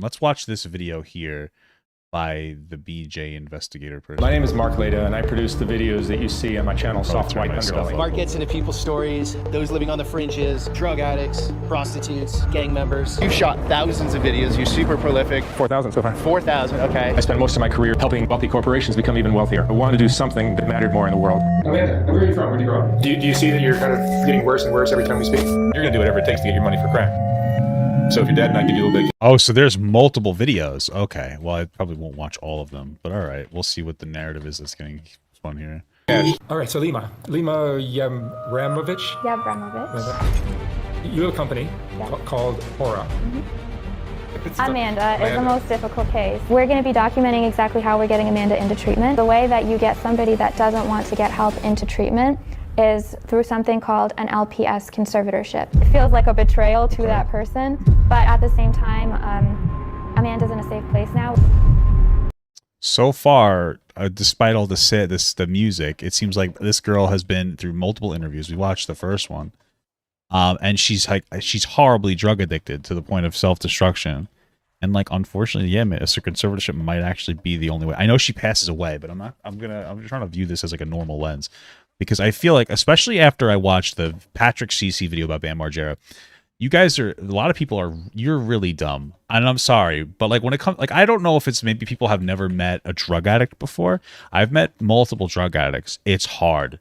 Let's watch this video here by the BJ investigator person. My name is Mark Leda, and I produce the videos that you see on my channel, Soft White Underbelly. Mark gets into people's stories, those living on the fringes, drug addicts, prostitutes, gang members. You've shot thousands of videos. You're super prolific. 4,000 so far. 4,000, okay. I spent most of my career helping wealthy corporations become even wealthier. I wanted to do something that mattered more in the world. Amanda, where are you from? Where do you grow up? Do you see that you're kind of getting worse and worse every time we speak? You're going to do whatever it takes to get your money for crack. So if your dad and I give you a little bit... Oh, so there's multiple videos. Okay, well, I probably won't watch all of them, but all right, we'll see what the narrative is that's getting fun here. All right, so Lima Yabramovich. You have a company called Aura. Amanda is the most difficult case. We're going to be documenting exactly how we're getting Amanda into treatment. The way that you get somebody that doesn't want to get help into treatment is through something called an LPS conservatorship. It feels like a betrayal to that person, but at the same time, Amanda's in a safe place now. So far, despite all the music, it seems like this girl has been through multiple interviews. We watched the first one, and she's horribly drug addicted to the point of self-destruction. And like, unfortunately, yeah, a conservatorship might actually be the only way. I know she passes away, but I'm trying to view this as like a normal lens. Because I feel like, especially after I watched the Patrick CC video about Bam Margera, you guys a lot of people you're really dumb. And I'm sorry, but like when it comes, like, I don't know if it's maybe people have never met a drug addict before. I've met multiple drug addicts. It's hard.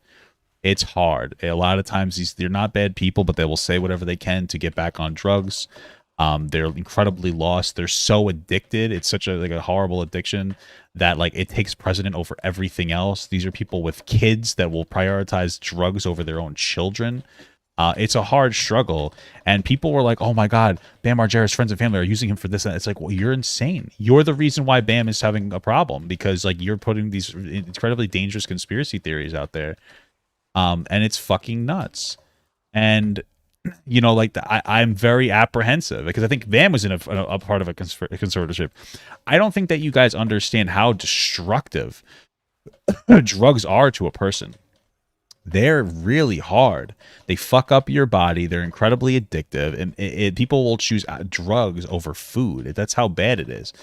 It's hard. A lot of times they're not bad people, but they will say whatever they can to get back on drugs. They're incredibly lost. They're so addicted. It's such a horrible addiction that like it takes precedent over everything else. These are people with kids that will prioritize drugs over their own children. It's a hard struggle. And people were like, oh my God, Bam Margera's friends and family are using him for this. And it's like, well, you're insane. You're the reason why Bam is having a problem, because like you're putting these incredibly dangerous conspiracy theories out there. And it's fucking nuts. And you know, like I'm very apprehensive because I think Bam was in a part of a conservatorship. I don't think that you guys understand how destructive drugs are to a person. They're really hard. They fuck up your body. They're incredibly addictive, and people will choose drugs over food. That's how bad it is.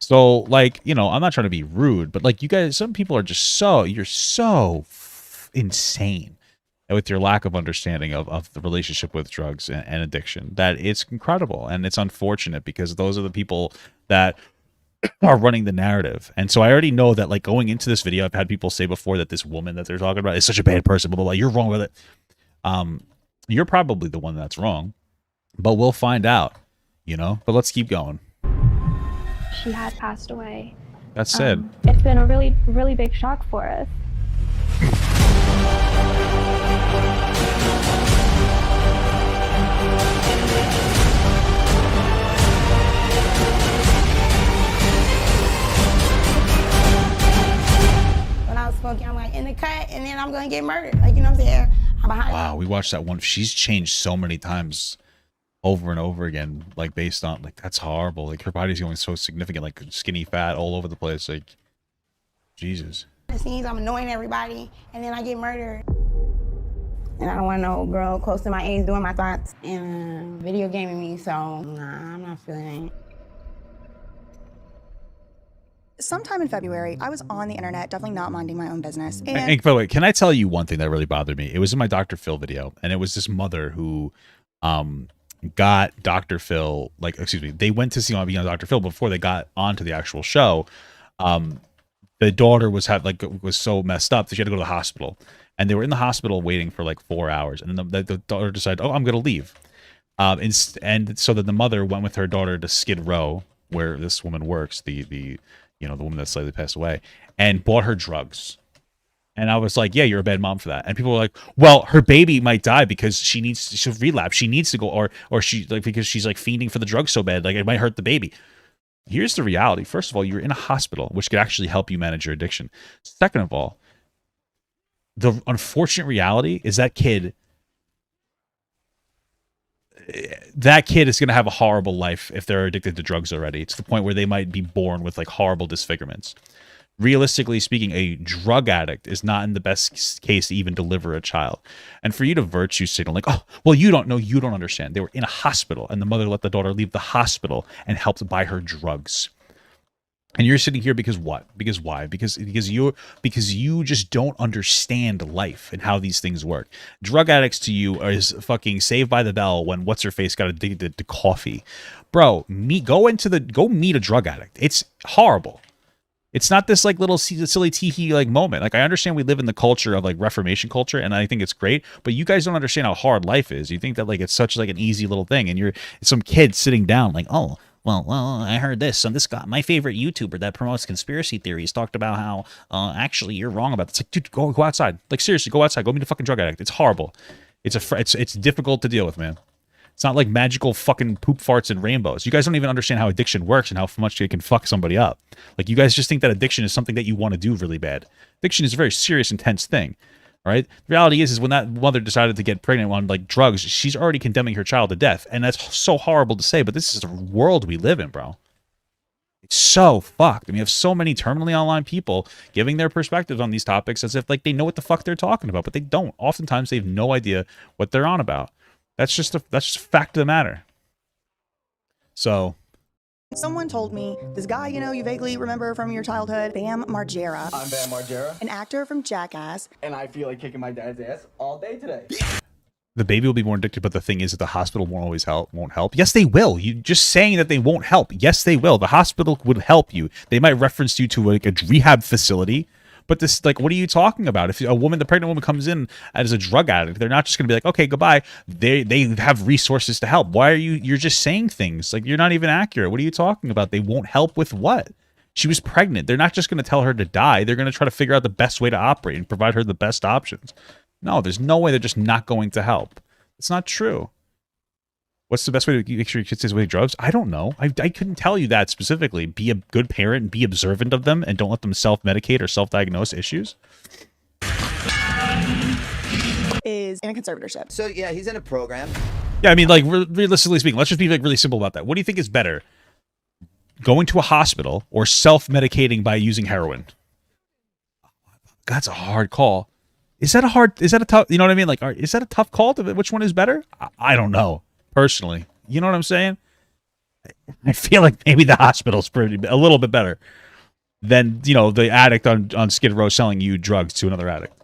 So, like, you know, I'm not trying to be rude, but like, you guys, some people are just you're so insane with your lack of understanding of the relationship with drugs and addiction, that it's incredible. And it's unfortunate because those are the people that are running the narrative. And so I already know that, like, going into this video, I've had people say before that this woman that they're talking about is such a bad person, blah, blah, blah. You're wrong with it. You're probably the one that's wrong, but we'll find out, you know, but let's keep going. She had passed away. That's sad. It's been a really, really big shock for us. I'm like in the cut, and then I'm gonna get murdered. Like, you know what I'm saying? I'm behind. Wow, we watched that one. She's changed so many times over and over again, like based on, like, that's horrible. Like, her body's going so significant, like skinny fat all over the place. Like, Jesus. The scenes, I'm annoying everybody, and then I get murdered. And I don't want no girl close to my age doing my thoughts and video gaming me, so nah, I'm not feeling it. Sometime in February, I was on the internet, definitely not minding my own business. And by the way, can I tell you one thing that really bothered me? It was in my Dr. Phil video, and it was this mother who got Dr. Phil, like, excuse me, they went to see on Dr. Phil before they got onto the actual show. The daughter was so messed up that she had to go to the hospital, and they were in the hospital waiting for like 4 hours, and then the daughter decided, oh, I'm gonna leave. And so then the mother went with her daughter to Skid Row, where this woman works, the woman that slightly passed away, and bought her drugs. And I was like, yeah, you're a bad mom for that. And people were like, well, her baby might die because she'll relapse. She needs to go, or she, like, because she's like fiending for the drugs so bad, like it might hurt the baby. Here's the reality. First of all, you're in a hospital, which could actually help you manage your addiction. Second of all, the unfortunate reality is that kid is going to have a horrible life if they're addicted to drugs already. It's the point where they might be born with like horrible disfigurements. realistically speaking, a drug addict is not in the best case to even deliver a child. And for you to virtue signal like, oh, well, you don't know, you don't understand. They were in a hospital and the mother let the daughter leave the hospital and helped buy her drugs. And you're sitting here because what? Because why? Because you just don't understand life and how these things work. Drug addicts to you is fucking Saved by the Bell when what's her face got addicted to coffee. Bro, go meet a drug addict. It's horrible. It's not this like little silly tee-hee like moment. Like I understand we live in the culture of like Reformation culture, and I think it's great. But you guys don't understand how hard life is. You think that like it's such like an easy little thing, and you're some kid sitting down like, oh, well, I heard this. So this guy, my favorite YouTuber that promotes conspiracy theories, talked about how actually you're wrong about this. Like, dude, go outside. Like seriously, go outside. Go meet a fucking drug addict. It's horrible. It's difficult to deal with, man. It's not like magical fucking poop farts and rainbows. You guys don't even understand how addiction works and how much it can fuck somebody up. Like, you guys just think that addiction is something that you want to do really bad. Addiction is a very serious, intense thing. All right? The reality is when that mother decided to get pregnant on, like, drugs, she's already condemning her child to death. And that's so horrible to say, but this is the world we live in, bro. It's so fucked. I mean, you have so many terminally online people giving their perspectives on these topics as if, like, they know what the fuck they're talking about, but they don't. Oftentimes, they have no idea what they're on about. That's just a fact of the matter. So, Someone told me, this guy, you vaguely remember from your childhood, Bam Margera. I'm Bam Margera. An actor from Jackass. And I feel like kicking my dad's ass all day today. the baby will be more addicted, but the thing is that the hospital won't help. Yes, they will. You just saying that they won't help. Yes, they will. The hospital would help you. They might reference you to like a rehab facility. But this, like, what are you talking about? If the pregnant woman comes in as a drug addict, they're not just going to be like, okay, goodbye. They have resources to help. Why are you're just saying things like you're not even accurate? What are you talking about? They won't help with what? She was pregnant. They're not just going to tell her to die. They're going to try to figure out the best way to operate and provide her the best options. No, there's no way they're just not going to help. It's not true. What's the best way to make sure your kid stays away from drugs? I don't know. I couldn't tell you that specifically. Be a good parent and be observant of them and don't let them self-medicate or self-diagnose issues. Is in a conservatorship. So, yeah, he's in a program. Yeah, I mean, like, realistically speaking, let's just be like really simple about that. What do you think is better? Going to a hospital or self-medicating by using heroin? That's a hard call. Is that a tough, you know what I mean? Like, is that a tough call to which one is better? I don't know. Personally, you know what I'm saying? I feel like maybe the hospital's a little bit better than, you know, the addict on Skid Row selling you drugs to another addict.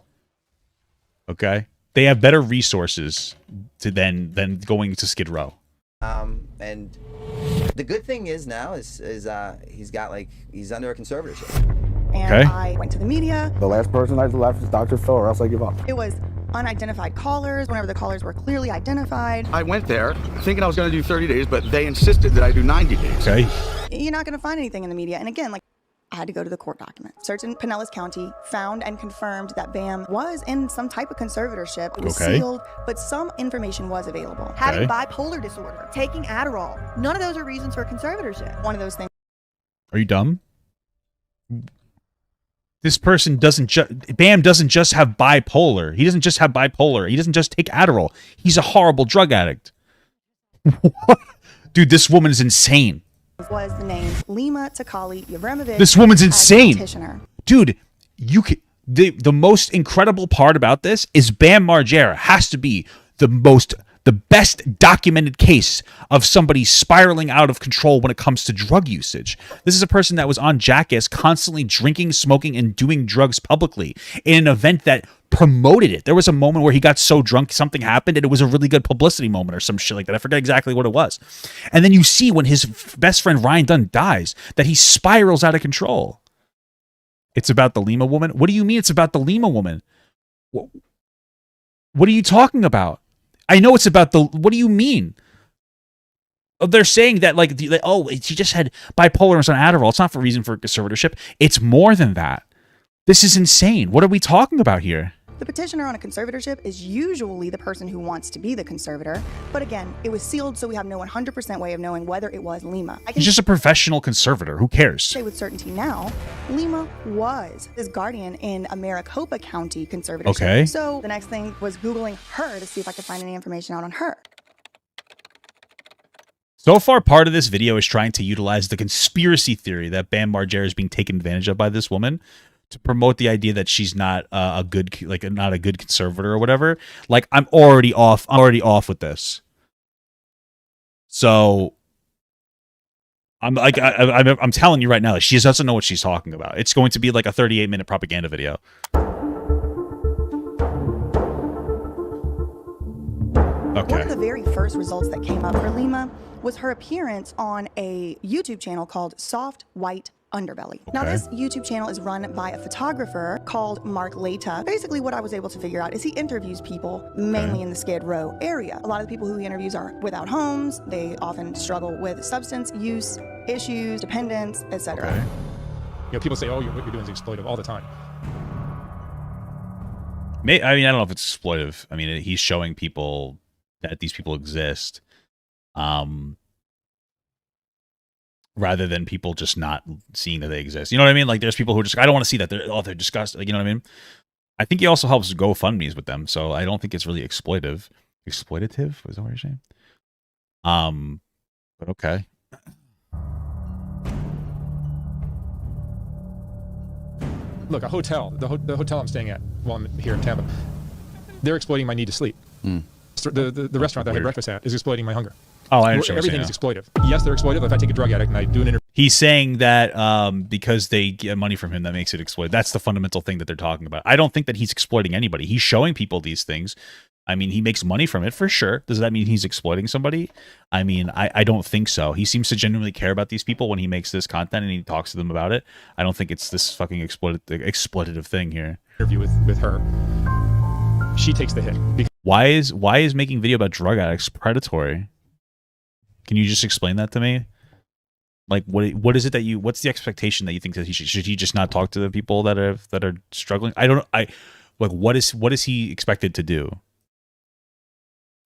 Okay, they have better resources to than going to Skid Row. And the good thing is now is he's under a conservatorship. And okay. I went to the media. The last person I left is Dr. Phil, or else I give up. It was unidentified callers whenever the callers were clearly identified. I went there thinking I was going to do 30 days, but they insisted that I do 90 days. Okay. You're not going to find anything in the media. And again, like, I had to go to the court document. Search in Pinellas County found and confirmed that Bam was in some type of conservatorship. It was sealed, but some information was available. Having bipolar disorder, taking Adderall, none of those are reasons for conservatorship. One of those things. Are you dumb? This person Bam doesn't just have bipolar. He doesn't just have bipolar. He doesn't just take Adderall. He's a horrible drug addict. Dude, this woman is insane. Was the name Lima Takali Yevremovich. This woman's insane. Petitioner. Dude, the most incredible part about this is Bam Margera has to be the best documented case of somebody spiraling out of control when it comes to drug usage. This is a person that was on Jackass constantly drinking, smoking, and doing drugs publicly in an event that promoted it. There was a moment where he got so drunk, something happened, and it was a really good publicity moment or some shit like that. I forget exactly what it was. And then you see when his best friend Ryan Dunn dies that he spirals out of control. It's about the Lima woman? What do you mean it's about the Lima woman? What are you talking about? I know it's about what do you mean? They're saying that she just had bipolar and was on Adderall. It's not for reason for conservatorship. It's more than that. This is insane. What are we talking about here? The petitioner on a conservatorship is usually the person who wants to be the conservator. But again, it was sealed, so we have no 100% way of knowing whether it was Lima. He's just a professional conservator. Who cares? Say with certainty now, Lima was his guardian in a Maricopa County conservatorship. Okay. So the next thing was Googling her to see if I could find any information out on her. So far, part of this video is trying to utilize the conspiracy theory that Bam Margera is being taken advantage of by this woman to promote the idea that she's not a good, like not a good conservator or whatever. Like, I'm already off with this. So I'm telling you right now, she just doesn't know what she's talking about. It's going to be like a 38-minute propaganda video. Okay. One of the very first results that came up for Lima was her appearance on a YouTube channel called Soft White Underbelly. Now, this YouTube channel is run by a photographer called Mark Leta. Basically, what I was able to figure out is he interviews people mainly in the Skid Row area. A lot of the people who he interviews are without homes. They often struggle with substance use issues, dependence, etc. You know, people say, "Oh, what you're doing is exploitive," all the time. I mean, I don't know if it's exploitive. I mean, he's showing people that these people exist, rather than people just not seeing that they exist. You know what I mean? Like, there's people who are just, I don't want to see that. They're disgusting. Like, you know what I mean? I think he also helps GoFundMes with them, so I don't think it's really exploitative. Exploitative? Was that what you're saying? But okay. Look, a hotel, the hotel I'm staying at while I'm here in Tampa, they're exploiting my need to sleep. The restaurant that I had breakfast at is exploiting my hunger. Oh, I understand. Everything is exploitive. Yes, they're exploitive. If I take a drug addict and I do an interview. He's saying that because they get money from him, that makes it exploitive. That's the fundamental thing that they're talking about. I don't think that he's exploiting anybody. He's showing people these things. I mean, he makes money from it for sure. Does that mean he's exploiting somebody? I mean, I don't think so. He seems to genuinely care about these people when he makes this content and he talks to them about it. I don't think it's this fucking exploitative thing here. Interview with her. She takes the hit. Why is making video about drug addicts predatory? Can you just explain that to me? Like, what is it that what's the expectation that you think that should he just not talk to the people that are struggling? What is he expected to do?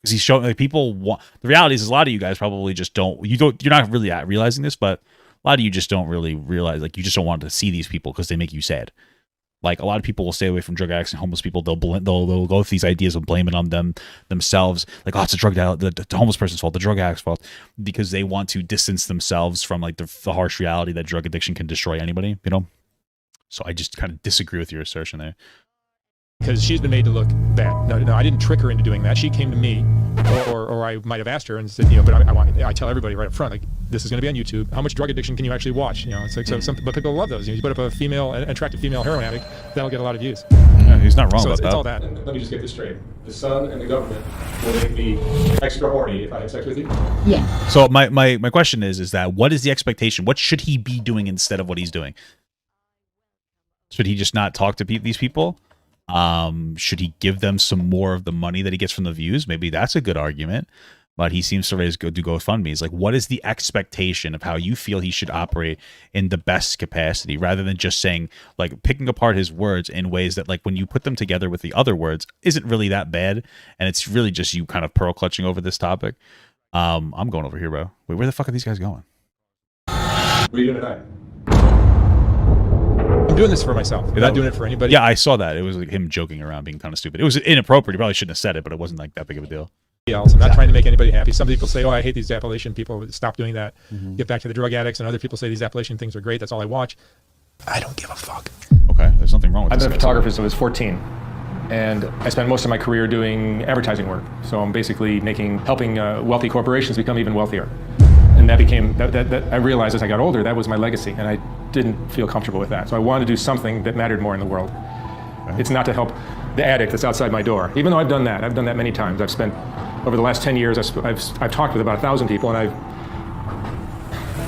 Because he's showing, like, people want, the reality is a lot of you guys probably just you're not really realizing this, but a lot of you just don't really realize, like, you just don't want to see these people because they make you sad. Like, a lot of people will stay away from drug addicts and homeless people. They'll go with these ideas of blaming on themselves. Like, oh, it's the homeless person's fault, the drug addict's fault, because they want to distance themselves from, like, the harsh reality that drug addiction can destroy anybody, you know? So I just kind of disagree with your assertion there. Because she's been made to look bad. No, I didn't trick her into doing that. She came to me, or I might have asked her and said, you know, but I tell everybody right up front, like, this is going to be on YouTube. How much drug addiction can you actually watch? You know, it's like, but people love those. You put up an attractive female heroin addict, that'll get a lot of views. Yeah, he's not wrong about that. It's all that. Let me just get this straight. The sun and the government will make me extra horny if I have sex with you? Yeah. So my question is that what is the expectation? What should he be doing instead of what he's doing? Should he just not talk to these people? Should he give them some more of the money that he gets from the views? Maybe that's a good argument. But he seems to do GoFundMes. Like, what is the expectation of how you feel he should operate in the best capacity, rather than just saying, like, picking apart his words in ways that, like, when you put them together with the other words, isn't really that bad, and it's really just you kind of pearl clutching over this topic. I'm going over here, bro. Wait, where the fuck are these guys going? What are you doing tonight? I'm doing this for myself. I'm not doing it for anybody. Yeah, I saw that. It was like him joking around, being kind of stupid. It was inappropriate. He probably shouldn't have said it, but it wasn't like that big of a deal. I'm not trying to make anybody happy. Some people say, oh, I hate these Appalachian people. Stop doing that. Get back to the drug addicts. And other people say these Appalachian things are great. That's all I watch. I don't give a fuck. Okay, there's nothing wrong with this. I've been a photographer since I was 14. And I spent most of my career doing advertising work. So I'm basically helping wealthy corporations become even wealthier. And that became, I realized as I got older, that was my legacy. And I didn't feel comfortable with that. So I wanted to do something that mattered more in the world. Okay. It's not to help the addict that's outside my door. Even though I've done that many times. I've spent, over the last 10 years, I've talked with about 1,000 people, and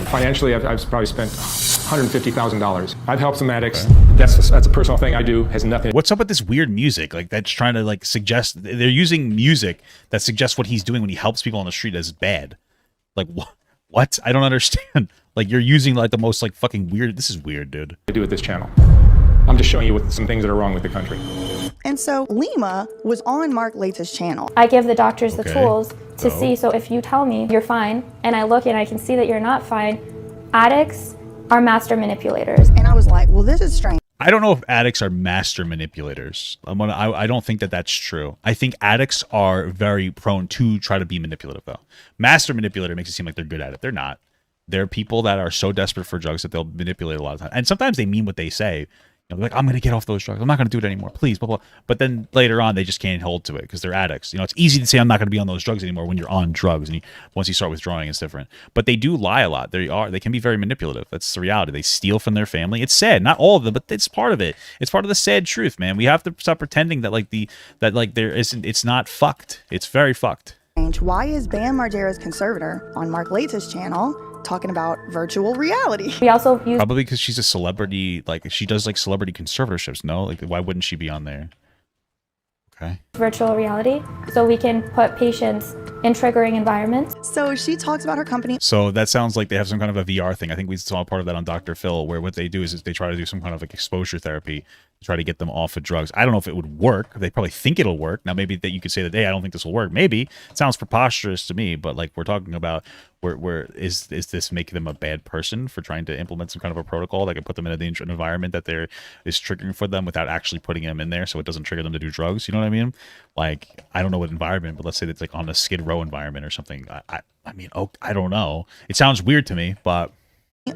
financially, I've probably spent $150,000. I've helped some addicts. Okay. That's a personal thing I do. Has nothing. What's up with this weird music? Like, that's trying to, like, suggest, they're using music that suggests what he's doing when he helps people on the street as bad. Like, what? I don't understand. Like, you're using, like, the most, like, fucking weird. This is weird, dude. I do with this channel. I'm just showing you some things that are wrong with the country. And so Lima was on Mark Leta's channel. I give the doctors the tools to see, so if you tell me you're fine, and I look and I can see that you're not fine, addicts are master manipulators. And I was like, well, this is strange. I don't know if addicts are master manipulators. I don't think that that's true. I think addicts are very prone to try to be manipulative, though. Master manipulator makes it seem like they're good at it. They're not. They're people that are so desperate for drugs that they'll manipulate a lot of time. And sometimes they mean what they say. You know, like, I'm going to get off those drugs. I'm not going to do it anymore. Please, blah, blah. But then later on, they just can't hold to it because they're addicts. You know, it's easy to say I'm not going to be on those drugs anymore when you're on drugs. And once you start withdrawing, it's different. But they do lie a lot. They can be very manipulative. That's the reality. They steal from their family. It's sad. Not all of them, but it's part of it. It's part of the sad truth, man. We have to stop pretending that there isn't. It's not fucked. It's very fucked. Why is Bam Margera's conservator on Mark Laita's channel talking about virtual reality? We also use probably because she's a celebrity, like she does like celebrity conservatorships. No, like why wouldn't she be on there? Okay. Virtual reality, so we can put patients in triggering environments. So she talks about her company. So that sounds like they have some kind of a VR thing. I think we saw part of that on Dr. Phil, where what they do is they try to do some kind of like exposure therapy to try to get them off of drugs. I don't know if it would work. They probably think it'll work. Now maybe that you could say that, hey, I don't think this will work. Maybe it sounds preposterous to me, but like we're talking about where is this making them a bad person for trying to implement some kind of a protocol that could put them in an environment that is triggering for them without actually putting them in there so it doesn't trigger them to do drugs? You know what I mean? Like, I don't know what environment, but let's say it's like on a Skid Row environment or something. I mean, I don't know. It sounds weird to me, but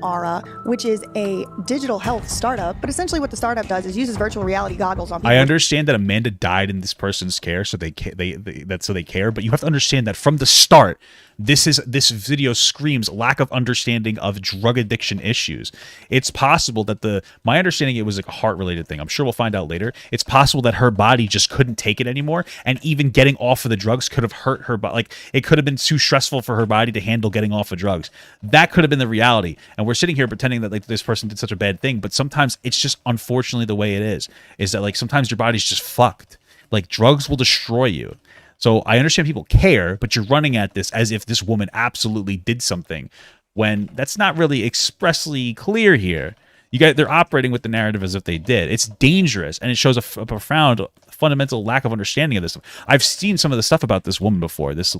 Aura, which is a digital health startup, but essentially what the startup does is uses virtual reality goggles on people. I understand that Amanda died in this person's care, so they care, but you have to understand that from the start, this video screams lack of understanding of drug addiction issues. It's possible that my understanding, it was like a heart-related thing. I'm sure we'll find out later. It's possible that her body just couldn't take it anymore, and even getting off of the drugs could have hurt her body. Like, it could have been too stressful for her body to handle getting off of drugs. That could have been the reality. And we're sitting here pretending that like this person did such a bad thing, but sometimes it's just unfortunately the way it is that like sometimes your body's just fucked. Like, drugs will destroy you. So I understand people care, but you're running at this as if this woman absolutely did something when that's not really expressly clear here. They're operating with the narrative as if they did. It's dangerous, and it shows a profound, fundamental lack of understanding of this. I've seen some of the stuff about this woman before, this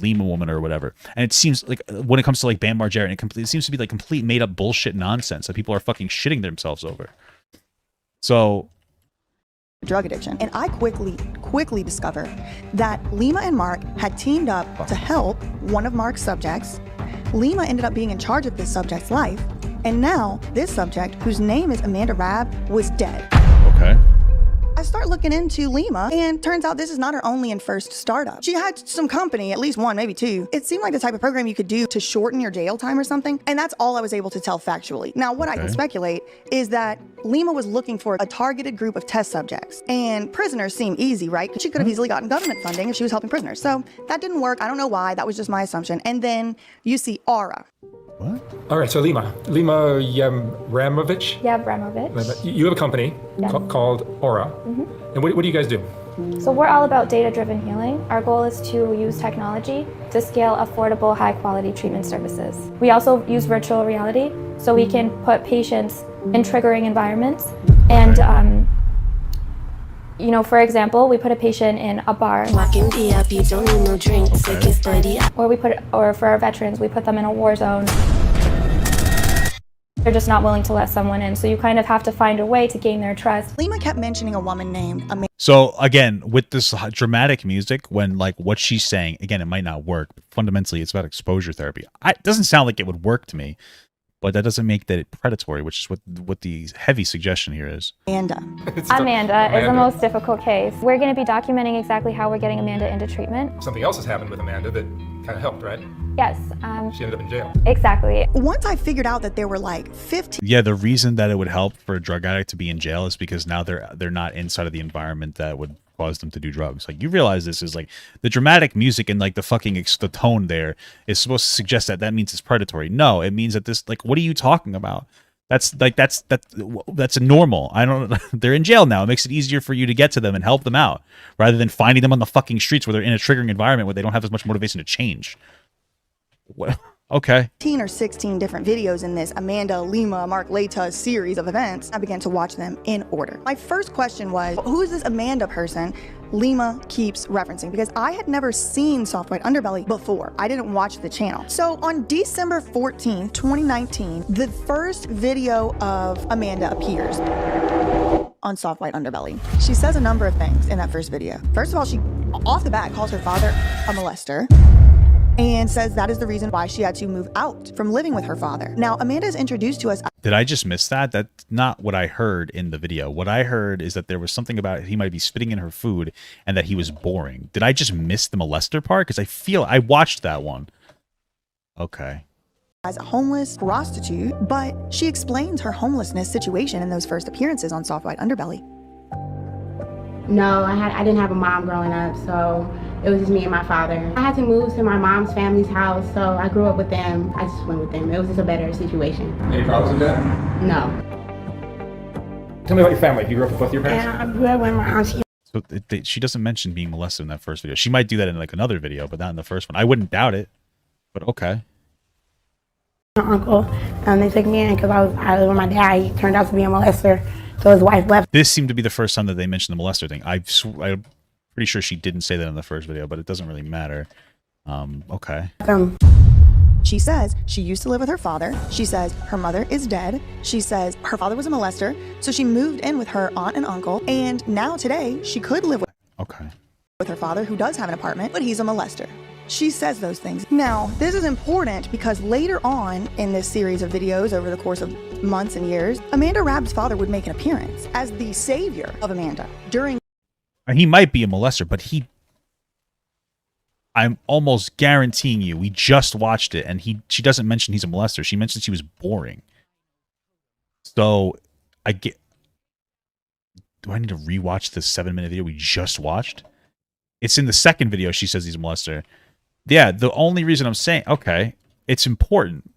Lima woman or whatever, and it seems like when it comes to like Bam Margera, it seems to be like complete made up bullshit nonsense that people are fucking shitting themselves over. So. Drug addiction. And I quickly discovered that Lima and Mark had teamed up to help one of Mark's subjects. Lima ended up being in charge of this subject's life, and now this subject, whose name is Amanda Rabb, was dead. Okay. I start looking into Lima, and turns out this is not her only and first startup. She had some company, at least one, maybe two. It seemed like the type of program you could do to shorten your jail time or something, and that's all I was able to tell factually. Now, what I can speculate is that Lima was looking for a targeted group of test subjects, and prisoners seem easy, right? She could have easily gotten government funding if she was helping prisoners. So that didn't work. I don't know why. That was just my assumption. And then you see Aura. What? All right, so Lima Yabramovich. Yabramovich. You have a company called Aura. And what do you guys do? So we're all about data-driven healing. Our goal is to use technology to scale affordable, high-quality treatment services. We also use virtual reality, so we can put patients in triggering environments. And, you know, for example, we put a patient in a bar. Or for our veterans, we put them in a war zone. They're just not willing to let someone in, so you kind of have to find a way to gain their trust. Lima kept mentioning a woman named Amanda. So again, with this dramatic music, when like what she's saying, again, it might not work, but fundamentally it's about exposure therapy. It doesn't sound like it would work to me, but that doesn't make that predatory, which is what the heavy suggestion here is. Amanda is the most difficult case. We're going to be documenting exactly how we're getting Amanda into treatment. Something else has happened with Amanda that kind of helped, right? Yes. She ended up in jail. Exactly. Once I figured out that there were like 15. Yeah, the reason that it would help for a drug addict to be in jail is because now they're not inside of the environment that would cause them to do drugs. Like, you realize this is like the dramatic music and like the fucking the tone there is supposed to suggest that means it's predatory. No, it means that this, like, what are you talking about? That's a normal. I don't. They're in jail now. It makes it easier for you to get to them and help them out rather than finding them on the fucking streets where they're in a triggering environment where they don't have as much motivation to change. What? Okay. 15 or 16 different videos in this Amanda, Lima, Mark Leta series of events. I began to watch them in order. My first question was, who is this Amanda person Lima keeps referencing? Because I had never seen Soft White Underbelly before. I didn't watch the channel. So on December 14th, 2019, the first video of Amanda appears on Soft White Underbelly. She says a number of things in that first video. First of all, she off the bat calls her father a molester and says that is the reason why she had to move out from living with her father. Now, Amanda is introduced to us. Did I just miss that? That's not what I heard in the video. What I heard is that there was something about he might be spitting in her food and that he was boring. Did I just miss the molester part? Because I watched that one. Okay. As a homeless prostitute, but she explains her homelessness situation in those first appearances on Soft White Underbelly. No, I didn't have a mom growing up, so it was just me and my father. I had to move to my mom's family's house, so I grew up with them. I just went with them. It was just a better situation. Any problems with that? No. Tell me about your family. You grew up with both your parents? Yeah, I grew up with my auntie. So she doesn't mention being molested in that first video. She might do that in like another video, but not in the first one. I wouldn't doubt it, but okay. My uncle, they took me in because I lived with my dad. He turned out to be a molester, so his wife left. This seemed to be the first time that they mentioned the molester thing. I'm pretty sure she didn't say that in the first video, but it doesn't really matter. Okay. She says she used to live with her father. She says her mother is dead. She says her father was a molester, so she moved in with her aunt and uncle, and now today she could live with her father, who does have an apartment, but he's a molester. She says those things. Now, this is important because later on in this series of videos over the course of months and years, Amanda Rabb's father would make an appearance as the savior of Amanda during. He might be a molester, but I'm almost guaranteeing you, we just watched it, and she doesn't mention he's a molester. She mentions he was boring. So, do I need to rewatch the 7-minute video we just watched? It's in the second video she says he's a molester. Yeah, the only reason I'm saying, okay, it's important.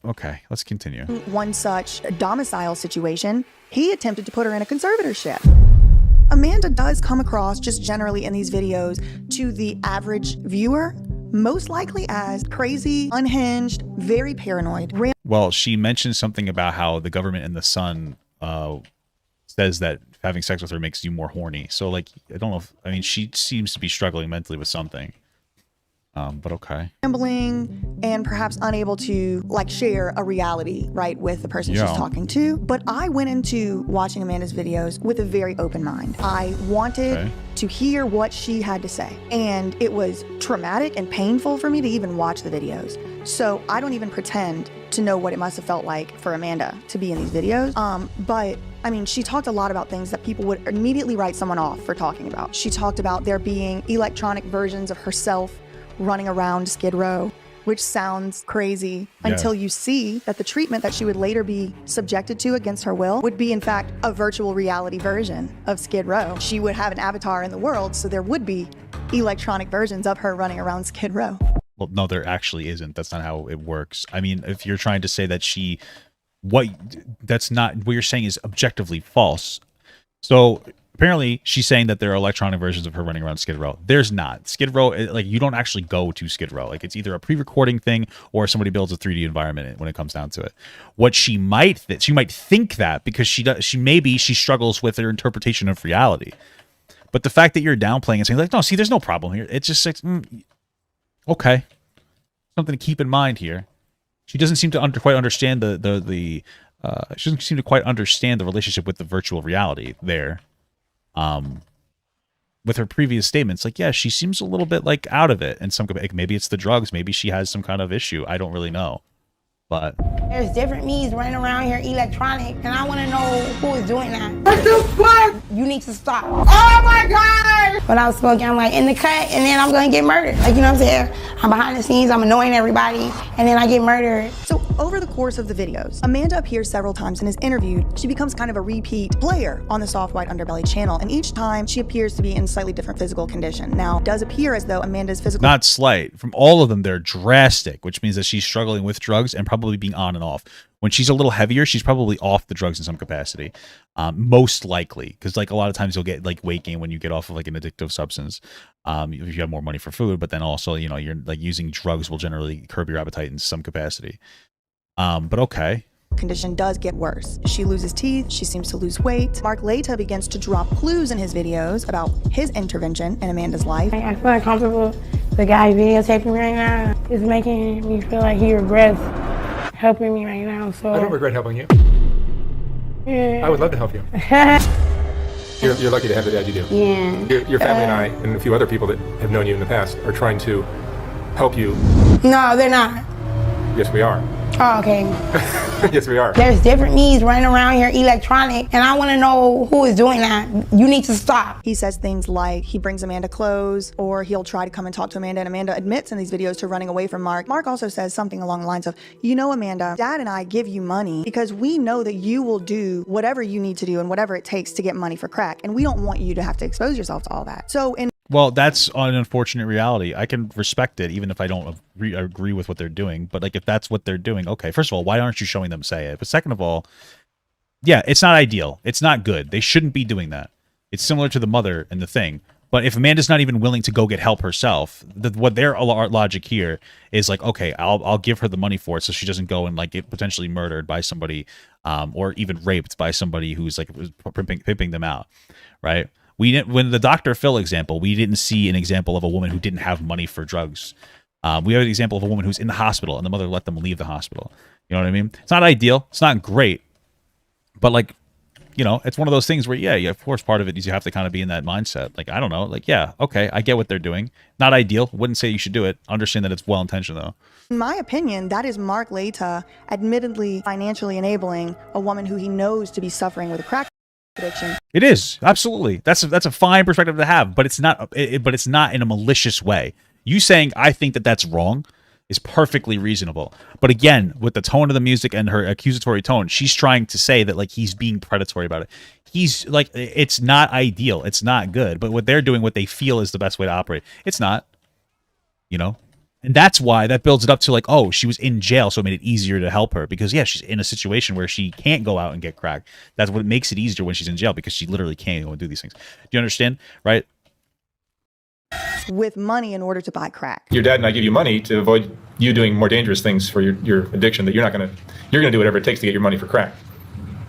Okay, let's continue. One such domicile situation, he attempted to put her in a conservatorship. Amanda does come across, just generally in these videos, to the average viewer, most likely as crazy, unhinged, very paranoid. Well, she mentioned something about how the government and the son says that having sex with her makes you more horny. So, like, I don't know if, she seems to be struggling mentally with something. But okay. Rambling and perhaps unable to share a reality, right, with the person she's talking to. But I went into watching Amanda's videos with a very open mind. I wanted to hear what she had to say. And it was traumatic and painful for me to even watch the videos. So I don't even pretend to know what it must have felt like for Amanda to be in these videos. But she talked a lot about things that people would immediately write someone off for talking about. She talked about there being electronic versions of herself running around Skid Row, which sounds crazy until you see that the treatment that she would later be subjected to against her will would be, in fact, a virtual reality version of Skid Row. She would have an avatar in the world, so there would be electronic versions of her running around Skid Row. Well, no, there actually isn't. That's not how it works. If you're trying to say that that's not what you're saying is objectively false. So apparently she's saying that there are electronic versions of her running around Skid Row. There's not. Skid Row, you don't actually go to Skid Row. It's either a pre-recording thing or somebody builds a 3D environment when it comes down to it. What she might think that because she struggles with her interpretation of reality. But the fact that you're downplaying and saying no, see, there's no problem here. It's just okay, something to keep in mind here. She doesn't seem to quite understand she doesn't seem to quite understand the relationship with the virtual reality there. With her previous statements, she seems a little bit out of it, and maybe it's the drugs, maybe she has some kind of issue. I don't really know, but there's different me's running around here electronic, and I want to know who is doing that. What the fuck? You need to stop. Oh my god! When I was smoking, I'm in the cut, and then I'm gonna get murdered. You know what I'm saying? I'm behind the scenes, I'm annoying everybody, and then I get murdered. So Over the course of the videos, Amanda appears several times and is interviewed. She becomes kind of a repeat player on the Soft White Underbelly channel, and each time she appears to be in slightly different physical condition. Now, it does appear as though Amanda's physical... Not slight. From all of them, they're drastic, which means that she's struggling with drugs and probably being on and off. When she's a little heavier, she's probably off the drugs in some capacity. Most likely, because like a lot of times you'll get like weight gain when you get off of like an addictive substance. If you have more money for food, but then also, you know, you're like using drugs will generally curb your appetite in some capacity. But okay. Condition does get worse. She loses teeth, she seems to lose weight. Mark Laita begins to drop clues in his videos about his intervention in Amanda's life. I feel uncomfortable. The guy videotaping me right now is making me feel like he regrets helping me right now. So I don't regret helping you. Yeah. I would love to help you. You're lucky to have the dad you do. Yeah. Your family and I and a few other people that have known you in the past are trying to help you. No, they're not. Yes, we are. Oh, okay. Yes, we are. There's different me's running around here electronic, and I want to know who is doing that. You need to stop. He says things like he brings Amanda clothes, or he'll try to come and talk to Amanda, and Amanda admits in these videos to running away from Mark. Mark also says something along the lines of, you know, Amanda, Dad and I give you money because we know that you will do whatever you need to do and whatever it takes to get money for crack, and we don't want you to have to expose yourself to all that. So well, that's an unfortunate reality. I can respect it, even if I don't agree with what they're doing. But like, if that's what they're doing, okay. First of all, why aren't you showing them say it? But second of all, yeah, it's not ideal. It's not good. They shouldn't be doing that. It's similar to the mother and the thing. But if Amanda's not even willing to go get help herself, what their logic here is like, okay, I'll give her the money for it so she doesn't go and like get potentially murdered by somebody, or even raped by somebody who's like pimping them out, right? We didn't, when the Dr. Phil example, we didn't see an example of a woman who didn't have money for drugs. We have an example of a woman who's in the hospital and the mother let them leave the hospital. You know what I mean? It's not ideal. It's not great. But like, you know, it's one of those things where, yeah, of course, part of it is you have to kind of be in that mindset. Like, I don't know. Like, yeah, okay, I get what they're doing. Not ideal. Wouldn't say you should do it. Understand that it's well-intentioned, though. in my opinion, that is Mark Laita admittedly financially enabling a woman who he knows to be suffering with a crack addiction. It is, absolutely. That's a fine perspective to have, but it's not. But it's not in a malicious way. You saying I think that that's wrong is perfectly reasonable. But again, with the tone of the music and her accusatory tone, she's trying to say that like he's being predatory about it. He's like, it's not ideal. It's not good. But what they're doing, what they feel is the best way to operate. It's not, you know? And that's why that builds it up to like, oh, she was in jail, so it made it easier to help her. Because, yeah, she's in a situation where she can't go out and get crack. That's what makes it easier when she's in jail, because she literally can't go and do these things. Do you understand? Right? With money in order to buy crack. Your dad and I give you money to avoid you doing more dangerous things for your addiction that you're gonna do whatever it takes to get your money for crack.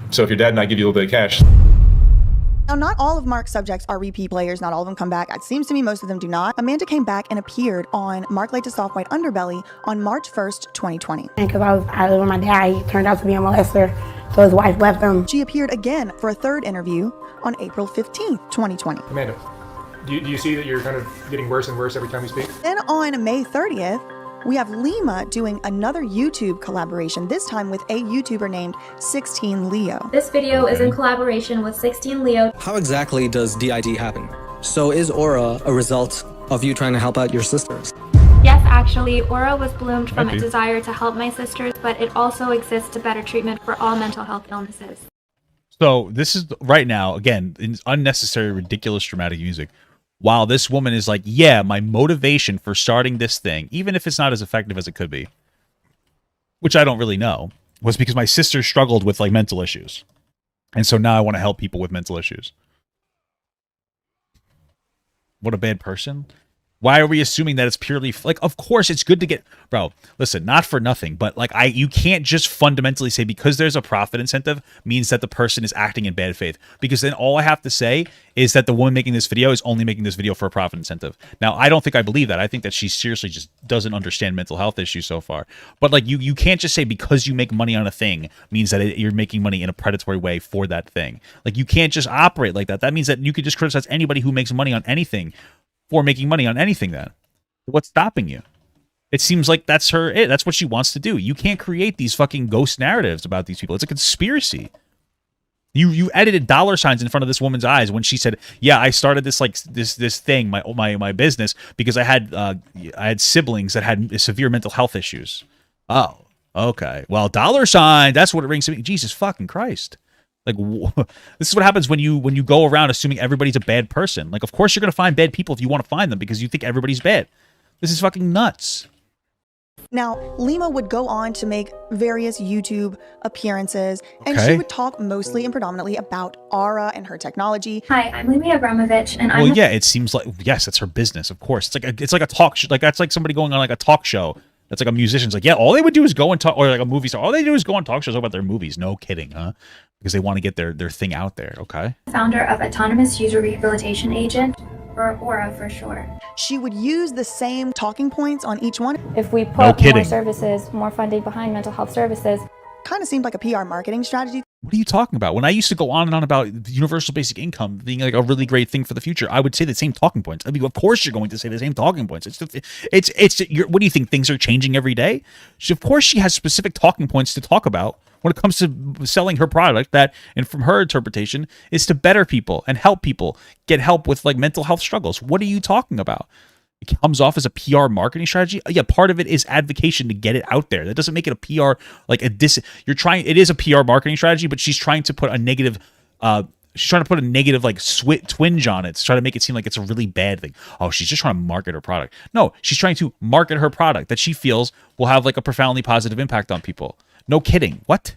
So if your dad and I give you a little bit of cash. Now, not all of Mark's subjects are repeat players. Not all of them come back. It seems to me most of them do not. Amanda came back and appeared on Mark Laita's Soft White Underbelly on March 1st, 2020. Because I lived with my dad. He turned out to be a molester, so his wife left him. She appeared again for a third interview on April 15th, 2020. Amanda, do you see that you're kind of getting worse and worse every time we speak? Then on May 30th, we have Lima doing another YouTube collaboration, this time with a YouTuber named 16 Leo. This video is in collaboration with 16 Leo. How exactly does DID happen? So is Aura a result of you trying to help out your sisters? Yes, actually, Aura was bloomed from a desire to help my sisters, but it also exists to better treatment for all mental health illnesses. So this is right now, again, unnecessary, ridiculous, dramatic music. While this woman is like, yeah, my motivation for starting this thing, even if it's not as effective as it could be, which I don't really know, was because my sister struggled with like mental issues. And so now I want to help people with mental issues. What a bad person. Why are we assuming that it's purely like, of course it's good to get, bro, listen, not for nothing, but like you can't just fundamentally say because there's a profit incentive means that the person is acting in bad faith, because then all I have to say is that the woman making this video is only making this video for a profit incentive. Now, I don't think I believe that. I think that she seriously just doesn't understand mental health issues so far. But like you can't just say because you make money on a thing means that you're making money in a predatory way for that thing. Like you can't just operate like that. That means that you could just criticize anybody who makes money on anything for making money on anything. Then what's stopping you? It seems like that's that's what she wants to do. You can't create these fucking ghost narratives about these people. It's a conspiracy. You edited dollar signs in front of this woman's eyes when she said, yeah, I started this like this thing, my business, because I had siblings that had severe mental health issues. Oh, Okay. Well, $. That's what it rings to me. Jesus fucking Christ. Like, this is what happens when you go around assuming everybody's a bad person. Like, of course you're going to find bad people if you want to find them because you think everybody's bad. This is fucking nuts. Now, Lima would go on to make various YouTube appearances, and she would talk mostly and predominantly about Aura and her technology. Hi, I'm Lima Abramovich, and Well, yeah, it seems like, yes, that's her business, of course. It's like a talk show. Like, that's like somebody going on like a talk show. That's like a musician's like, yeah, all they would do is go and talk, or like a movie star. All they do is go on talk shows about their movies. No kidding, huh? Because they want to get their thing out there. Okay. Founder of Autonomous User Rehabilitation Agent, or Aura for short. She would use the same talking points on each one. If we put more services, more funding behind mental health services. Kind of seemed like a PR marketing strategy. What are you talking about? When I used to go on and on about universal basic income being like a really great thing for the future, I would say the same talking points. I mean, of course you're going to say the same talking points. What do you think? Things are changing every day? Of course she has specific talking points to talk about when it comes to selling her product that, and from her interpretation, is to better people and help people get help with like mental health struggles. What are you talking about? It comes off as a PR marketing strategy. Yeah, part of it is advocation to get it out there. That doesn't make it a PR like a dis. You're trying. It is a PR marketing strategy, but she's trying to put a negative. She's trying to put a negative like twinge on it to try to make it seem like it's a really bad thing. Oh, she's just trying to market her product. No, she's trying to market her product that she feels will have like a profoundly positive impact on people. No kidding. What?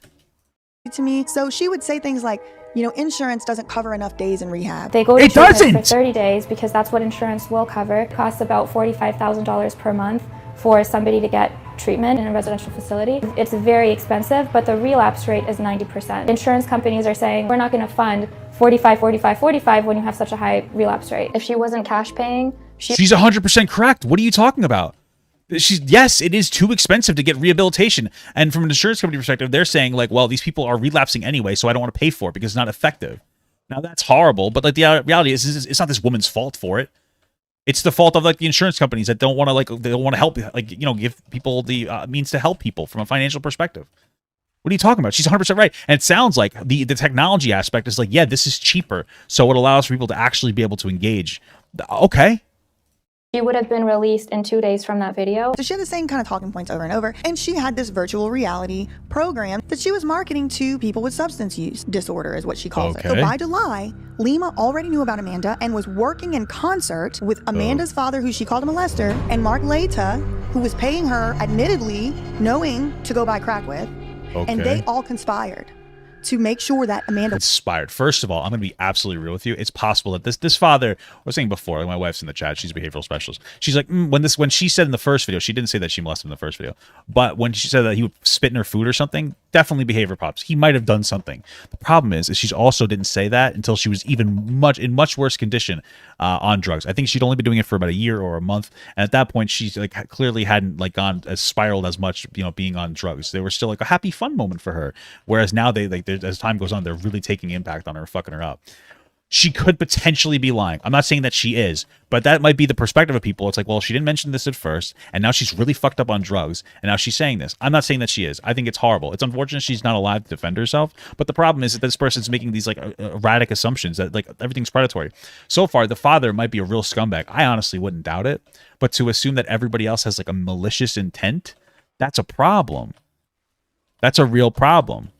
To me, so she would say things like, you know, insurance doesn't cover enough days in rehab. They go to treatment for 30 days because that's what insurance will cover. It costs about $45,000 per month for somebody to get treatment in a residential facility. It's very expensive, but the relapse rate is 90%. Insurance companies are saying, we're not going to fund 45 when you have such a high relapse rate. If she wasn't cash paying, she's 100% correct. What are you talking about? Yes, it is too expensive to get rehabilitation. And from an insurance company perspective, they're saying like, well, these people are relapsing anyway, so I don't want to pay for it because it's not effective. Now that's horrible, but like the reality is it's not this woman's fault for it. It's the fault of like the insurance companies that don't want to help, like, you know, give people the means to help people from a financial perspective. What are you talking about? She's 100% right. And it sounds like the technology aspect is like, yeah, this is cheaper, so it allows for people to actually be able to engage. Okay. She would have been released in 2 days from that video. So she had the same kind of talking points over and over, and she had this virtual reality program that she was marketing to people with substance use disorder, is what she calls it. So by July, Lima already knew about Amanda and was working in concert with Amanda's father, who she called a molester, and Mark Laita, who was paying her, admittedly, knowing to go buy crack with, and they all conspired to make sure that Amanda inspired. First of all, I'm going to be absolutely real with you. It's possible that this father, I was saying before, like my wife's in the chat, she's a behavioral specialist. She's like, when she said in the first video, she didn't say that she molested him in the first video, but when she said that he would spit in her food or something, definitely behavior pops. He might have done something. The problem is she also didn't say that until she was even in much worse condition on drugs. I think she'd only been doing it for about a year or a month, and at that point, she's like clearly hadn't like gone as spiraled as much, you know, being on drugs. They were still like a happy, fun moment for her, whereas now they like as time goes on, they're really taking impact on her, fucking her up. She could potentially be lying. I'm not saying that she is, but that might be the perspective of people. It's like, well, she didn't mention this at first, and now she's really fucked up on drugs, and now she's saying this. I'm not saying that she is. I think it's horrible. It's unfortunate she's not alive to defend herself, but the problem is that this person's making these like erratic assumptions that like everything's predatory. So far, the father might be a real scumbag. I honestly wouldn't doubt it, but to assume that everybody else has like a malicious intent, that's a problem. That's a real problem.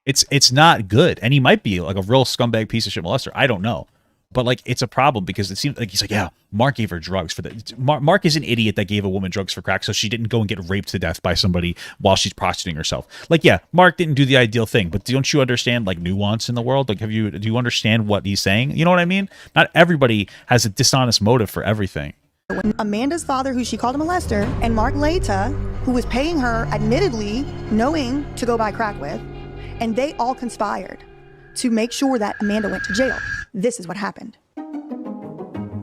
It's not good, and he might be like a real scumbag piece of shit molester. I don't know, but like it's a problem because it seems like he's like, yeah, Mark gave her drugs for that. Mark is an idiot that gave a woman drugs for crack, so she didn't go and get raped to death by somebody while she's prostituting herself. Like, yeah, Mark didn't do the ideal thing, but don't you understand like nuance in the world? Like, do you understand what he's saying? You know what I mean? Not everybody has a dishonest motive for everything. When Amanda's father, who she called a molester, and Mark Laita, who was paying her, admittedly, knowing to go buy crack with, and they all conspired to make sure that Amanda went to jail. This is what happened.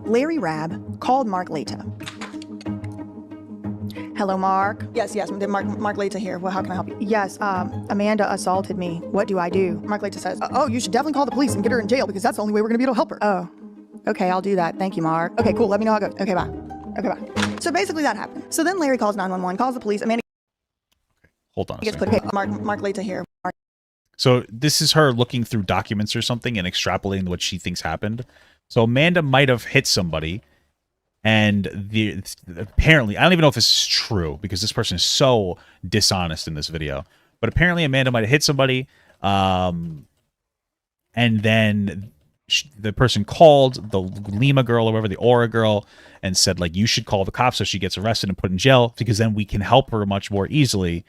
Larry Rabb called Mark Laita. Hello, Mark. Yes, Mark Laita here. Well, how can I help you? Yes, Amanda assaulted me. What do I do? Mark Laita says, oh, you should definitely call the police and get her in jail because that's the only way we're gonna be able to help her. Oh, okay, I'll do that. Thank you, Mark. Okay, cool, let me know how it goes. Okay, bye. Okay, bye. So basically that happened. So then Larry calls 911, calls the police. Amanda hold on a gets second. put, Mark Laita here. So this is her looking through documents or something and extrapolating what she thinks happened. So Amanda might have hit somebody, And apparently, I don't even know if this is true because this person is so dishonest in this video. But apparently, Amanda might have hit somebody, and then the person called the Lima girl or whatever, the Aura girl, and said, like, you should call the cops so she gets arrested and put in jail, because then we can help her much more easily,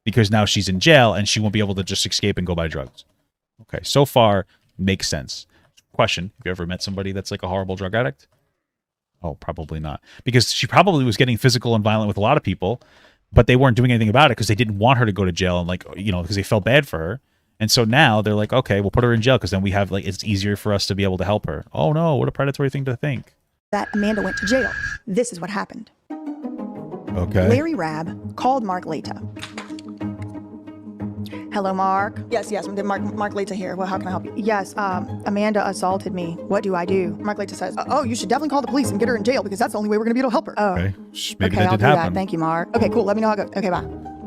because now she's in jail and she won't be able to just escape and go buy drugs. Okay, so far, makes sense. Question, have you ever met somebody that's like a horrible drug addict? Oh, probably not. Because she probably was getting physical and violent with a lot of people, but they weren't doing anything about it because they didn't want her to go to jail, and, like, you know, because they felt bad for her. And so now they're like, okay, we'll put her in jail because then we have, like, it's easier for us to be able to help her. Oh no, what a predatory thing to think. That Amanda went to jail. This is what happened. Okay. Larry Rabb called Mark Leta. Hello, Mark. Yes, Mark Leta here. Well, how can I help you? Yes, Amanda assaulted me. What do I do? Mark Leta says, oh, you should definitely call the police and get her in jail because that's the only way we're going to be able to help her. Oh, okay. Maybe okay, that I'll did do happen. that. Thank you, Mark. Okay, cool. Let me know how it goes. Okay, bye.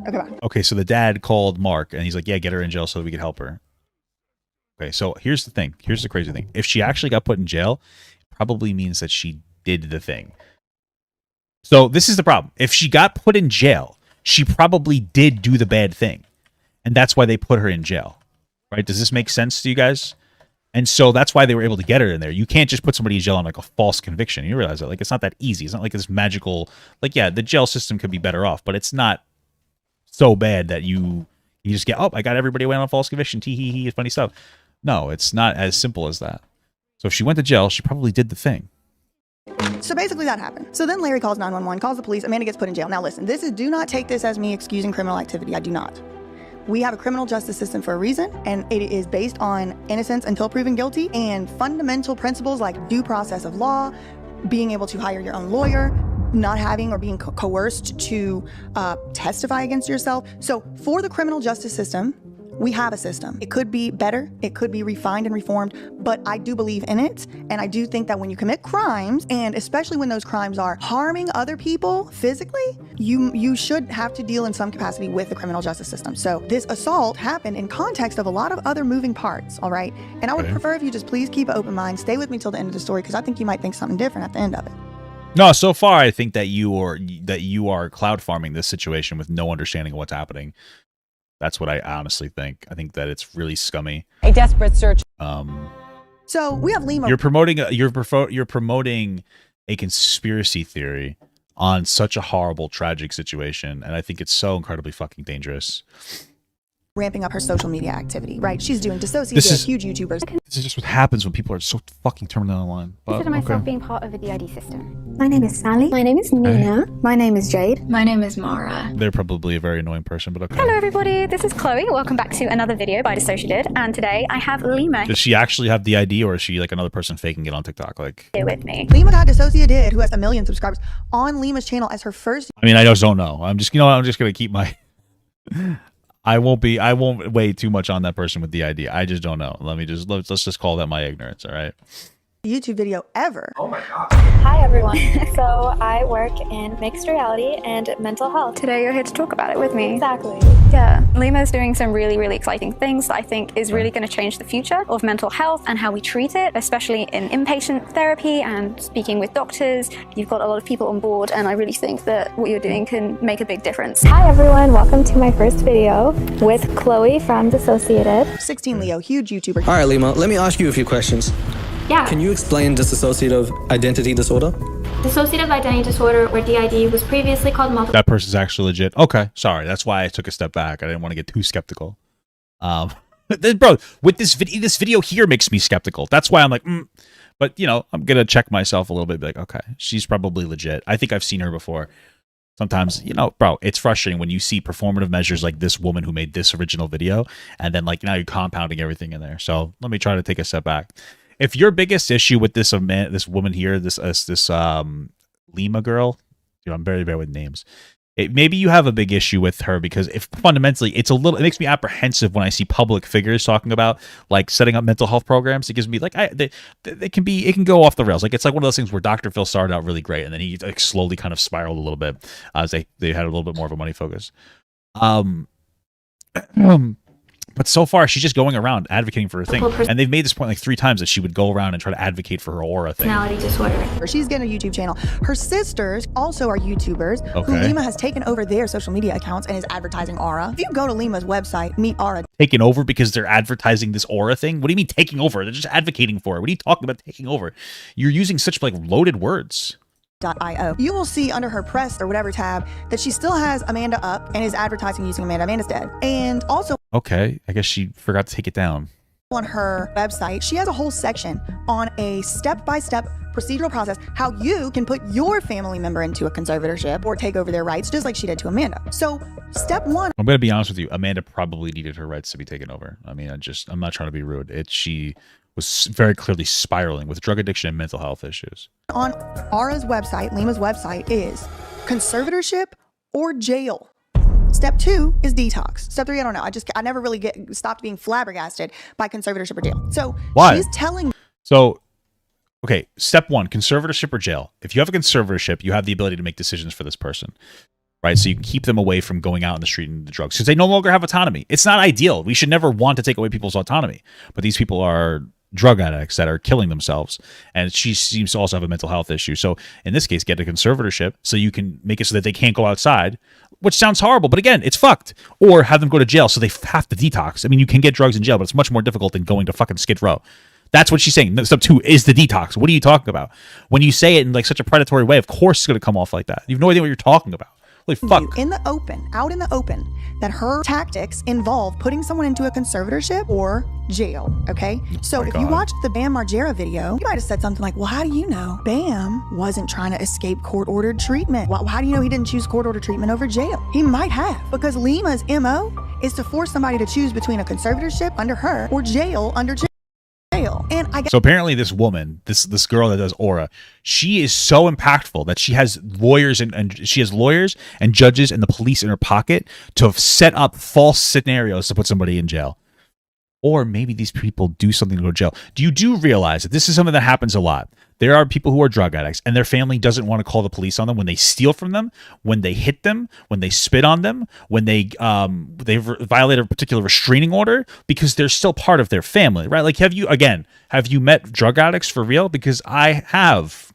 Okay, bye. Okay, so the dad called Mark and he's like, yeah, get her in jail so that we can help her. Okay, so here's the thing. Here's the crazy thing. If she actually got put in jail, it probably means that she did the thing. So this is the problem. If she got put in jail, she probably did do the bad thing. And that's why they put her in jail. Right? Does this make sense to you guys? And so that's why they were able to get her in there. You can't just put somebody in jail on, like, a false conviction. You realize that? Like, it's not that easy. It's not like this magical, like, yeah, the jail system could be better off, but it's not so bad that you just get, oh, I got everybody away on a false conviction. Tee-hee-hee, funny stuff. No, it's not as simple as that. So if she went to jail, she probably did the thing. So basically that happened. So then Larry calls 911, calls the police. Amanda gets put in jail. Now listen, do not take this as me excusing criminal activity. I do not. We have a criminal justice system for a reason, and it is based on innocence until proven guilty and fundamental principles like due process of law, being able to hire your own lawyer, not having or being coerced to testify against yourself. So for the criminal justice system, we have a system. It could be better, it could be refined and reformed, but I do believe in it. And I do think that when you commit crimes, and especially when those crimes are harming other people physically, you should have to deal in some capacity with the criminal justice system. So this assault happened in context of a lot of other moving parts, all right? And I would prefer if you just please keep an open mind, stay with me till the end of the story, because I think you might think something different at the end of it. No, so far I think that you are cloud farming this situation with no understanding of what's happening. That's what I honestly think. I think that it's really scummy. A desperate search. So we have Lima. You're promoting a conspiracy theory on such a horrible, tragic situation, and I think it's so incredibly fucking dangerous. Ramping up her social media activity, right? She's doing dissociative, huge YouTubers. This is just what happens when people are so fucking terminal online. Consider myself being part of a DID system. My name is Sally. My name is Nina. My name is Jade. My name is Mara. They're probably a very annoying person, but okay. Hello everybody, this is Chloe. Welcome back to another video by Dissociated, and today I have Lima. Does she actually have DID, or is she like another person faking it on TikTok? Like, here with me. Lima got Dissociated, who has 1 million subscribers, on Lima's channel as her first. I mean, I just don't know. I'm just gonna keep my. I won't weigh too much on that person with DID. I just don't know. Let's just call that my ignorance. All right. YouTube video ever. Oh my god. Hi everyone. So I work in mixed reality and mental health. Today you're here to talk about it with me. Exactly. Yeah, Lima's doing some really, really exciting things that I think is really going to change the future of mental health and how we treat it, especially in inpatient therapy and speaking with doctors. You've got a lot of people on board, and I really think that what you're doing can make a big difference. Hi everyone, welcome to my first video with Chloe from Dissociated. 16 Leo, huge YouTuber. All right, Lima, let me ask you a few questions. Yeah. Can you explain dissociative identity disorder? Dissociative identity disorder, or DID, was previously called multiple. That person's actually legit. Okay, sorry. That's why I took a step back. I didn't want to get too skeptical. Bro, with this video here makes me skeptical. That's why I'm like, But, you know, I'm going to check myself a little bit. Be like, okay, she's probably legit. I think I've seen her before. Sometimes, you know, bro, it's frustrating when you see performative measures like this woman who made this original video, and then, like, now you're compounding everything in there. So let me try to take a step back. If your biggest issue with this woman here, this Lima girl, you know, I'm very bad with names. Maybe you have a big issue with her because if fundamentally it makes me apprehensive when I see public figures talking about like setting up mental health programs. It gives me like it can go off the rails. Like it's like one of those things where Dr. Phil started out really great and then he like slowly kind of spiraled a little bit as they had a little bit more of a money focus. But But so far, she's just going around advocating for her thing. And they've made this point like 3 times that she would go around and try to advocate for her aura thing. Personality disorder. She's getting a YouTube channel. Her sisters also are YouTubers who Lima has taken over their social media accounts and is advertising Aura. If you go to Lima's website, meet Aura. Taken over because they're advertising this Aura thing? What do you mean taking over? They're just advocating for it. What are you talking about taking over? You're using such like loaded words. .io. You will see under her press or whatever tab that she still has Amanda up and is advertising using Amanda. Amanda's dead. And also, okay, I guess she forgot to take it down. On her website, she has a whole section on a step-by-step procedural process how you can put your family member into a conservatorship or take over their rights, just like she did to Amanda. So step 1. I'm gonna be honest with you. Amanda probably needed her rights to be taken over. I mean, I'm not trying to be rude. She was very clearly spiraling with drug addiction and mental health issues. On Aura's website, Lima's website, is conservatorship or jail. Step 2 is detox. Step 3, I don't know. I never really stopped being flabbergasted by conservatorship or jail. So why? She's telling. So, okay, step 1, conservatorship or jail. If you have a conservatorship, you have the ability to make decisions for this person, right? So you can keep them away from going out in the street and the drugs because they no longer have autonomy. It's not ideal. We should never want to take away people's autonomy, but these people are drug addicts that are killing themselves, and she seems to also have a mental health issue. So in this case, get a conservatorship so you can make it so that they can't go outside, which sounds horrible, but again, it's fucked. Or have them go to jail so they have to detox. I mean, you can get drugs in jail, but it's much more difficult than going to fucking Skid Row. That's what she's saying. Step 2 is the detox. What are you talking about? When you say it in like such a predatory way, of course it's going to come off like that. You have no idea what you're talking about. Holy fuck. In the open, out in the open, that her tactics involve putting someone into a conservatorship or jail, okay? So if you watched the Bam Margera video, you might have said something like, well, how do you know Bam wasn't trying to escape court-ordered treatment? Well, how do you know he didn't choose court-ordered treatment over jail? He might have, because Lima's MO is to force somebody to choose between a conservatorship under her or jail under jail. And I guess so apparently this woman, this girl that does Aura, she is so impactful that she has lawyers and she has lawyers and judges and the police in her pocket to set up false scenarios to put somebody in jail. Or maybe these people do something to go to jail. You do realize that this is something that happens a lot. There are people who are drug addicts and their family doesn't want to call the police on them when they steal from them, when they hit them, when they spit on them, when they violate a particular restraining order, because they're still part of their family, right? Like, have you met drug addicts for real? Because I have.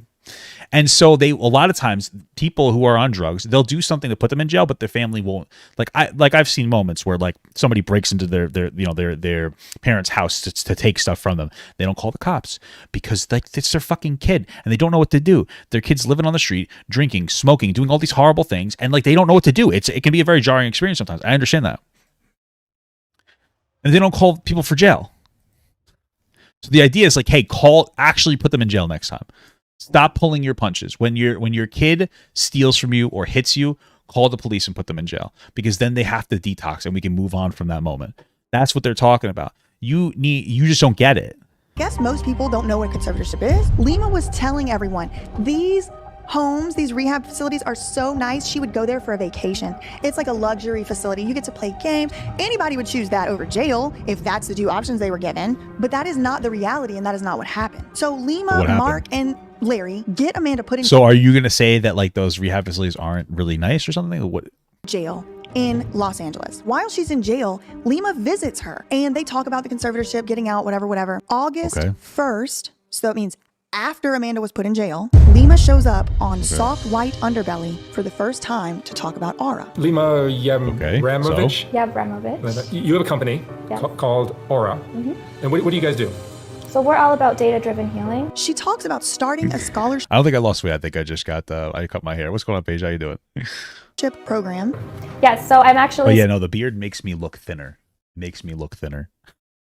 And so a lot of times people who are on drugs, they'll do something to put them in jail, but their family won't. I've seen moments where like somebody breaks into their parents' house to take stuff from them. They don't call the cops because like it's their fucking kid and they don't know what to do. Their kid's living on the street, drinking, smoking, doing all these horrible things, and like they don't know what to do. It can be a very jarring experience sometimes. I understand that. And they don't call people for jail. So the idea is like, hey, actually put them in jail next time. Stop pulling your punches. When your kid steals from you or hits you, call the police and put them in jail, because then they have to detox and we can move on from that moment. That's what they're talking about. You just don't get it. I guess most people don't know what conservatorship is. Lima was telling everyone these homes, these rehab facilities are so nice. She would go there for a vacation. It's like a luxury facility. You get to play games. Anybody would choose that over jail if that's the 2 options they were given. But that is not the reality, and that is not what happened. So Lima, Mark, and Larry get Amanda put in. So are you going to say that like those rehab facilities aren't really nice or something? What? Jail in Los Angeles. While she's in jail, Lima visits her and they talk about the conservatorship, getting out, whatever. August 1st, so that means after Amanda was put in jail, Lima shows up on Soft White Underbelly for the first time to talk about Aura. Lima Yabramovich? Yabramovich. You have a company called Aura. And what do you guys do? So we're all about data-driven healing. She talks about starting a scholarship I don't think I lost weight. I think I just got I cut my hair. What's going on, Paige? How you doing? program. Yes, so I'm actually... Oh yeah, no, the beard makes me look thinner.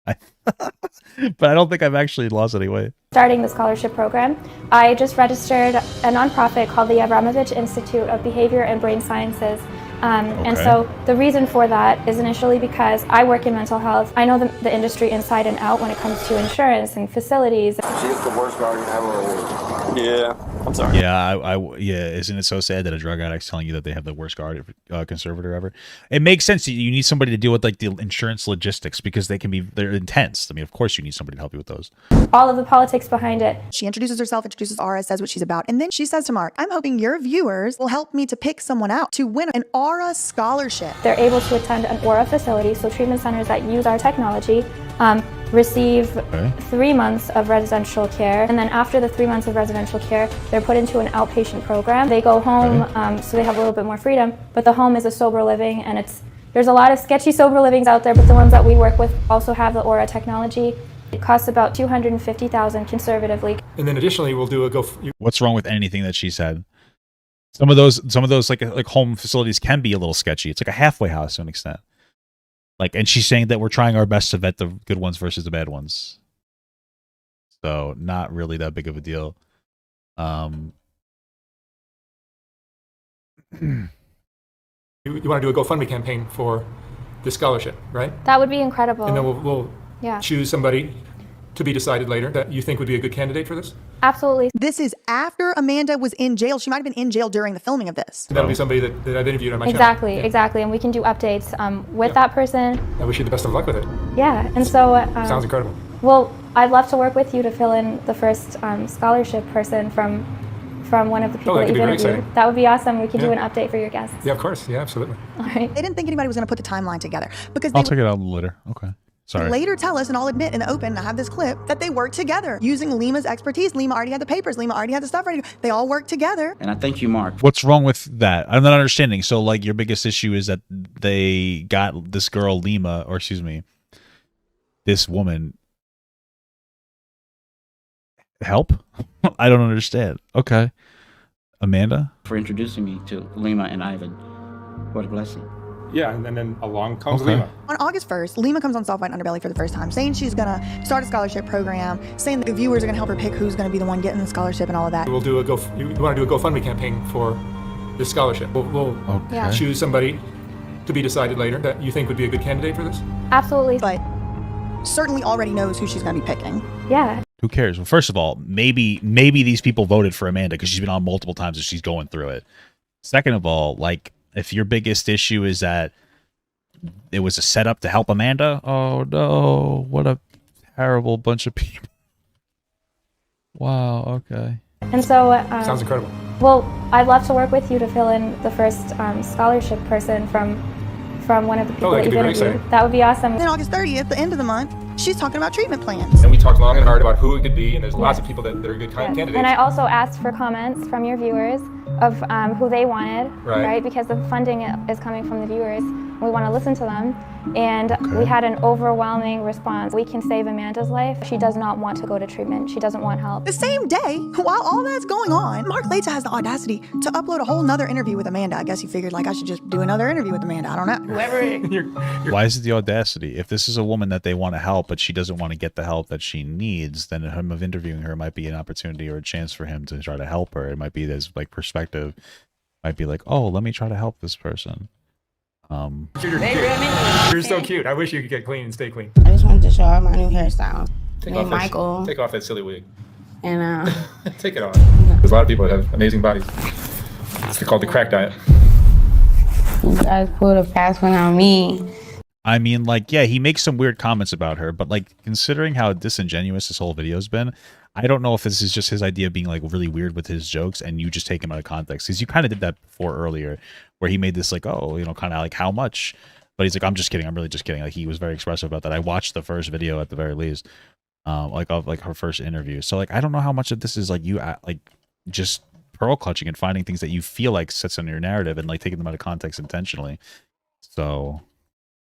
But I don't think I've actually lost any weight. Starting the scholarship program, I just registered a nonprofit called the Yabramovich Institute of Behavior and Brain Sciences. And so the reason for that is initially because I work in mental health. I know the industry inside and out when it comes to insurance and facilities. She's the worst guardian ever. Yeah. I'm sorry. Yeah, yeah. Isn't it so sad that a drug addict's telling you that they have the worst conservator ever? It makes sense. You need somebody to deal with like the insurance logistics because they're intense. I mean, of course you need somebody to help you with those. All of the politics behind it. She introduces herself, introduces Aura, says what she's about, and then she says to Mark, I'm hoping your viewers will help me to pick someone out to win an Aura scholarship. They're able to attend an Aura facility, so treatment centers that use our technology receive 3 months of residential care, and then after the 3 months of residential care, they're put into an outpatient program. They go home, so they have a little bit more freedom, but the home is a sober living, and there's a lot of sketchy sober livings out there, but the ones that we work with also have the Aura technology. It costs about $250,000 conservatively. And then additionally, we'll do a What's wrong with anything that she said? Some of those like home facilities can be a little sketchy. It's like a halfway house to an extent. Like, and she's saying that we're trying our best to vet the good ones versus the bad ones. So not really that big of a deal. You want to do a GoFundMe campaign for this scholarship, right? That would be incredible. And then we'll yeah. choose somebody to be decided later that you think would be a good candidate for this? Absolutely. This is after Amanda was in jail. She might have been in jail during the filming of this. That'll be somebody that I've interviewed on my channel. Yeah. Exactly. And we can do updates with that person. I wish you the best of luck with it. Yeah. And so... sounds incredible. Well, I'd love to work with you to fill in the first scholarship person from one of the people that you've interviewed. That would be awesome. We could do an update for your guests. Yeah, of course. Yeah, absolutely. All right. They didn't think anybody was going to put the timeline together because I'll check it out later. Okay. Sorry. Later tell us, and I'll admit in the open, I have this clip, that they worked together using Lima's expertise. Lima already had the papers. Lima already had the stuff ready. They all worked together. And I thank you, Mark. What's wrong with that? I'm not understanding. So, like, your biggest issue is that they got this girl, Lima, or excuse me, this woman, help? I don't understand. Okay. Amanda? For introducing me to Lima and Ivan. What a blessing. Yeah, and then along comes Lima. On August 1st, Lima comes on Soft White Underbelly for the first time, saying she's going to start a scholarship program, saying that the viewers are going to help her pick who's going to be the one getting the scholarship and all of that. You want to do a GoFundMe campaign for this scholarship. We'll choose somebody to be decided later that you think would be a good candidate for this? Absolutely. But certainly already knows who she's going to be picking. Yeah. Who cares? Well, first of all, maybe these people voted for Amanda because she's been on multiple times and she's going through it. Second of all, like, if your biggest issue is that it was a setup to help Amanda, oh no, what a terrible bunch of people. Wow, okay. And so... sounds incredible. Well, I'd love to work with you to fill in the first scholarship person from one of the people that you've interviewed. That would be awesome. Then August 30th, the end of the month, she's talking about treatment plans. And we talked long and hard about who it could be, and there's lots of people that are good candidates. And I also asked for comments from your viewers of who they wanted, right? Because the funding is coming from the viewers. We want to listen to them. And we had an overwhelming response. We can save Amanda's life. She does not want to go to treatment. She doesn't want help. The same day, while all that's going on, Mark Laita has the audacity to upload a whole nother interview with Amanda. I guess he figured, like, I should just do another interview with Amanda. I don't know. Why is it the audacity? If this is a woman that they want to help, but she doesn't want to get the help that she needs, then him of interviewing her might be an opportunity or a chance for him to try to help her. It might be this, like, perspective. Might be like, oh, let me try to help this person. You're so cute. I wish you could get clean and stay clean. I just wanted to show off my new hairstyle. Take off that silly wig. And take it off. There's a lot of people that have amazing bodies. It's called the crack diet. You guys pulled a fast one on me. I mean, like, yeah, he makes some weird comments about her, but, like, considering how disingenuous this whole video's been, I don't know if this is just his idea of being, like, really weird with his jokes and you just take him out of context. Because you kind of did that before earlier, where he made this, like, oh, you know, kind of like, how much? But he's like, I'm just kidding. I'm really just kidding. Like, he was very expressive about that. I watched the first video at the very least, like, of, like, her first interview. So, like, I don't know how much of this is, like, you, like, just pearl clutching and finding things that you feel like sets on your narrative and, like, taking them out of context intentionally. So...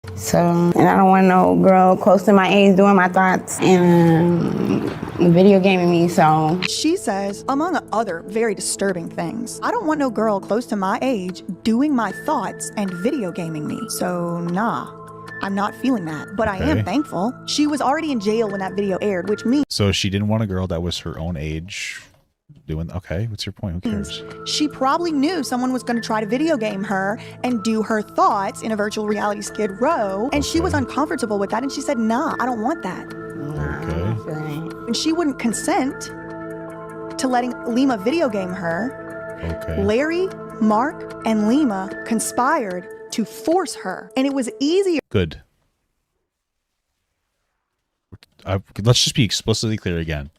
and I don't want no girl close to my age doing my thoughts and video gaming me, so. She says, among other very disturbing things, I don't want no girl close to my age doing my thoughts and video gaming me, so nah. I'm not feeling that, but I am thankful. She was already in jail when that video aired, which means... So she didn't want a girl that was her own age doing... Okay, what's your point? Who cares? She probably knew someone was going to try to video game her and do her thoughts in a virtual reality Skid Row, and she was uncomfortable with that, and she said, nah, I don't want that. Okay. And she wouldn't consent to letting Lima video game her, Larry, Mark, and Lima conspired to force her. And it was easier. Good. Let's just be explicitly clear again.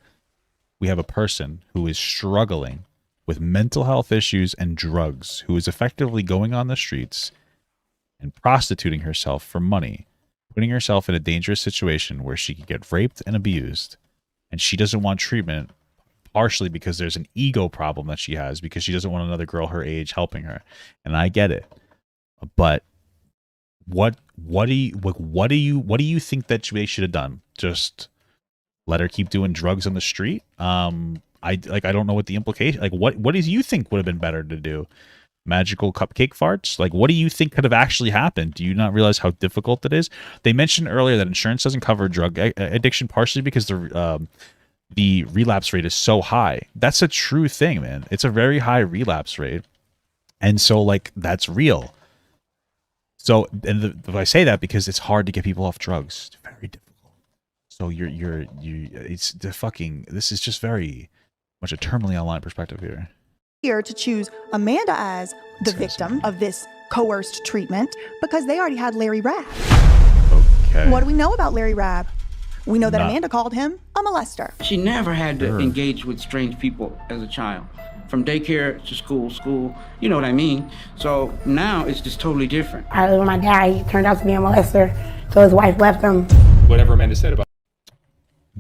We have a person who is struggling with mental health issues and drugs, who is effectively going on the streets and prostituting herself for money, putting herself in a dangerous situation where she could get raped and abused, and she doesn't want treatment, partially because there's an ego problem that she has, because she doesn't want another girl her age helping her. And I get it. But what do you think that they should have done? Just let her keep doing drugs on the street? I don't know what the implication, like what do you think would have been better to do? Magical cupcake farts? Like, what do you think could have actually happened? Do you not realize how difficult it is? They mentioned earlier that insurance doesn't cover drug addiction, partially because the relapse rate is so high. That's a true thing, man. It's a very high relapse rate, and so like that's real. So, and I say that because it's hard to get people off drugs. It's very difficult. So it's the fucking. This is just very much a terminally online perspective here. Here to choose Amanda as the victim of this coerced treatment because they already had Larry Rabb. Okay. What do we know about Larry Rabb? We know that Amanda called him a molester. She never had to engage with strange people as a child. From daycare to school, you know what I mean? So now it's just totally different. I live with my dad. He turned out to be a molester, so his wife left him. Whatever Amanda said about.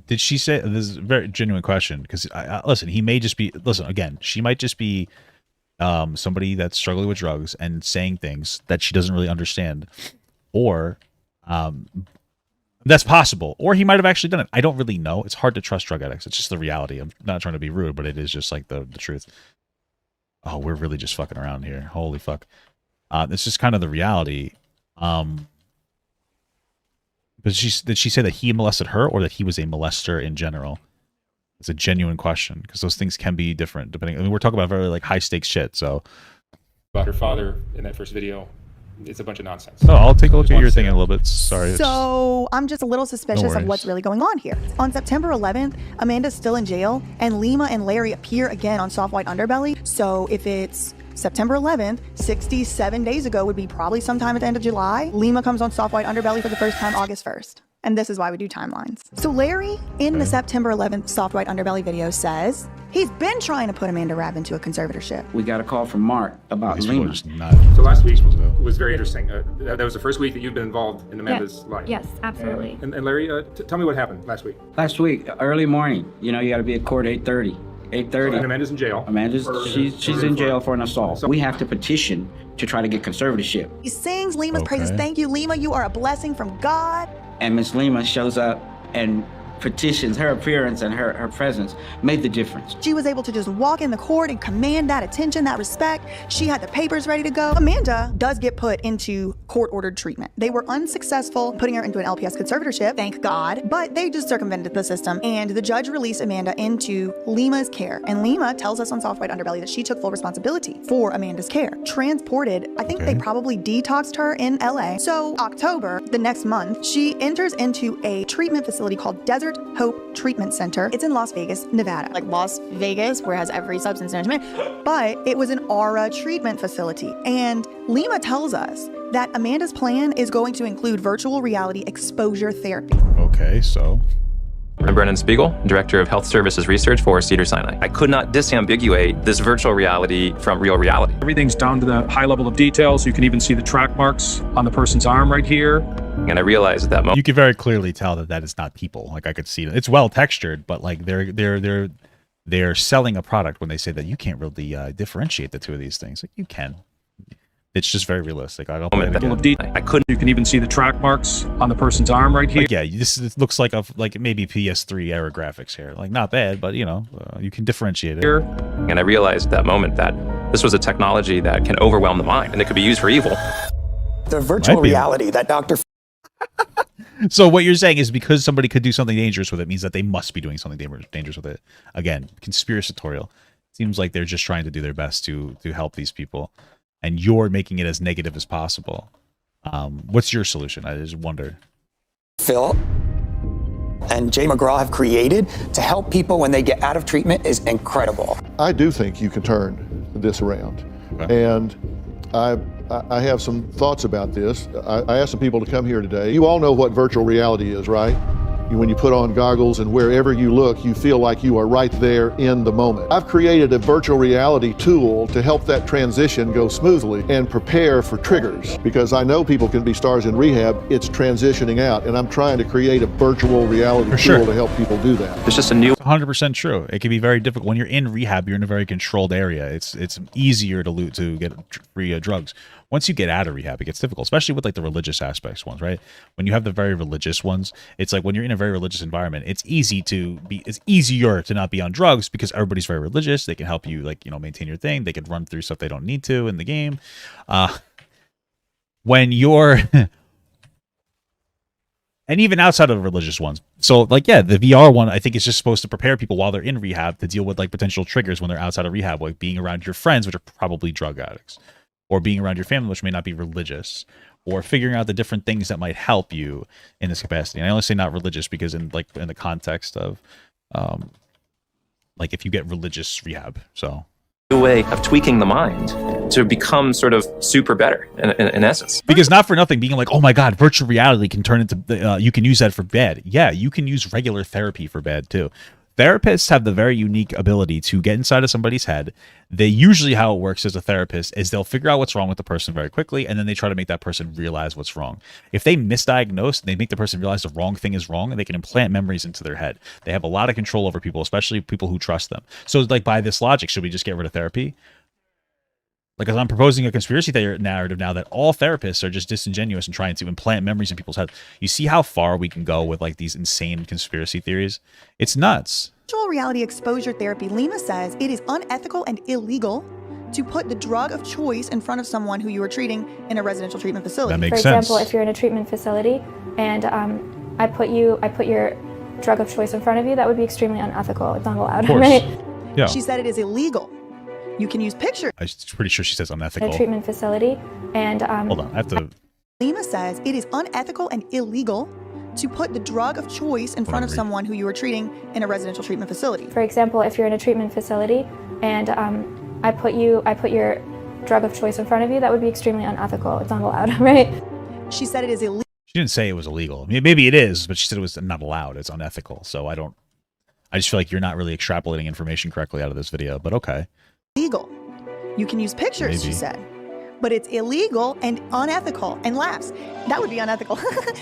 Did she say, this is a very genuine question, because listen, he may just be, listen, again, she might just be somebody that's struggling with drugs and saying things that she doesn't really understand, or that's possible, or he might have actually done it. I don't really know. It's hard to trust drug addicts. It's just the reality. I'm not trying to be rude, but it is just like the truth. Oh, we're really just fucking around here. Holy fuck. It's just kind of the reality. But did she say that he molested her, or that he was a molester in general? It's a genuine question, because those things can be different depending. I mean, we're talking about very like high stakes shit. So About her father in that first video, it's a bunch of nonsense. No, I'll take a look at your thing in a little bit. Sorry. So I'm just a little suspicious of what's really going on here. On September 11th, Amanda's still in jail, and Lima and Larry appear again on Soft White Underbelly. So if it's September 11th, 67 days ago would be probably sometime at the end of July. Lima comes on Soft White Underbelly for the first time August 1st. And this is why we do timelines. So Larry, in the September 11th Soft White Underbelly video, says he's been trying to put Amanda Rabb into a conservatorship. We got a call from Mark about Lima. So last week was very interesting. That was the first week that you've been involved in Amanda's life. Yes, absolutely. And Larry, tell me what happened last week. Last week, early morning, you know, you got to be at court 8:30. 8:30. And Amanda's in jail. She's in jail for an assault. We have to petition to try to get conservatorship. He sings Lima's praises. Thank you, Lima. You are a blessing from God. And Miss Lima shows up and petitions. Her appearance and her presence made the difference. She was able to just walk in the court and command that attention, that respect. She had the papers ready to go. Amanda does get put into court-ordered treatment. They were unsuccessful putting her into an LPS conservatorship, thank God, but they just circumvented the system, and the judge released Amanda into Lima's care. And Lima tells us on Soft White Underbelly that she took full responsibility for Amanda's care. Transported, I think they probably detoxed her in LA. So October, the next month, she enters into a treatment facility called Desert Hope Treatment Center. It's in Las Vegas, Nevada. Like Las Vegas, where it has every substance management, but it was an aura treatment facility. And Lima tells us that Amanda's plan is going to include virtual reality exposure therapy. Okay, so I'm Brennan Spiegel, Director of Health Services Research for Cedars-Sinai. I could not disambiguate this virtual reality from real reality. Everything's down to the high level of details. You can even see the track marks on the person's arm right here. And I realized at that moment, you can very clearly tell that is not people. Like I could see it. It's well textured, but like they're selling a product when they say that you can't really differentiate the two of these things. Like you can. It's just very realistic. I don't. I couldn't. You can even see the track marks on the person's arm right here. Like, yeah, this looks like maybe PS3 era graphics here. Like not bad, but you know you can differentiate it. And I realized at that moment that this was a technology that can overwhelm the mind and it could be used for evil. The virtual reality that Dr. So what you're saying is because somebody could do something dangerous with it means that they must be doing something dangerous with it. Again, conspiratorial. Seems like they're just trying to do their best to help these people, and you're making it as negative as possible. What's your solution? I just wonder. Phil, and Jay McGraw have created to help people when they get out of treatment is incredible. I do think you can turn this around. And I have some thoughts about this. I asked some people to come here today. You all know what virtual reality is, right? When you put on goggles and wherever you look, you feel like you are right there in the moment. I've created a virtual reality tool to help that transition go smoothly and prepare for triggers, because I know people can be stars in rehab. It's transitioning out, and I'm trying to create a virtual reality tool to help people do that. It's just a new 100% true. It can be very difficult when you're in rehab. You're in a very controlled area. It's easier to get free drugs. Once you get out of rehab, it gets difficult, especially with like the religious aspects ones, right? When you have the very religious ones, it's like when you're in a very religious environment, it's easier to not be on drugs because everybody's very religious. They can help you, like, you know, maintain your thing. They can run through stuff they don't need to in the game. When you're and even outside of the religious ones. So like, yeah, the VR one, I think is just supposed to prepare people while they're in rehab to deal with like potential triggers when they're outside of rehab, like being around your friends, which are probably drug addicts, or being around your family, which may not be religious, or figuring out the different things that might help you in this capacity. And I only say not religious because in the context of, like if you get religious rehab, so. new way of tweaking the mind to become sort of super better in essence. Because not for nothing, being like, oh my God, virtual reality can turn into, you can use that for bad. Yeah, you can use regular therapy for bad too. Therapists have the very unique ability to get inside of somebody's head. They usually, how it works as a therapist is they'll figure out what's wrong with the person very quickly, and then they try to make that person realize what's wrong. If they misdiagnose, they make the person realize the wrong thing is wrong, and they can implant memories into their head. They have a lot of control over people, especially people who trust them. So like by this logic, should we just get rid of therapy? Like, as I'm proposing a conspiracy theory narrative now that all therapists are just disingenuous and trying to implant memories in people's heads. You see how far we can go with like these insane conspiracy theories? It's nuts. Virtual reality exposure therapy, Lima says it is unethical and illegal to put the drug of choice in front of someone who you are treating in a residential treatment facility. That makes For sense. example, if you're in a treatment facility and I put your drug of choice in front of you, that would be extremely unethical. It's not allowed, right? Yeah. She said it is illegal. You can use pictures. I'm pretty sure she says unethical. In a treatment facility and hold on, I have to. Lima says it is unethical and illegal to put the drug of choice in front of someone who you are treating in a residential treatment facility. For example, if you're in a treatment facility and I put your drug of choice in front of you, that would be extremely unethical. It's not allowed, right? She said it is illegal. She didn't say it was illegal. I mean, maybe it is, but she said it was not allowed. It's unethical. So I just feel like you're not really extrapolating information correctly out of this video, but okay. Legal. You can use pictures, she said. But it's illegal and unethical. And laughs. That would be unethical.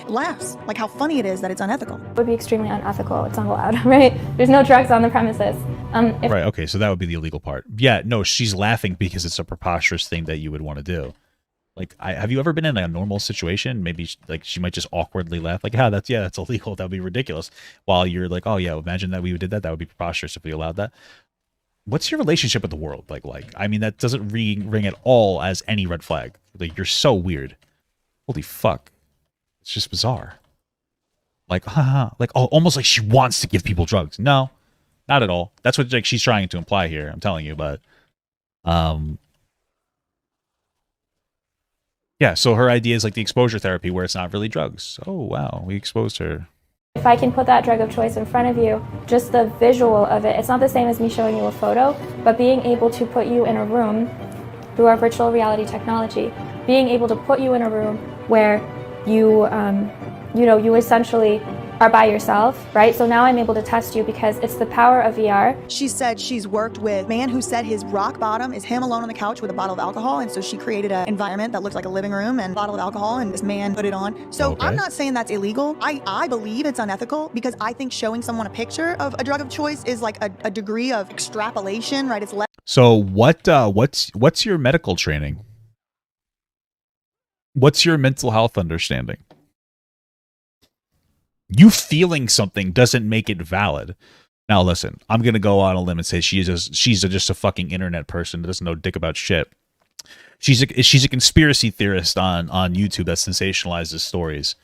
Laughs. Like how funny it is that it's unethical. It would be extremely unethical. It's not allowed, right? There's no drugs on the premises. Right, okay, so that would be the illegal part. Yeah, no, she's laughing because it's a preposterous thing that you would want to do. Like, have you ever been in a normal situation? Maybe like she might just awkwardly laugh, like, that's illegal. That would be ridiculous. While you're like, oh yeah, imagine that we did that. That would be preposterous if we allowed that. What's your relationship with the world like? I mean, that doesn't ring at all as any red flag. Like, you're so weird. Holy fuck. It's just bizarre. Like, like, oh, almost like she wants to give people drugs. No, not at all. That's what like she's trying to imply here. I'm telling you, but, yeah. So her idea is like the exposure therapy where it's not really drugs. Oh wow, we exposed her. If I can put that drug of choice in front of you, just the visual of it, it's not the same as me showing you a photo, but being able to put you in a room through our virtual reality technology, being able to put you in a room where you, you essentially are by yourself, right? So now I'm able to test you because it's the power of VR. She said she's worked with a man who said his rock bottom is him alone on the couch with a bottle of alcohol. And so she created an environment that looked like a living room and a bottle of alcohol, and this man put it on. So I'm not saying that's illegal. I believe it's unethical because I think showing someone a picture of a drug of choice is like a degree of extrapolation, right? It's less. So what's your medical training? What's your mental health understanding? You feeling something doesn't make it valid. Now listen, I'm gonna go on a limb and say she's just a fucking internet person that doesn't know dick about shit. She's a conspiracy theorist on YouTube that sensationalizes stories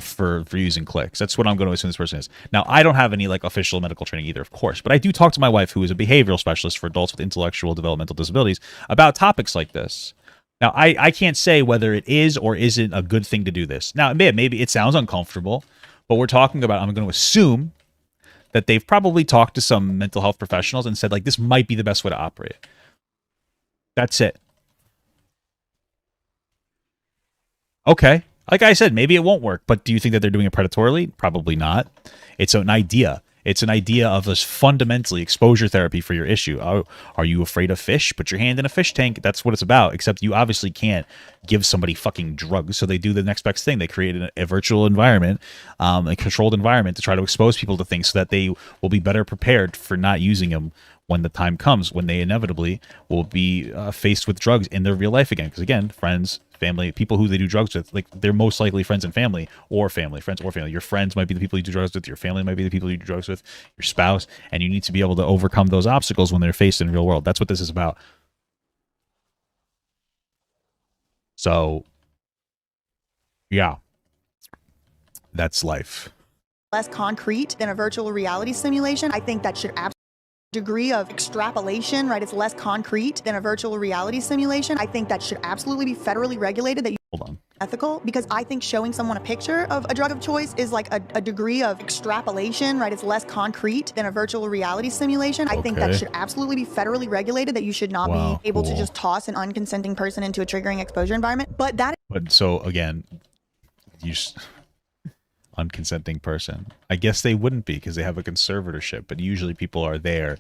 for using clicks. That's what I'm going to assume this person is. Now I don't have any like official medical training either, of course, but I do talk to my wife, who is a behavioral specialist for adults with intellectual developmental disabilities, about topics like this. Now I can't say whether it is or isn't a good thing to do this. Now maybe it sounds uncomfortable. But we're talking about, I'm going to assume that they've probably talked to some mental health professionals and said, like, this might be the best way to operate. That's it. Okay. Like I said, maybe it won't work, but do you think that they're doing it predatorily? Probably not. It's an idea. It's an idea of this fundamentally exposure therapy for your issue. Oh, are you afraid of fish? Put your hand in a fish tank. That's what it's about, except you obviously can't give somebody fucking drugs. So they do the next best thing. They create a virtual environment, a controlled environment to try to expose people to things so that they will be better prepared for not using them when the time comes, when they inevitably will be faced with drugs in their real life again. Because again, friends, family, people who they do drugs with, like, they're most likely friends and family, or family, friends or family. Your friends might be the people you do drugs with. Your family might be the people you do drugs with. Your spouse, and you need to be able to overcome those obstacles when they're faced in the real world. That's what this is about. So, yeah, that's life. Less concrete than a virtual reality simulation. I think that should absolutely degree of extrapolation, right? It's less concrete than a virtual reality simulation. I think that should absolutely be federally regulated. That you hold on. Ethical, because I think showing someone a picture of a drug of choice is like a degree of extrapolation, right? It's less concrete than a virtual reality simulation. I think that should absolutely be federally regulated, that you should not be able to just toss an unconsenting person into a triggering exposure environment. But so again, unconsenting person. I guess they wouldn't be because they have a conservatorship, but usually people are there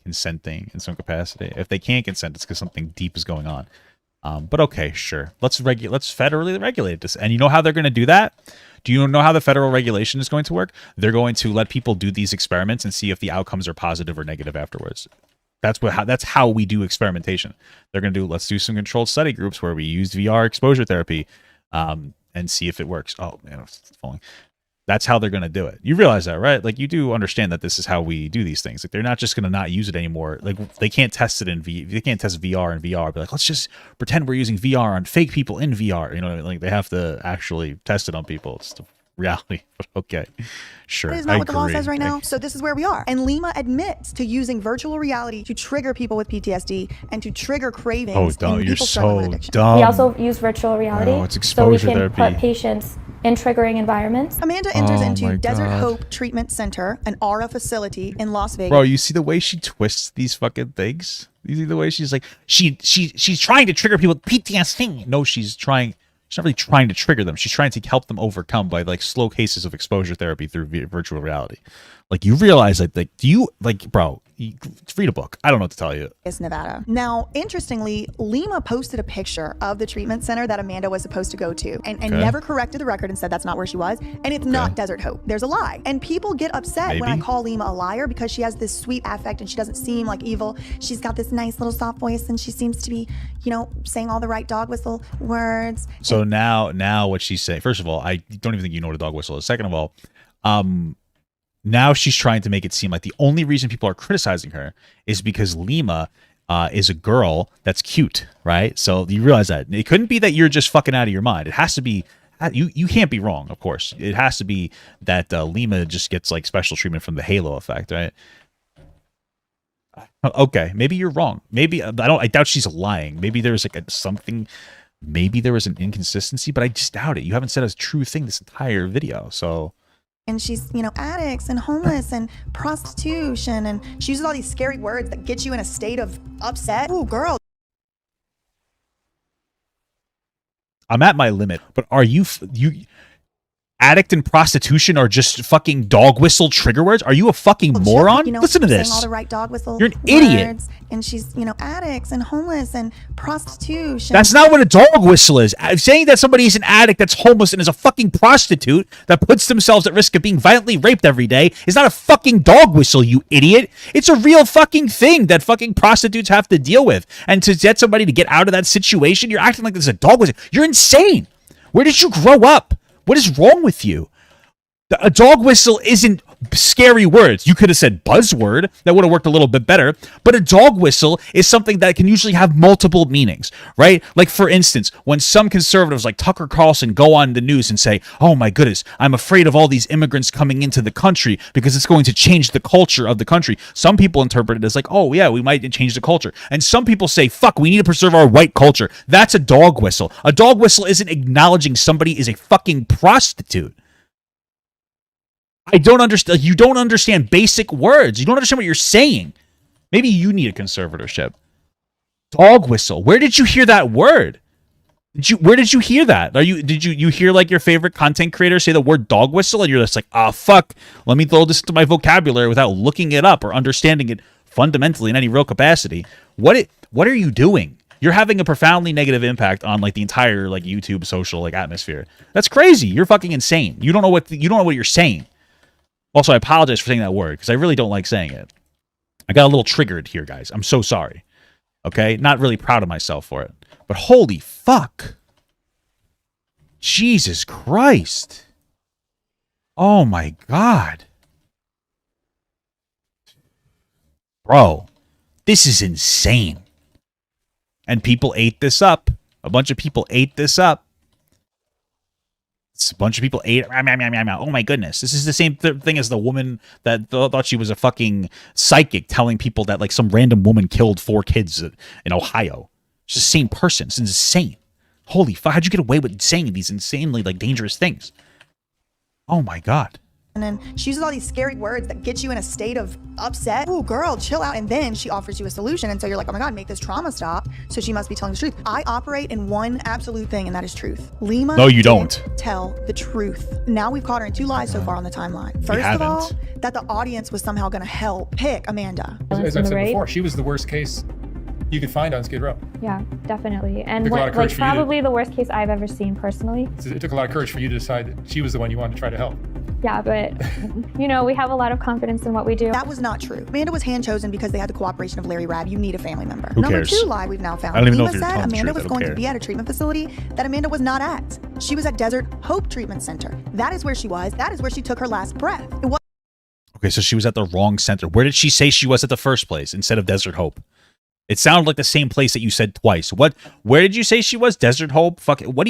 consenting in some capacity. If they can't consent, it's because something deep is going on. But okay, sure. Let's federally regulate this. And you know how they're going to do that? Do you know how the federal regulation is going to work? They're going to let people do these experiments and see if the outcomes are positive or negative afterwards. That's how we do experimentation. They're going to do, let's do some controlled study groups where we use VR exposure therapy and see if it works. Oh man, it's falling. That's how they're going to do it. You realize that, right? Like, you do understand that this is how we do these things. Like, they're not just going to not use it anymore. Like, they can't test it they can't test VR in VR. But like, let's just pretend we're using VR on fake people in VR. You know, like, they have to actually test it on people. It's the reality. But okay, sure. That is not what the law says right now. So this is where we are. And Lima admits to using virtual reality to trigger people with PTSD and to trigger cravings. Oh, dumb. You're so dumb. We also use virtual reality it's exposure so we can therapy. put patients in triggering environments. Amanda enters into Desert Hope Treatment Center, an ARA facility in Las Vegas. Bro, you see the way she twists these fucking things? You see the way she's like, she's trying to trigger people with PTSD. No, she's not really trying to trigger them. She's trying to help them overcome by like slow cases of exposure therapy through virtual reality. Like, you realize that, like, bro, read a book. I don't know what to tell you. It's Nevada. Now, interestingly, Lima posted a picture of the treatment center that Amanda was supposed to go to and never corrected the record and said that's not where she was. And it's not Desert Hope. There's a lie. And people get upset when I call Lima a liar because she has this sweet affect and she doesn't seem like evil. She's got this nice little soft voice and she seems to be, saying all the right dog whistle words. So now what she's saying, first of all, I don't even think you know what a dog whistle is. Second of all, now she's trying to make it seem like the only reason people are criticizing her is because Lima is a girl that's cute, right? So you realize that. It couldn't be that you're just fucking out of your mind. It has to be, you can't be wrong, of course. It has to be that Lima just gets like special treatment from the halo effect, right? Okay, maybe you're wrong. Maybe, I doubt she's lying. Maybe there's like something, maybe there was an inconsistency, but I just doubt it. You haven't said a true thing this entire video, so... And she's, addicts and homeless and prostitution. And she uses all these scary words that get you in a state of upset. Ooh, girl. I'm at my limit, but are you addict and prostitution are just fucking dog whistle trigger words? Are you a fucking moron? Listen to this. All the right dog whistle You're an idiot. And she's, addicts and homeless and prostitution. That's not what a dog whistle is. Saying that somebody is an addict that's homeless and is a fucking prostitute that puts themselves at risk of being violently raped every day is not a fucking dog whistle, you idiot. It's a real fucking thing that fucking prostitutes have to deal with. And to get somebody to get out of that situation, you're acting like this is a dog whistle. You're insane. Where did you grow up? What is wrong with you? A dog whistle isn't scary words. You could have said buzzword. That would have worked a little bit better. But a dog whistle is something that can usually have multiple meanings, right? Like, for instance, when some conservatives like Tucker Carlson go on the news and say, oh my goodness, I'm afraid of all these immigrants coming into the country because it's going to change the culture of the country. Some people interpret it as like, oh yeah, we might change the culture. And some people say, fuck, we need to preserve our white culture. That's a dog whistle. A dog whistle isn't acknowledging somebody is a fucking prostitute. I don't understand. You don't understand basic words. You don't understand what you're saying. Maybe you need a conservatorship. Dog whistle. Where did you hear that word? Where did you hear that? Did you hear like your favorite content creator say the word dog whistle and you're just like, ah, fuck, let me throw this into my vocabulary without looking it up or understanding it fundamentally in any real capacity? What are you doing? You're having a profoundly negative impact on like the entire like YouTube social like atmosphere. That's crazy. You're fucking insane. You don't know what you're saying. Also, I apologize for saying that word because I really don't like saying it. I got a little triggered here, guys. I'm so sorry. Okay? Not really proud of myself for it. But holy fuck. Jesus Christ. Oh my God. Bro, this is insane. And people ate this up. A bunch of people ate this up. A bunch of people ate. Oh my goodness. This is the same thing as the woman that thought she was a fucking psychic telling people that like some random woman killed 4 kids in Ohio. It's the same person. It's insane. Holy fuck. How'd you get away with saying these insanely like dangerous things? Oh my God. And then she uses all these scary words that get you in a state of upset. Oh, girl, chill out. And then she offers you a solution. And so you're like, oh my God, make this trauma stop. So she must be telling the truth. I operate in one absolute thing, and that is truth. Lima no, you don't tell the truth. Now we've caught her in 2 lies so far on the timeline. First of all, that the audience was somehow going to help pick Amanda. As I've said before, she was the worst case you could find on Skid Row. Yeah, definitely. And probably the worst case I've ever seen personally. It took a lot of courage for you to decide that she was the one you wanted to try to help. Yeah, but, you know, we have a lot of confidence in what we do. That was not true. Amanda was hand-chosen because they had the cooperation of Larry Rabb. You need a family member. Who Number cares? 2 lie we've now found. I don't even know Lima if you're said telling the Amanda truth. was going to be at a treatment facility that Amanda was not at. She was at Desert Hope Treatment Center. That is where she was. That is where she took her last breath. Okay, so she was at the wrong center. Where did she say she was at the first place instead of Desert Hope? It sounded like the same place that you said twice. Where did you say she was? Desert Hope? Fuck it. What?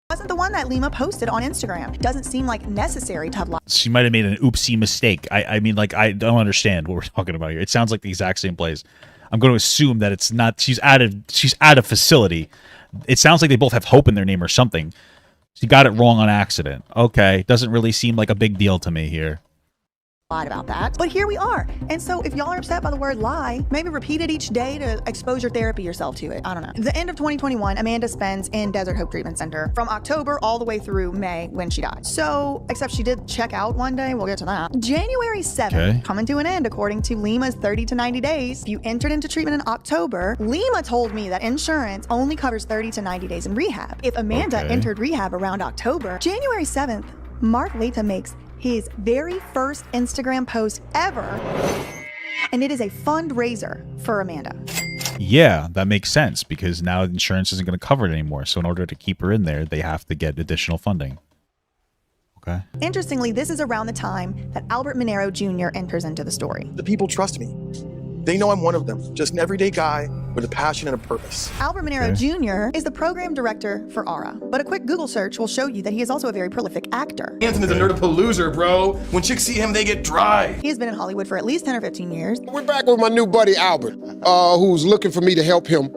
Wasn't the one that Lima posted on Instagram. Doesn't seem like necessary to have lied. She might have made an oopsie mistake. I mean, like, I don't understand what we're talking about here. It sounds like the exact same place. I'm going to assume that it's not. She's at a facility. It sounds like they both have Hope in their name or something. She got it wrong on accident. Okay, doesn't really seem like a big deal to me here. About that, but here we are. And so if y'all are upset by the word lie, maybe repeat it each day to expose your therapy yourself to it. I don't know. The end of 2021, Amanda spends in Desert Hope Treatment Center from October all the way through May when she died. So, except she did check out one day. We'll get to that. January 7th, coming to an end according to Lima's 30 to 90 days. If you entered into treatment in October, Lima told me that insurance only covers 30 to 90 days in rehab. If Amanda entered rehab around October, January 7th, Mark Leta makes his very first Instagram post ever, and it is a fundraiser for Amanda. Yeah, that makes sense because now insurance isn't going to cover it anymore. So in order to keep her in there, they have to get additional funding. Okay. Interestingly, this is around the time that Albert Monero Jr. enters into the story. The people trust me. They know I'm one of them, just an everyday guy with a passion and a purpose. Albert Monero Jr. is the program director for Aura, but a quick Google search will show you that he is also a very prolific actor. Anthony's a nerdapalooza loser, bro. When chicks see him, they get dry. He has been in Hollywood for at least 10 or 15 years. We're back with my new buddy, Albert, who's looking for me to help him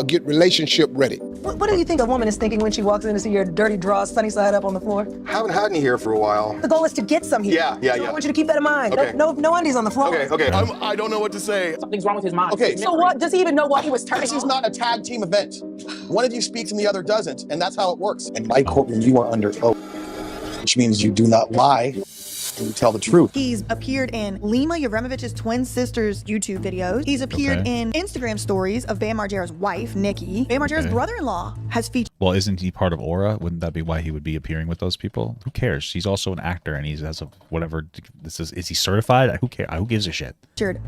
get relationship ready. What do you think a woman is thinking when she walks in to see your dirty drawers sunny side up on the floor? Haven't had any here for a while. The goal is to get some here. Yeah. I want you to keep that in mind. Okay. No undies on the floor. Okay. I don't know what to say. Something's wrong with his mind. Okay. So what? Does he even know what he was turning This is not a tag team event. One of you speaks and the other doesn't, and that's how it works. In my courtroom, you are under oath, which means you do not lie. And you tell the truth. He's appeared in Lima Yevremovich's twin sister's YouTube videos. He's appeared in Instagram stories of Bam Margera's wife, Nikki. Bam Margera's brother-in-law has featured. Well, isn't he part of Aura? Wouldn't that be why he would be appearing with those people? Who cares? He's also an actor, and he's has a whatever. This is he certified? Who cares? Who gives a shit?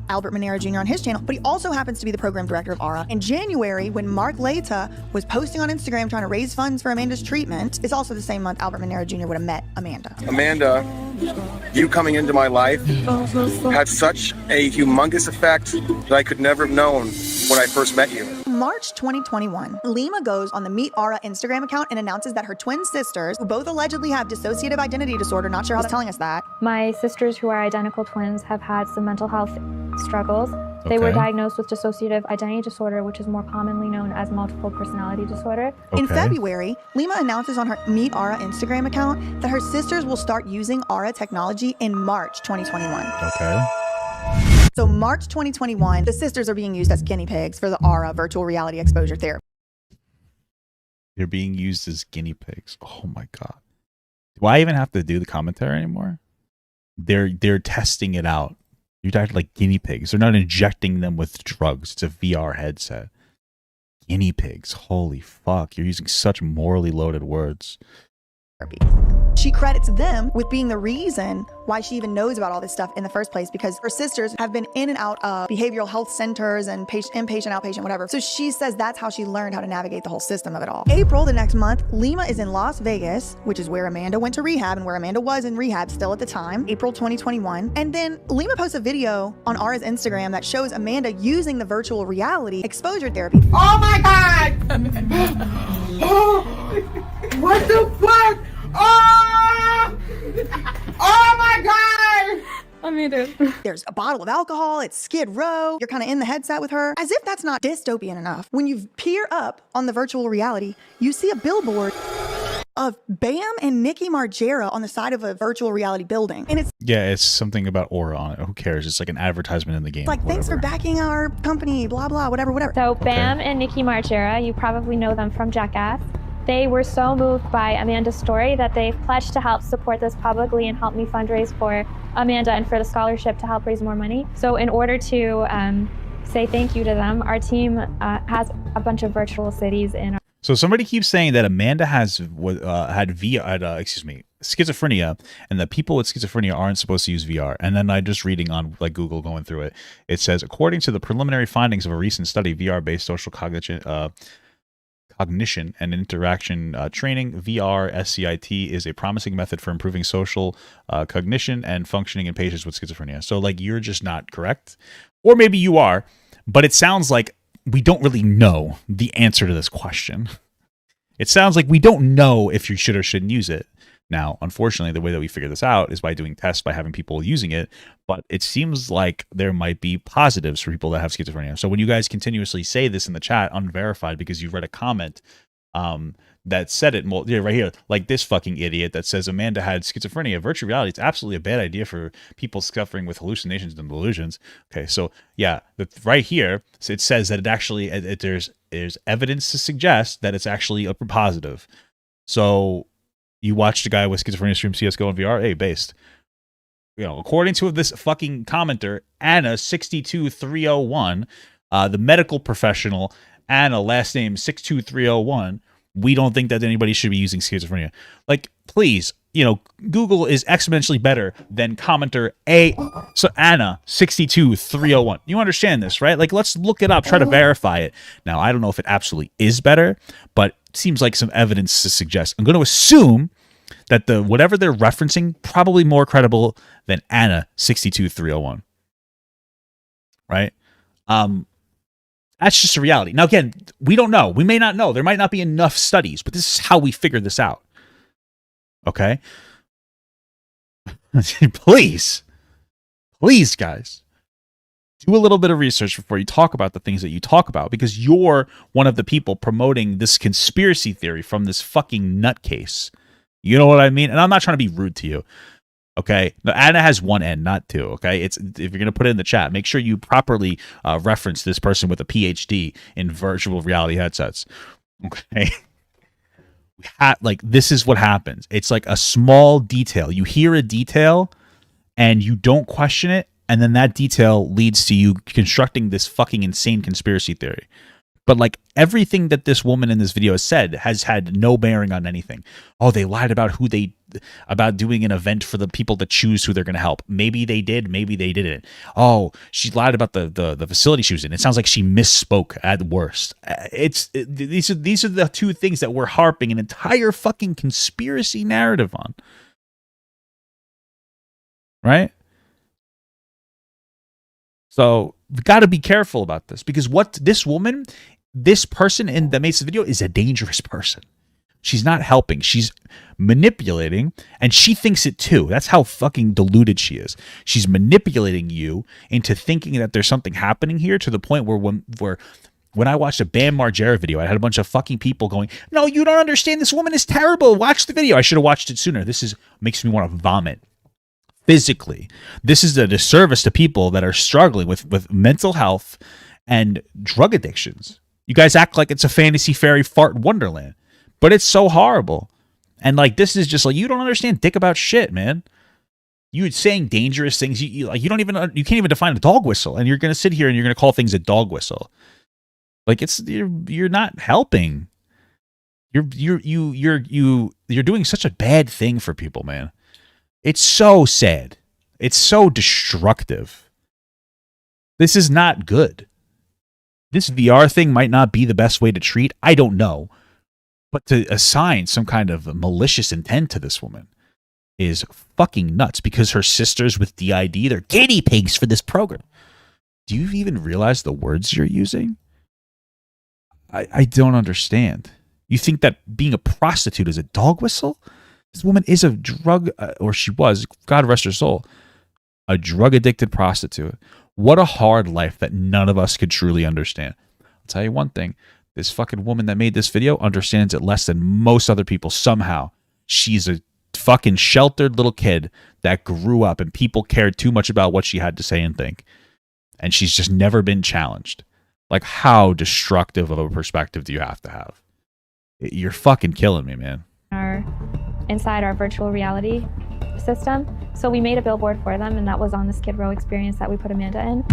Albert Monero Jr. on his channel, but he also happens to be the program director of Aura. In January, when Mark Leta was posting on Instagram trying to raise funds for Amanda's treatment, it's also the same month Albert Monero Jr. would have met Amanda. Amanda, you coming into my life had such a humongous effect that I could never have known when I first met you. March 2021, Lima goes on the Meet Aura Instagram account and announces that her twin sisters, who both allegedly have dissociative identity disorder, not sure how they're telling us that. My sisters, who are identical twins, have had some mental health struggles. They were Okay. diagnosed with dissociative identity disorder, which is more commonly known as multiple personality disorder. In Okay. February, Lima announces on her Meet Aura Instagram account that her sisters will start using Aura technology in March 2021. Okay. So March 2021, the sisters are being used as guinea pigs for the Aura virtual reality exposure therapy. They're being used as guinea pigs. Oh my god. Do I even have to do the commentary anymore? They're testing it out. You're acting like guinea pigs. They're not injecting them with drugs. It's a VR headset. Guinea pigs. Holy fuck. You're using such morally loaded words. She credits them with being the reason why she even knows about all this stuff in the first place, because her sisters have been in and out of behavioral health centers and inpatient, outpatient, whatever. So she says that's how she learned how to navigate the whole system of it all. April, the next month, Lima is in Las Vegas, which is where Amanda went to rehab and where Amanda was in rehab still at the time, April 2021. And then Lima posts a video on Aura's Instagram that shows Amanda using the virtual reality exposure therapy. Oh my god! What the fuck? Oh! Oh my god! I made it. There's a bottle of alcohol, it's Skid Row, you're kind of in the headset with her. As if that's not dystopian enough. When you peer up on the virtual reality, you see a billboard of Bam and Nikki Margera on the side of a virtual reality building. And it's Yeah, it's something about Aura on it. Who cares? It's like an advertisement in the game. like, thanks for backing our company, blah, blah, whatever. So Bam and Nikki Margera, you probably know them from Jackass. They were so moved by Amanda's story that they've pledged to help support this publicly and help me fundraise for Amanda and for the scholarship to help raise more money. So in order to say thank you to them, our team has a bunch of virtual cities in our So somebody keeps saying that Amanda had schizophrenia, and that people with schizophrenia aren't supposed to use VR. And then I just reading on like Google going through it, it says according to the preliminary findings of a recent study, VR-based social cognition and interaction training, VR SCIT is a promising method for improving social cognition and functioning in patients with schizophrenia. So like you're just not correct, or maybe you are, but it sounds like we don't really know the answer to this question. It sounds like we don't know if you should or shouldn't use it. Now, unfortunately, the way that we figure this out is by doing tests, by having people using it. But it seems like there might be positives for people that have schizophrenia. So when you guys continuously say this in the chat, unverified, because you read a comment that said it, yeah, right here, like this fucking idiot that says Amanda had schizophrenia. Virtual reality, it's absolutely a bad idea for people suffering with hallucinations and delusions. Okay, so yeah, right here, it says that it actually, there's evidence to suggest that it's actually a positive. So you watched a guy with schizophrenia stream CSGO in VR, hey, based. You know, according to this fucking commenter, Anna62301, the medical professional, Anna, last name 62301, we don't think that anybody should be using schizophrenia. Like, please, you know, Google is exponentially better than commenter so Anna62301. You understand this, right? Like, let's look it up, try to verify it. Now, I don't know if it absolutely is better, but it seems like some evidence to suggest. I'm going to assume that whatever they're referencing probably more credible than Anna62301. Right? That's just a reality. Now, again, we don't know. We may not know. There might not be enough studies, but this is how we figure this out. Okay? Please, guys, do a little bit of research before you talk about the things that you talk about, because you're one of the people promoting this conspiracy theory from this fucking nutcase. You know what I mean? And I'm not trying to be rude to you. Okay? No, Anna has one N, not two. Okay? If you're going to put it in the chat, make sure you properly reference this person with a PhD in virtual reality headsets. Okay? Like, this is what happens. It's like a small detail. You hear a detail and you don't question it, and then that detail leads to you constructing this fucking insane conspiracy theory. But like everything that this woman in this video has said has had no bearing on anything. Oh, they lied about about doing an event for the people to choose who they're going to help. Maybe they did, maybe they didn't. Oh, she lied about the facility she was in. It sounds like she misspoke at worst. These are the two things that we're harping an entire fucking conspiracy narrative on. Right? So we've got to be careful about this, because what this woman, this person that makes the video is a dangerous person. She's not helping. She's manipulating, and she thinks it too. That's how fucking deluded she is. She's manipulating you into thinking that there's something happening here, to the point where when I watched a Bam Margera video, I had a bunch of fucking people going, "No, you don't understand. This woman is terrible. Watch the video." I should have watched it sooner. This makes me want to vomit. Physically, this is a disservice to people that are struggling with mental health and drug addictions. You guys act like it's a fantasy fairy fart wonderland, but it's so horrible. And like, this is just like, you don't understand dick about shit, man. You saying dangerous things. You can't even define a dog whistle, and you're gonna sit here and you're gonna call things a dog whistle. Like, you're not helping. You're doing such a bad thing for people, man. It's so sad. It's so destructive. This is not good. This VR thing might not be the best way to treat. I don't know. But to assign some kind of malicious intent to this woman is fucking nuts, because her sisters with DID, they're guinea pigs for this program. Do you even realize the words you're using? I don't understand. You think that being a prostitute is a dog whistle? This woman is a drug, or she was, God rest her soul, a drug-addicted prostitute. What a hard life that none of us could truly understand. I'll tell you one thing. This fucking woman that made this video understands it less than most other people somehow. She's a fucking sheltered little kid that grew up and people cared too much about what she had to say and think. And she's just never been challenged. Like, how destructive of a perspective do you have to have? You're fucking killing me, man. Inside our virtual reality system. So we made a billboard for them, and that was on the Skid Row experience that we put Amanda in.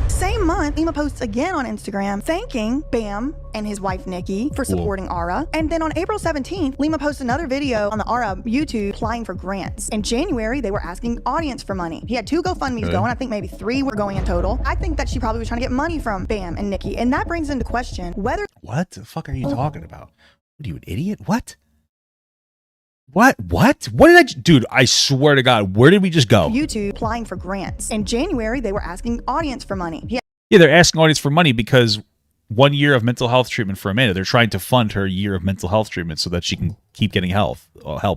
Same month, Lima posts again on Instagram thanking Bam and his wife Nikki for supporting Aura. And then on April 17th, Lima posts another video on the Aura YouTube applying for grants. In January, they were asking audience for money. He had 2 GoFundMe's going. I think maybe 3 were going in total. I think that she probably was trying to get money from Bam and Nikki. And that brings into question whether... What the fuck are you talking about? What are you, an idiot? What? What? What did I... Dude, I swear to God, where did we just go? YouTube applying for grants. In January, they were asking audience for money. Yeah, they're asking audience for money because 1 year of mental health treatment for Amanda. They're trying to fund her year of mental health treatment so that she can keep getting help.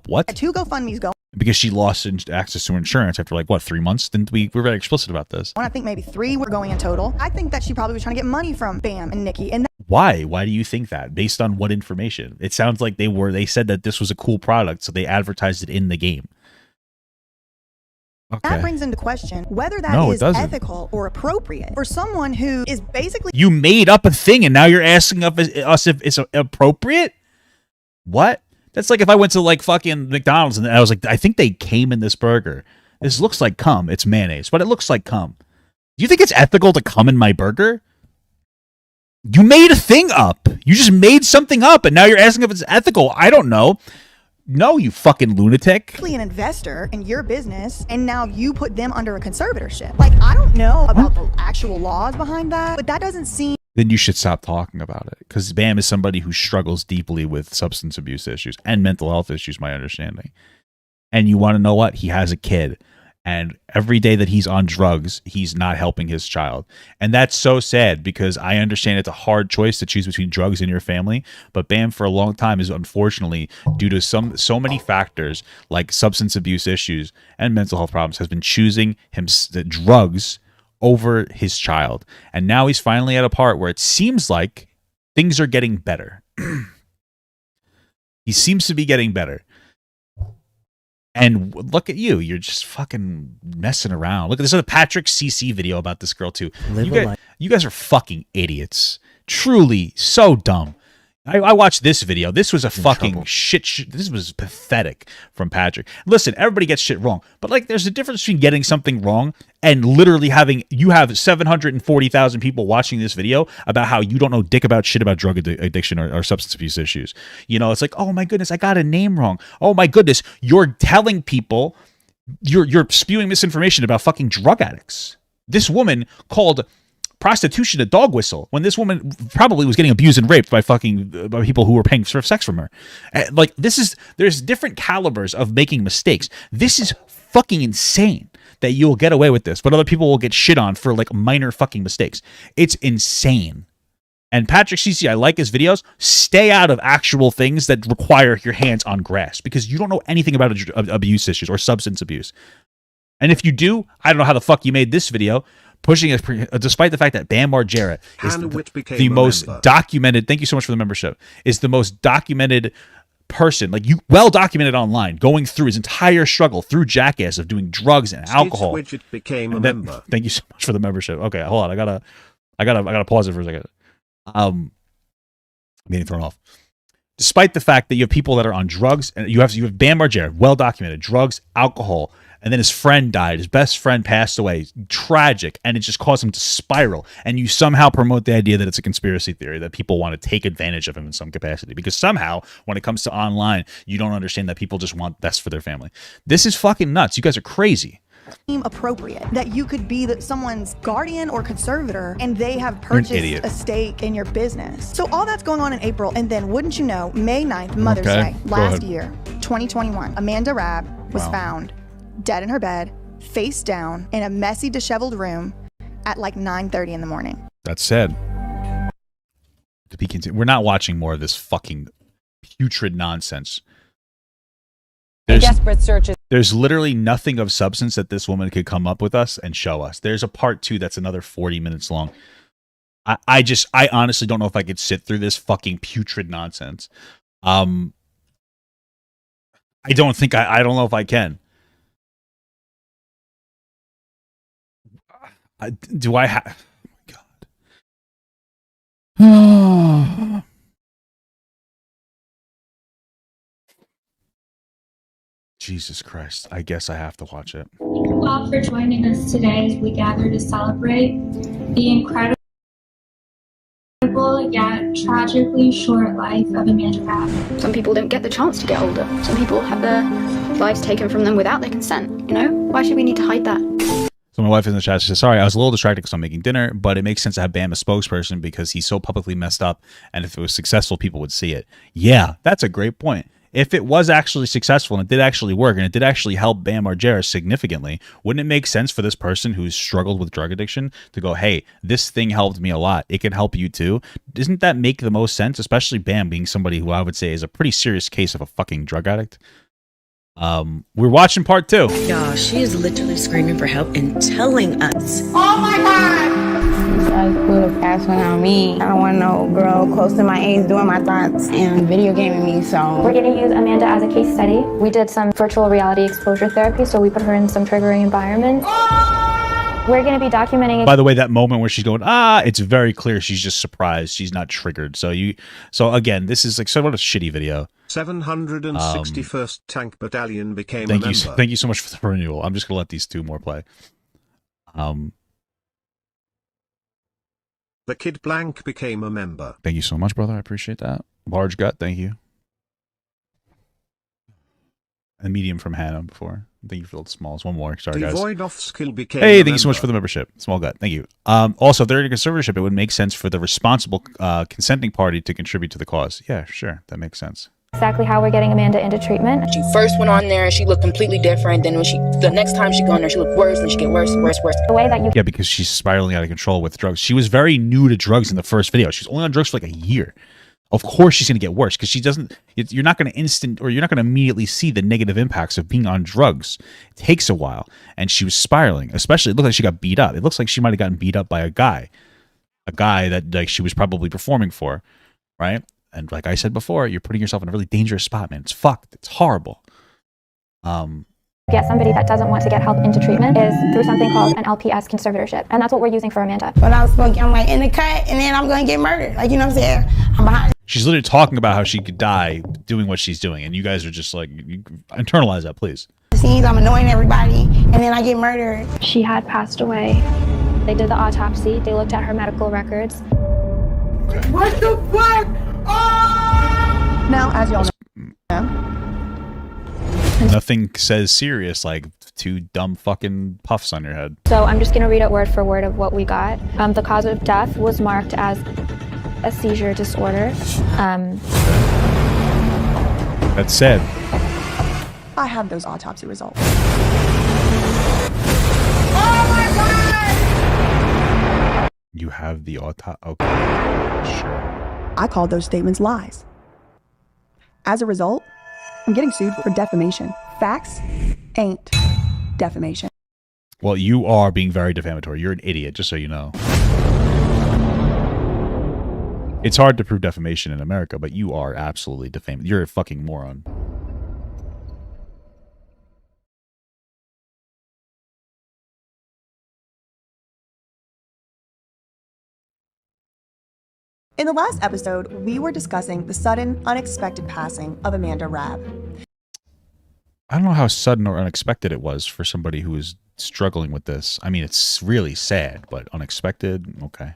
What? 2 GoFundMe's going. Because she lost access to her insurance after, like, what, 3 months? Didn't we were very explicit about this. I think maybe 3 were going in total. I think that she probably was trying to get money from Bam and Nikki. And why? Why do you think that? Based on what information? It sounds like they said that this was a cool product, so they advertised it in the game. Okay. That brings into question whether that is ethical or appropriate for someone who is basically... You made up a thing, and now you're asking us if it's appropriate? What? That's like if I went to, like, fucking McDonald's and I was like, I think they came in this burger. This looks like cum. It's mayonnaise, but it looks like cum. Do you think it's ethical to cum in my burger? You made a thing up. You just made something up, and now you're asking if it's ethical. I don't know. No, you fucking lunatic. An investor in your business, and now you put them under a conservatorship. Like, I don't know about the actual laws behind that, but that doesn't seem... Then you should stop talking about it, because Bam is somebody who struggles deeply with substance abuse issues and mental health issues, my understanding. And you want to know what? He has a kid. And every day that he's on drugs, he's not helping his child. And that's so sad, because I understand it's a hard choice to choose between drugs and your family. But Bam, for a long time, is unfortunately, due to so many factors like substance abuse issues and mental health problems, has been choosing the drugs over his child. And now he's finally at a part where it seems like things are getting better. He seems to be getting better. And look at you. You're just fucking messing around. Look at this other Patrick CC video about this girl, too. You guys are fucking idiots. Truly so dumb. I watched this video. This was a fucking shit. This was pathetic from Patrick. Listen, everybody gets shit wrong. But, like, there's a difference between getting something wrong and literally you have 740,000 people watching this video about how you don't know dick about shit about drug addiction or substance abuse issues. You know, it's like, oh my goodness, I got a name wrong. Oh my goodness, you're telling people, you're spewing misinformation about fucking drug addicts. This woman called prostitution a dog whistle when this woman probably was getting abused and raped by people who were paying for sex from her. Like, there's different calibers of making mistakes. This is fucking insane that you'll get away with this, but other people will get shit on for, like, minor fucking mistakes. It's insane. And Patrick CC, I like his videos. Stay out of actual things that require your hands on grass because you don't know anything about abuse issues or substance abuse. And if you do, I don't know how the fuck you made this video, pushing despite the fact that Bam Margera is the most documented. Thank you so much for the membership. Is the most documented person, like you, well documented online, going through his entire struggle through Jackass of doing drugs and alcohol. Widget became a member. Thank you so much for the membership. Okay, hold on. I gotta pause it for a second. I'm getting thrown off. Despite the fact that you have people that are on drugs, and you have Bam Margera, well documented, drugs, alcohol, and then his friend died. His best friend passed away. Tragic, and it just caused him to spiral. And you somehow promote the idea that it's a conspiracy theory, that people want to take advantage of him in some capacity. Because somehow, when it comes to online, you don't understand that people just want best for their family. This is fucking nuts. You guys are crazy. Appropriate that you could be someone's guardian or conservator and they have purchased a stake in your business. So all that's going on in April, and then wouldn't you know, May 9th, Mother's Day, last year, 2021, Amanda Rabb was found dead in her bed, face down, in a messy, disheveled room at like 9:30 in the morning. That's sad. We're not watching more of this fucking putrid nonsense. Desperate searches. There's literally nothing of substance that this woman could come up with us and show us. There's a part 2 that's another 40 minutes long. I honestly don't know if I could sit through this fucking putrid nonsense. I don't know if I can. Do I have? Oh my God. Jesus Christ. I guess I have to watch it. Thank you all for joining us today as we gather to celebrate the incredible yet tragically short life of Amanda Rabb. Some people don't get the chance to get older. Some people have their lives taken from them without their consent. You know, why should we need to hide that? So my wife in the chat, she says, sorry, I was a little distracted because I'm making dinner, but it makes sense to have Bam as spokesperson because he's so publicly messed up, and if it was successful, people would see it. Yeah, that's a great point. If it was actually successful and it did actually work and it did actually help Bam Margera significantly, wouldn't it make sense for this person who's struggled with drug addiction to go, hey, this thing helped me a lot. It can help you too. Doesn't that make the most sense? Especially Bam being somebody who I would say is a pretty serious case of a fucking drug addict. We're watching part 2. Y'all, she is literally screaming for help and telling us. Oh my God! You guys put a fast one on me. I don't want no girl close to my age doing my thoughts and video gaming me, so. We're going to use Amanda as a case study. We did some virtual reality exposure therapy, so we put her in some triggering environments. We're going to be documenting. By the way, that moment where she's going, it's very clear she's just surprised. She's not triggered. So again, this is like sort of a shitty video. 761st Tank Battalion became a member. Thank you so much for the renewal. I'm just going to let these 2 more play. The Kid Blank became a member. Thank you so much, brother. I appreciate that. Large gut, thank you. A medium from Hannah before. Thank you for the smalls. One more. Sorry, guys. Hey, thank you so much for the membership. Small gut. Thank you. Also, if they're in a conservatorship, it would make sense for the responsible consenting party to contribute to the cause. Yeah, sure. That makes sense. Exactly how we're getting Amanda into treatment. She first went on there and she looked completely different. Then the next time she go on there, she looked worse and she get worse. The way that you... Yeah, because she's spiraling out of control with drugs. She was very new to drugs in the first video. She's only on drugs for like a year. Of course she's going to get worse because she doesn't... You're not going to immediately see the negative impacts of being on drugs. It takes a while. And she was spiraling. Especially, it looked like she got beat up. It looks like she might have gotten beat up by a guy. A guy that like she was probably performing for, right? And like I said before, you're putting yourself in a really dangerous spot, man. It's fucked. It's horrible. Get somebody that doesn't want to get help into treatment is through something called an LPS conservatorship. And that's what we're using for Amanda. When I was smoking, I'm like in the cut and then I'm going to get murdered. Like, you know what I'm saying? I'm behind. She's literally talking about how she could die doing what she's doing. And you guys are just like, you internalize that, please. Scenes, I'm annoying everybody and then I get murdered. She had passed away. They did the autopsy. They looked at her medical records. What the fuck? Oh! Now, as y'all know, nothing says serious like 2 dumb fucking puffs on your head. So I'm just going to read it word for word of what we got. The cause of death was marked as a seizure disorder. That's sad. I have those autopsy results. You have the auto. Okay, sure. I called those statements lies. As a result, I'm getting sued for defamation. Facts ain't defamation. Well, you are being very defamatory. You're an idiot, just so you know. It's hard to prove defamation in America, but you are absolutely defamatory. You're a fucking moron. In the last episode, we were discussing the sudden, unexpected passing of Amanda Rabb. I don't know how sudden or unexpected it was for somebody who is struggling with this. I mean, it's really sad, but unexpected, okay.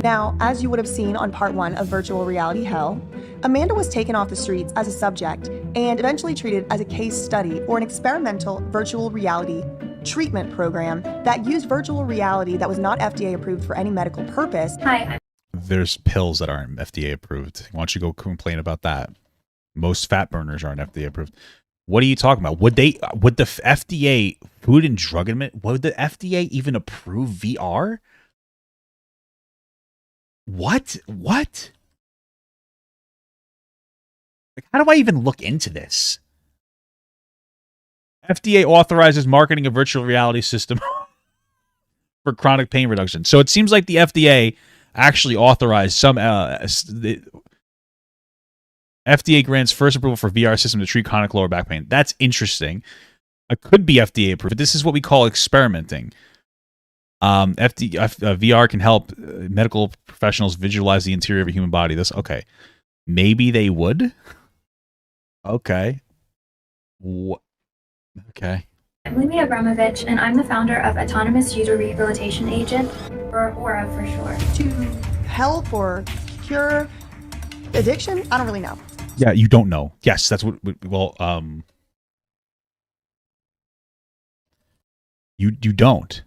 Now, as you would have seen on part 1 of Virtual Reality Hell, Amanda was taken off the streets as a subject and eventually treated as a case study or an experimental virtual reality treatment program that used virtual reality that was not FDA approved for any medical purpose. Hi. There's pills that aren't FDA approved. Why don't you go complain about that? Most fat burners aren't FDA approved. What are you talking about? Would the FDA, Food and Drug Administration, would the FDA even approve VR? What? Like, how do I even look into this? FDA authorizes marketing a virtual reality system for chronic pain reduction. So it seems like the FDA actually authorized some FDA grants first approval for VR system to treat chronic lower back pain. That's interesting. It could be FDA approved. This is what we call experimenting. VR can help medical professionals visualize the interior of a human body. This okay. Maybe they would. Okay. Okay. I'm Lumi Abramovich, and I'm the founder of Autonomous User Rehabilitation Agent, or AURA for short. To help or cure addiction? I don't really know. Yeah, you don't know. Yes, that's what. Well, you don't.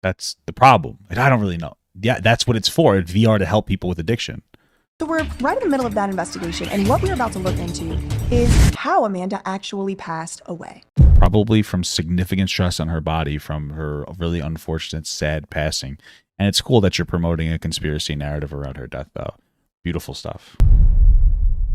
That's the problem. And I don't really know. Yeah, that's what it's for. It's VR to help people with addiction. So we're right in the middle of that investigation, and what we're about to look into is how Amanda actually passed away. Probably from significant stress on her body from her really unfortunate, sad passing. And it's cool that you're promoting a conspiracy narrative around her death, though. Beautiful stuff.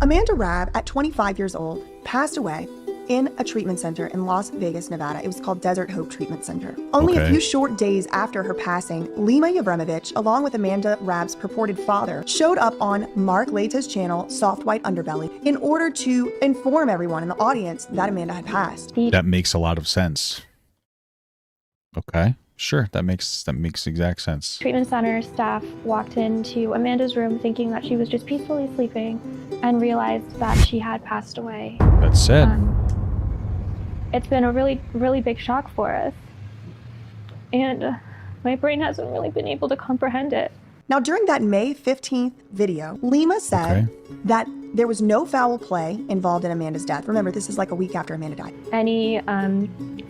Amanda Rabb, at 25 years old, passed away in a treatment center in Las Vegas, Nevada. It was called Desert Hope Treatment Center. Only a few short days after her passing, Lima Yevremovich, along with Amanda Rabb's purported father, showed up on Mark Laita's channel, Soft White Underbelly, in order to inform everyone in the audience that Amanda had passed. That makes a lot of sense. Okay, sure, that makes exact sense. Treatment center staff walked into Amanda's room thinking that she was just peacefully sleeping and realized that she had passed away. That's sad. It's been a really, really big shock for us. And my brain hasn't really been able to comprehend it. Now, during that May 15th video, Lima said that there was no foul play involved in Amanda's death. Remember, this is like a week after Amanda died. Any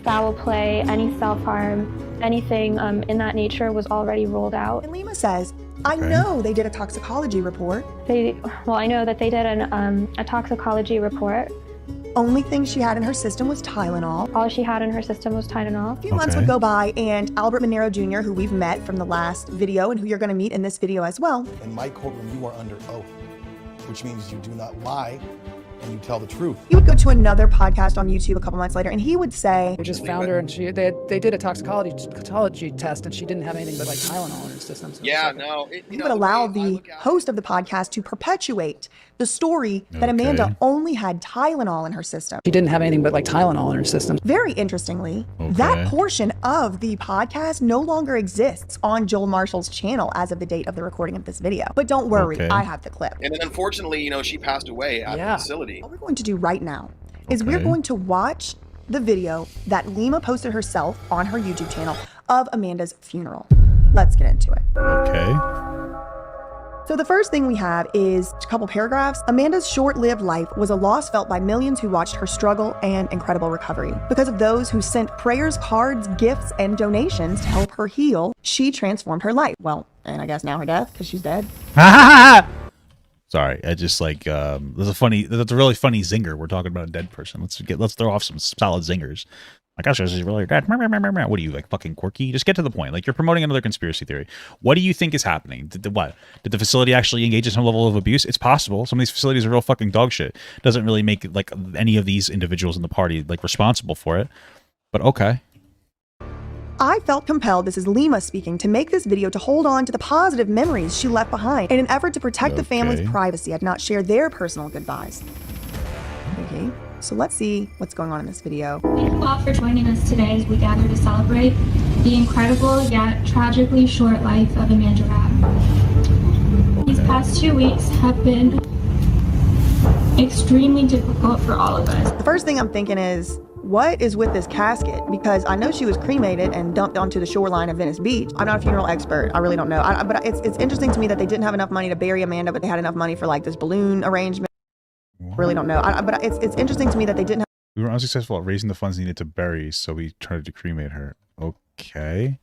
foul play, any self-harm, anything in that nature was already ruled out. And Lima says, I know they did a toxicology report. I know that they did a toxicology report. Only thing she had in her system was Tylenol. All she had in her system was Tylenol. A few months would go by, and Albert Monero Jr., who we've met from the last video and who you're going to meet in this video as well. In my courtroom, you are under oath, which means you do not lie and you tell the truth. He would go to another podcast on YouTube a couple months later, and he would say, We just found her, and they did a toxicology test, and she didn't have anything but like Tylenol in her system. So he would allow the host of the podcast to perpetuate the story that Amanda only had Tylenol in her system. She didn't have anything but like Tylenol in her system. Very interestingly, that portion of the podcast no longer exists on Joel Marshall's channel as of the date of the recording of this video. But don't worry, I have the clip. And then unfortunately, she passed away at the facility. What we're going to do right now is we're going to watch the video that Lima posted herself on her YouTube channel of Amanda's funeral. Let's get into it. Okay. So the first thing we have is a couple paragraphs. Amanda's short-lived life was a loss felt by millions who watched her struggle and incredible recovery. Because of those who sent prayers, cards, gifts, and donations to help her heal, she transformed her life. Well, and I guess now her death, because she's dead. Sorry, I just like that's a really funny zinger. We're talking about a dead person. Let's throw off some solid zingers. My gosh, this is really dead. What are you, like, fucking quirky? Just get to the point. Like, you're promoting another conspiracy theory. What do you think is happening? Did the facility actually engage in some level of abuse? It's possible. Some of these facilities are real fucking dog shit. Doesn't really make, like, any of these individuals in the party, like, responsible for it. But okay. I felt compelled, this is Lima speaking, to make this video to hold on to the positive memories she left behind in an effort to protect the family's privacy and not share their personal goodbyes. Okay, so let's see what's going on in this video. Thank you all for joining us today as we gather to celebrate the incredible yet tragically short life of Amanda Rabb. These past 2 weeks have been extremely difficult for all of us. The first thing I'm thinking is, what is with this casket? Because I know she was cremated and dumped onto the shoreline of Venice Beach. I'm not a funeral expert. I really don't know. But it's interesting to me that they didn't have enough money to bury Amanda, but they had enough money for like this balloon arrangement. Really don't know. But it's interesting to me that they didn't have. We were unsuccessful at raising the funds needed to bury, so we tried to cremate her. Okay.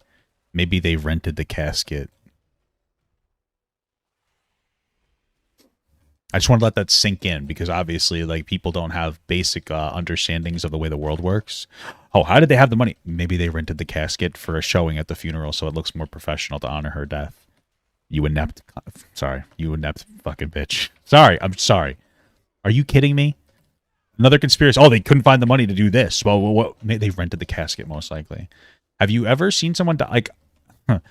Maybe they rented the casket. I just want to let that sink in because obviously, like, people don't have basic understandings of the way the world works. Oh, how did they have the money? Maybe they rented the casket for a showing at the funeral so it looks more professional to honor her death. You inept... Sorry. You inept fucking bitch. Sorry. I'm sorry. Are you kidding me? Another conspiracy. Oh, they couldn't find the money to do this. Well, what? They rented the casket, most likely. Have you ever seen someone die? Like, I'm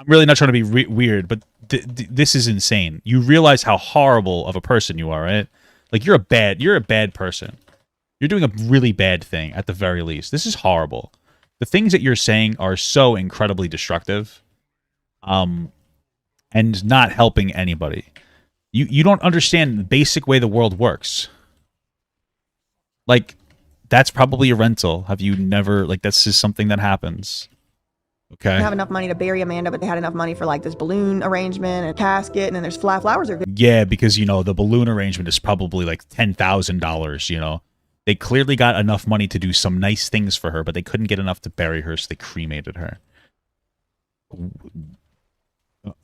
really not trying to be weird, but this is insane. You realize how horrible of a person you are, right? Like, you're a bad person. You're doing a really bad thing, at the very least. This is horrible. The things that you're saying are so incredibly destructive, and not helping anybody. You don't understand the basic way the world works. Like, that's probably a rental. Have you never, like, that's just something that happens. Okay. They have enough money to bury Amanda, but they had enough money for like this balloon arrangement and a casket, and then there's flowers are good. Yeah, because, you know, the balloon arrangement is probably like $10,000, you know. They clearly got enough money to do some nice things for her, but they couldn't get enough to bury her, so they cremated her.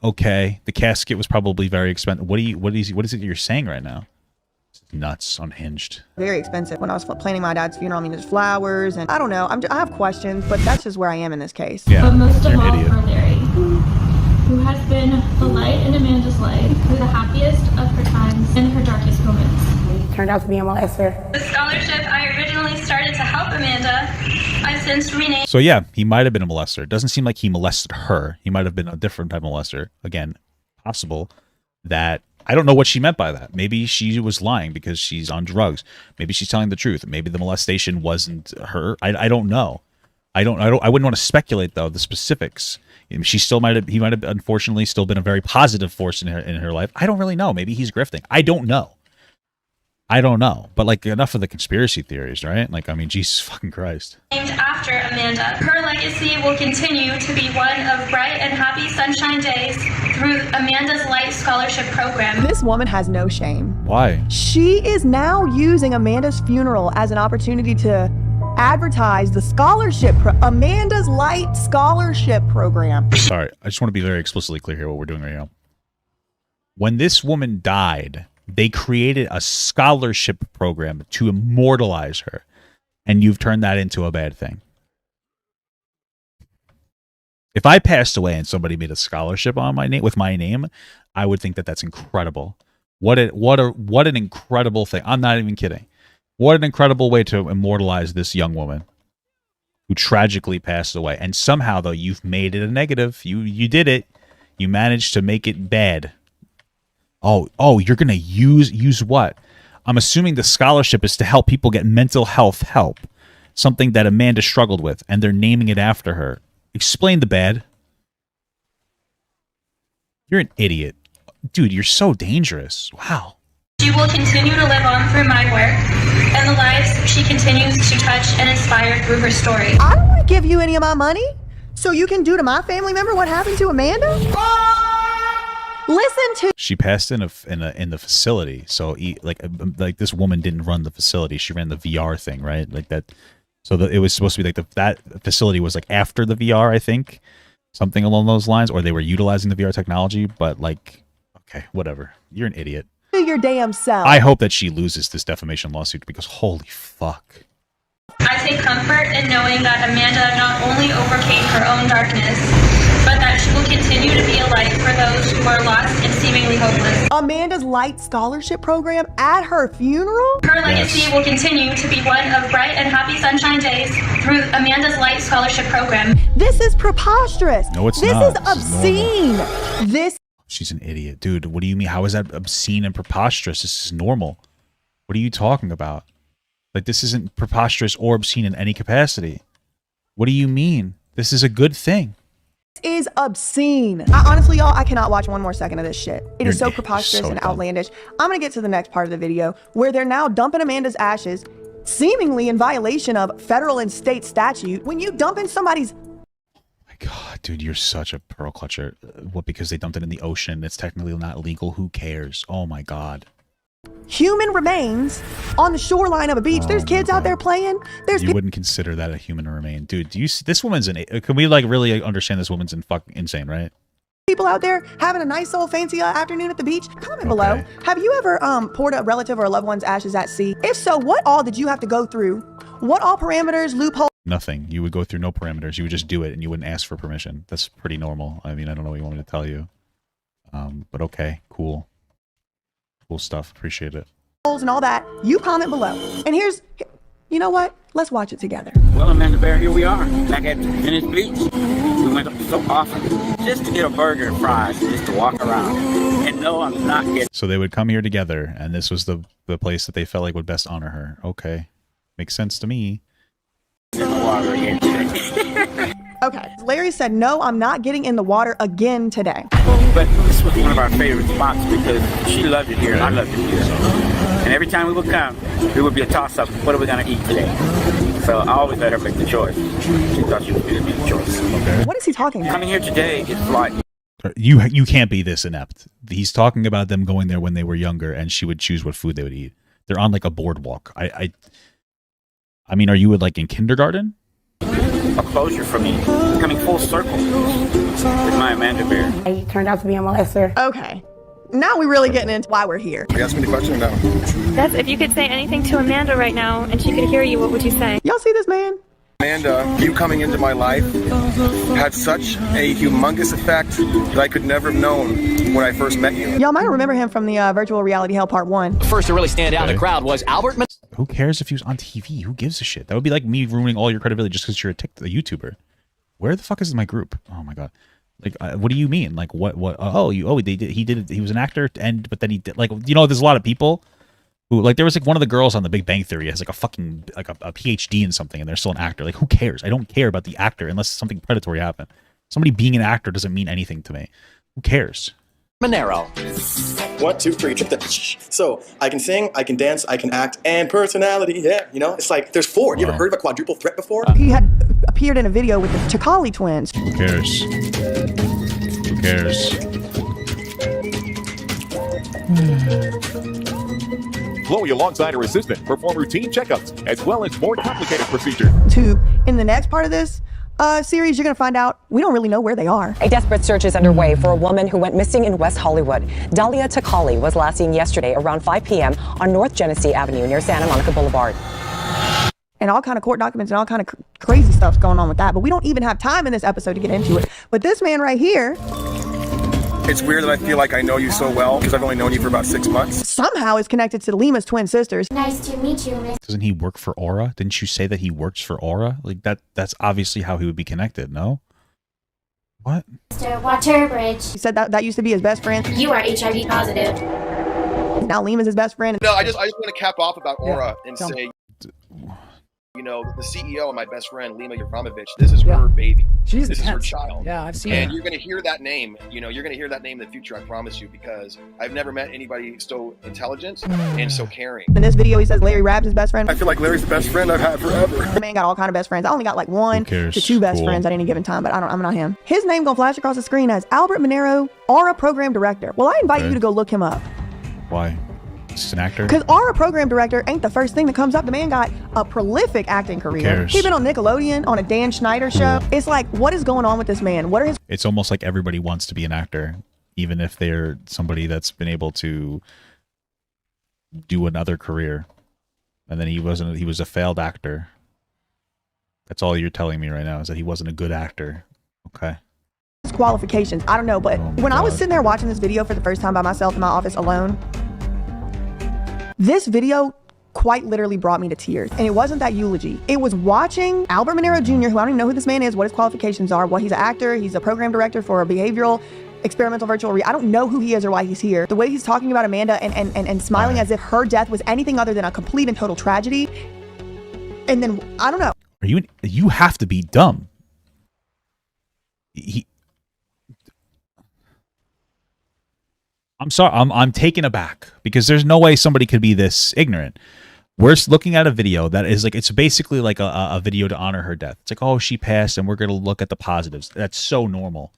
Okay, the casket was probably very expensive. What is it you're saying right now? It's nuts, unhinged. Very expensive. When I was planning my dad's funeral, I mean, there's flowers, and I don't know. I have questions, but that's just where I am in this case. Yeah, but most of all for Larry, who has been the light in Amanda's life through the happiest of her times and her darkest moments. He turned out to be a molester. The scholarship I originally started to help Amanda, I've since renamed. So yeah, he might have been a molester. It doesn't seem like he molested her. He might have been a different type of molester. Again, possible that... I don't know what she meant by that. Maybe she was lying because she's on drugs. Maybe she's telling the truth. Maybe the molestation wasn't her. I don't know. I wouldn't want to speculate though the specifics. He might have unfortunately still been a very positive force in her life. I don't really know. Maybe he's grifting. I don't know. But like, enough of the conspiracy theories, right? Like, I mean, Jesus fucking Christ. Named after Amanda. Her legacy will continue to be one of bright and happy sunshine days through Amanda's Light Scholarship Program. This woman has no shame. Why? She is now using Amanda's funeral as an opportunity to advertise the scholarship, Amanda's Light Scholarship Program. Sorry, I just want to be very explicitly clear here what we're doing right now. When this woman died, they created a scholarship program to immortalize her, and you've turned that into a bad thing. If I passed away and somebody made a scholarship on my name with my name, I would think that that's incredible. What an incredible thing. I'm not even kidding. What an incredible way to immortalize this young woman who tragically passed away. And somehow, though, you've made it a negative. You did it. You managed to make it bad. Oh, you're going to use what? I'm assuming the scholarship is to help people get mental health help. Something that Amanda struggled with, and they're naming it after her. Explain the bad. You're an idiot. Dude, you're so dangerous. Wow. She will continue to live on through my work and the lives she continues to touch and inspire through her story. I don't want to give you any of my money so you can do to my family member what happened to Amanda. Listen to. She passed in the facility, so like this woman didn't run the facility. She ran the VR thing, right? Like that. So it was supposed to be like that facility was like after the VR, I think, something along those lines, or they were utilizing the VR technology. But like, okay, whatever. You're an idiot. Your damn self. I hope that she loses this defamation lawsuit because holy fuck. I take comfort in knowing that Amanda not only overcame her own darkness, but that she will continue to be a light for those who are lost and seemingly hopeless. Amanda's Light Scholarship Program at her funeral? Her legacy will continue to be one of bright and happy sunshine days through Amanda's Light Scholarship Program. This is preposterous. No, it's this not. This is obscene. This. She's an idiot. Dude, what do you mean? How is that obscene and preposterous? This is normal. What are you talking about? Like, this isn't preposterous or obscene in any capacity. What do you mean? This is a good thing. Is obscene. Honestly, y'all, I cannot watch one more second of this shit. It is so preposterous and outlandish. I'm gonna get to the next part of the video where they're now dumping Amanda's ashes, seemingly in violation of federal and state statute. When you dump in somebody's... My God, dude, you're such a pearl clutcher. What, because they dumped it in the ocean? It's technically not legal. Who cares? Oh my God. Human remains on the shoreline of a beach. There's kids out there playing. You wouldn't consider that a human remain, dude. Do you see this woman's can we like really understand this woman's fucking insane, right? People out there having a nice old fancy afternoon at the beach. Comment below. Have you ever poured a relative or a loved one's ashes at sea? If so, what all did you have to go through? What all parameters, loopholes? Nothing. You would go through no parameters. You would just do it, and you wouldn't ask for permission. That's pretty normal. I mean, I don't know what you want me to tell you. But okay, cool. Cool stuff. Appreciate it. And all that, you comment below. And here's, you know what? Let's watch it together. Well, Amanda Bear, here we are, back at Venice Beach. We went up so often just to get a burger and fries, just to walk around. And no, I'm not getting... So they would come here together, and this was the place that they felt like would best honor her. Okay. Makes sense to me. In the water again today. Okay, Larry said, no, I'm not getting in the water again today. But this was one of our favorite spots because she loved it here and I loved it here. And every time we would come, it would be a toss-up. What are we going to eat today? So I always let her make the choice. She thought she was going to make the choice. Okay. What is he talking about? Coming here today is like... You can't be this inept. He's talking about them going there when they were younger and she would choose what food they would eat. They're on like a boardwalk. I mean, are you like in kindergarten? A closure for me, coming full circle with my Amanda Bear. He turned out to be a molester. Okay, now we're really getting into why we're here. Are you asking me the question or no? That's if you could say anything to Amanda right now and she could hear you, what would you say? Y'all see this man? Amanda, you coming into my life had such a humongous effect that I could never have known when I first met you. Y'all might remember him from the Virtual Reality Hell Part 1. First to really stand out in the crowd was Albert. Who cares if he was on TV? Who gives a shit? That would be like me ruining all your credibility just because you're a YouTuber. Where the fuck is my group? Oh my God. Like, what do you mean? Like, what? He was an actor, but then he did, like, you know, there's a lot of people who, like, there was like one of the girls on The Big Bang Theory has like a fucking, like a PhD in something and they're still an actor. Like, who cares? I don't care about the actor unless something predatory happened. Somebody being an actor doesn't mean anything to me. Who cares? Monero. 1, 2, 3, trip that. So I can sing, I can dance, I can act, and personality. Yeah, you know, it's like there's 4. You ever heard of a quadruple threat before? He had appeared in a video with the Chakali twins. Who cares? Who cares? Chloe, alongside her assistant, perform routine checkups as well as more complicated procedures. In the next part of this series, you're going to find out we don't really know where they are. A desperate search is underway for a woman who went missing in West Hollywood. Dahlia Takali was last seen yesterday around 5 p.m. on North Genesee Avenue near Santa Monica Boulevard. And all kind of court documents and all kind of crazy stuff's going on with that. But we don't even have time in this episode to get into it. But this man right here... It's weird that I feel like I know you so well because I've only known you for about 6 months. Somehow is connected to Lima's twin sisters. Nice to meet you, Miss. Doesn't he work for Aura? Didn't you say that he works for Aura? Like, that's obviously how he would be connected, no? What? Mr. Waterbridge. He said that used to be his best friend. You are HIV positive. Now Lima's his best friend. No, I just want to cap off about Aura and say, you know, the CEO and my best friend, Lima Yaramovich, this is her baby. This is her child. Yeah, I've seen And her. you're going to hear that name, you know, you're going to hear that name in the future, I promise you, because I've never met anybody so intelligent and so caring. In this video, he says Larry Rabb's his best friend. I feel like Larry's the best friend I've had forever. The man got all kind of best friends. I only got like 1 to 2 best friends at any given time, but I'm not him. His name gonna flash across the screen as Albert Monero, Aura Program Director. Well, I invite you to go look him up. Why? He's an actor? Because Aura Program Director ain't the first thing that comes up. The man got a prolific acting career. He's been on Nickelodeon, on a Dan Schneider show. It's like, what is going on with this man? What are his... It's almost like everybody wants to be an actor, even if they're somebody that's been able to do another career. And then he was a failed actor. That's all you're telling me right now is that he wasn't a good actor. Okay. Qualifications. I don't know, but when I was sitting there watching this video for the first time by myself in my office alone, this video quite literally brought me to tears. And it wasn't that eulogy. It was watching Albert Monero Jr., who I don't even know who this man is, what his qualifications are, what he's an actor, he's a program director for a behavioral experimental virtual reality. I don't know who he is or why he's here. The way he's talking about Amanda and smiling as if her death was anything other than a complete and total tragedy. And then, I don't know. You have to be dumb. I'm sorry. I'm taken aback because there's no way somebody could be this ignorant. We're looking at a video that is like, it's basically like a video to honor her death. It's like, oh, she passed and we're going to look at the positives. That's so normal.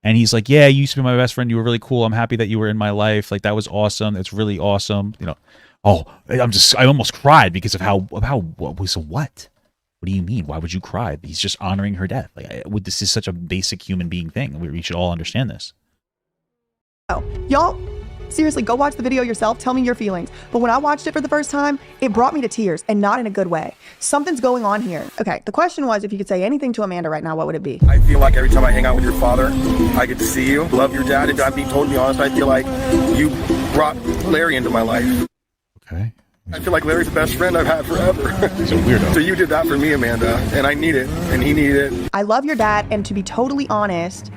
And he's like, yeah, you used to be my best friend. You were really cool. I'm happy that you were in my life. Like, that was awesome. It's really awesome. You know, oh, I almost cried because of what was what? What do you mean? Why would you cry? He's just honoring her death. Like, this is such a basic human being thing. We should all understand this. Y'all, seriously, go watch the video yourself. Tell me your feelings. But when I watched it for the first time, it brought me to tears, and not in a good way. Something's going on here. Okay, the question was, if you could say anything to Amanda right now, what would it be? I feel like every time I hang out with your father, I get to see you, love your dad, and I'm being totally honest, I feel like you brought Larry into my life. Okay. I feel like Larry's the best friend I've had forever. He's a weirdo. So you did that for me, Amanda, and I need it, and he needed it. I love your dad, and to be totally honest,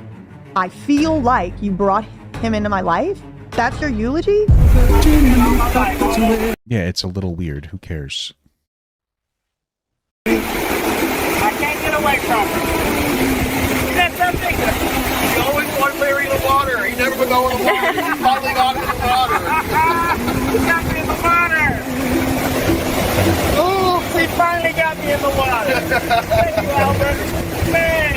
I feel like you brought him into my life. That's your eulogy? Yeah, it's a little weird. Who cares? I can't get away from him. That's something. He always wanted Larry in the water. He never would go in the water. He finally got in the water. He got me in the water. Oh, he finally got me in the water. Thank you, Albert. Man.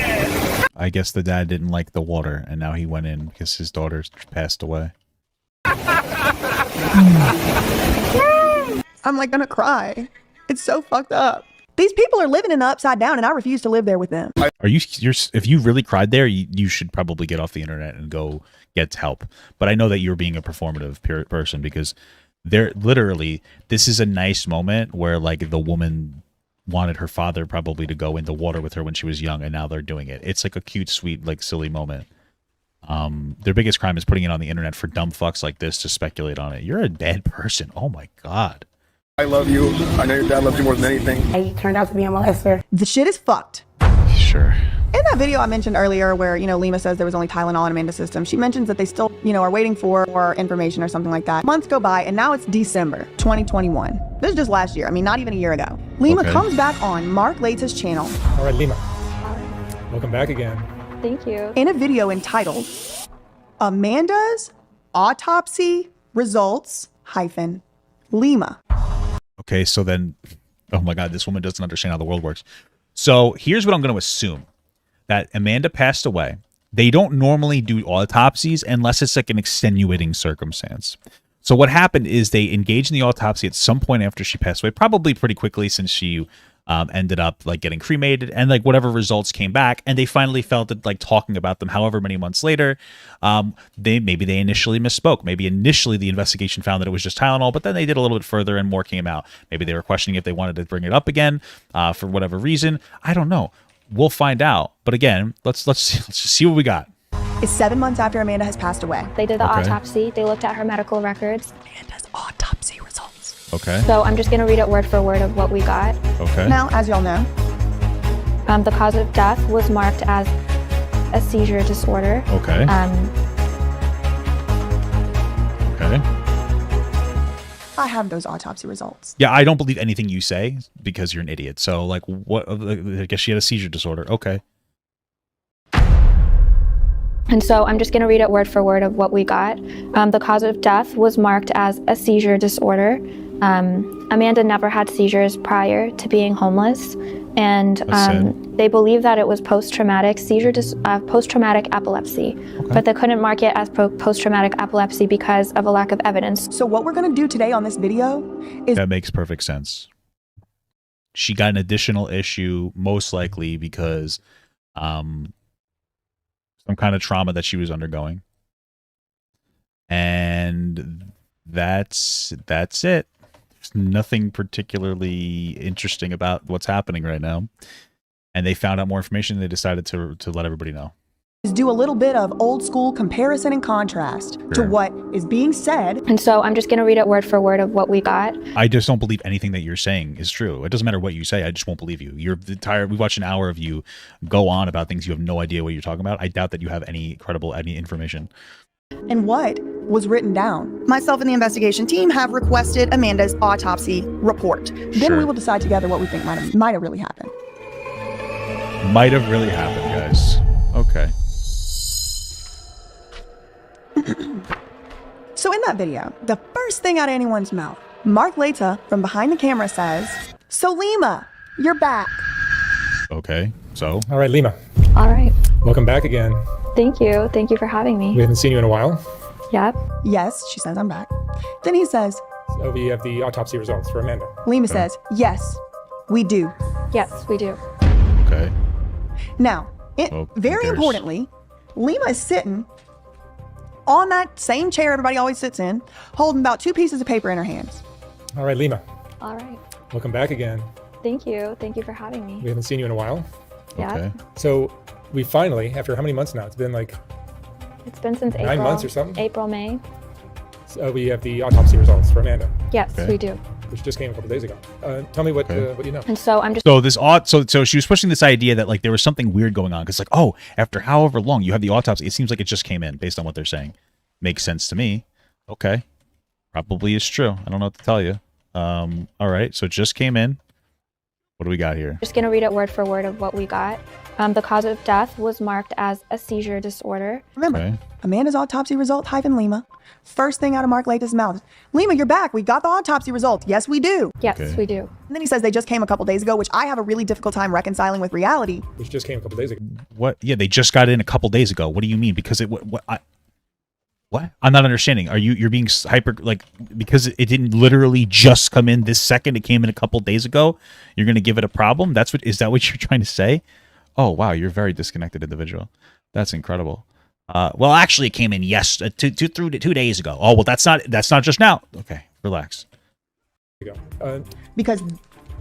I guess the dad didn't like the water, and now he went in because his daughter passed away. I'm like gonna cry. It's so fucked up. These people are living in the upside down, and I refuse to live there with them. If you really cried there, you should probably get off the internet and go get help. But I know that you're being a performative person because this is a nice moment where like the woman wanted her father probably to go in the water with her when she was young, and now they're doing it. It's like a cute, sweet, like silly moment. Their biggest crime is putting it on the internet for dumb fucks like this to speculate on it. You're a bad person. Oh my God. I love you. I know your dad loves you more than anything. He turned out to be a molester. The shit is fucked. Sure. In that video I mentioned earlier where, Lima says there was only Tylenol in Amanda's system, she mentions that they still, are waiting for more information or something like that. Months go by, and now it's December 2021. This is just last year. I mean, not even a year ago. Lima comes back on Mark Laita's channel. All right, Lima. Welcome back again. Thank you. In a video entitled Amanda's Autopsy Results Lima. Okay, so then, oh my God, this woman doesn't understand how the world works. So here's what I'm going to assume. That Amanda passed away. They don't normally do autopsies unless it's like an extenuating circumstance. So what happened is they engaged in the autopsy at some point after she passed away, probably pretty quickly since she ended up like getting cremated, and like whatever results came back, and they finally felt it like talking about them however many months later. Maybe they initially misspoke. Maybe initially the investigation found that it was just Tylenol, but then they did a little bit further and more came out. Maybe they were questioning if they wanted to bring it up again for whatever reason. I don't know. We'll find out. But again, let's just see what we got. It's 7 months after Amanda has passed away. They did the autopsy. They looked at her medical records. Amanda's autopsy results. Okay. So I'm just going to read it word for word of what we got. Okay. Now, as y'all know, the cause of death was marked as a seizure disorder. Okay. Okay. I have those autopsy results. Yeah, I don't believe anything you say because you're an idiot. So, like, what? I guess she had a seizure disorder. Okay. And so I'm just going to read it word for word of what we got. The cause of death was marked as a seizure disorder. Amanda never had seizures prior to being homeless, and they believe that it was post-traumatic post-traumatic epilepsy, but they couldn't mark it as post-traumatic epilepsy because of a lack of evidence. So what we're going to do today on this video is... That makes perfect sense. She got an additional issue, most likely because some kind of trauma that she was undergoing. And that's it. nothing particularly interesting about what's happening right now. And they found out more information. They decided to let everybody know. Is do a little bit of old school comparison and contrast to what is being said. And so I'm just going to read it word for word of what we got. I just don't believe anything that you're saying is true. It doesn't matter what you say. I just won't believe you. We watched an hour of you go on about things you have no idea what you're talking about. I doubt that you have any information. And what was written down. Myself and the investigation team have requested Amanda's autopsy report. Then we will decide together what we think might have really happened. Might have really happened, guys. Okay. So in that video, the first thing out of anyone's mouth, Mark Leta from behind the camera says, "So Lima, you're back." Okay, so? All right, Lima. All right. Welcome back again. Thank you. Thank you for having me. We haven't seen you in a while. Yep. Yes, she says I'm back. Then he says, So we have the autopsy results for Amanda. Lima says, yes, we do. Yes, we do. Okay. Now, very importantly, Lima is sitting on that same chair everybody always sits in, holding about 2 pieces of paper in her hands. All right, Lima. All right. Welcome back again. Thank you. Thank you for having me. We haven't seen you in a while. Yeah. Okay. So we finally, after how many months now? It's been like... It's been since April. 9 months or something? April, May. So we have the autopsy results for Amanda. Yes, we do. Which just came a couple days ago. Tell me what you know. And so I'm just... So she was pushing this idea that like there was something weird going on. Because like, oh, after however long you have the autopsy, it seems like it just came in based on what they're saying. Makes sense to me. Okay. Probably is true. I don't know what to tell you. All right. So it just came in. What do we got here? Just going to read it word for word of what we got. The cause of death was marked as a seizure disorder. Remember, Amanda's autopsy result, Lima. First thing out of Mark Leta's mouth. Lima, you're back. We got the autopsy result. Yes, we do. Yes, we do. And then he says they just came a couple days ago, which I have a really difficult time reconciling with reality. Which just came a couple days ago. What? Yeah, they just got in a couple days ago. What do you mean? Because it what? I'm not understanding. You're being hyper, like, because it didn't literally just come in this second, it came in a couple days ago, you're going to give it a problem? Is that what you're trying to say? Oh, wow, you're a very disconnected individual. That's incredible. Well, actually, it came in 2 days ago. Oh, well, that's not just now. Okay, relax. Because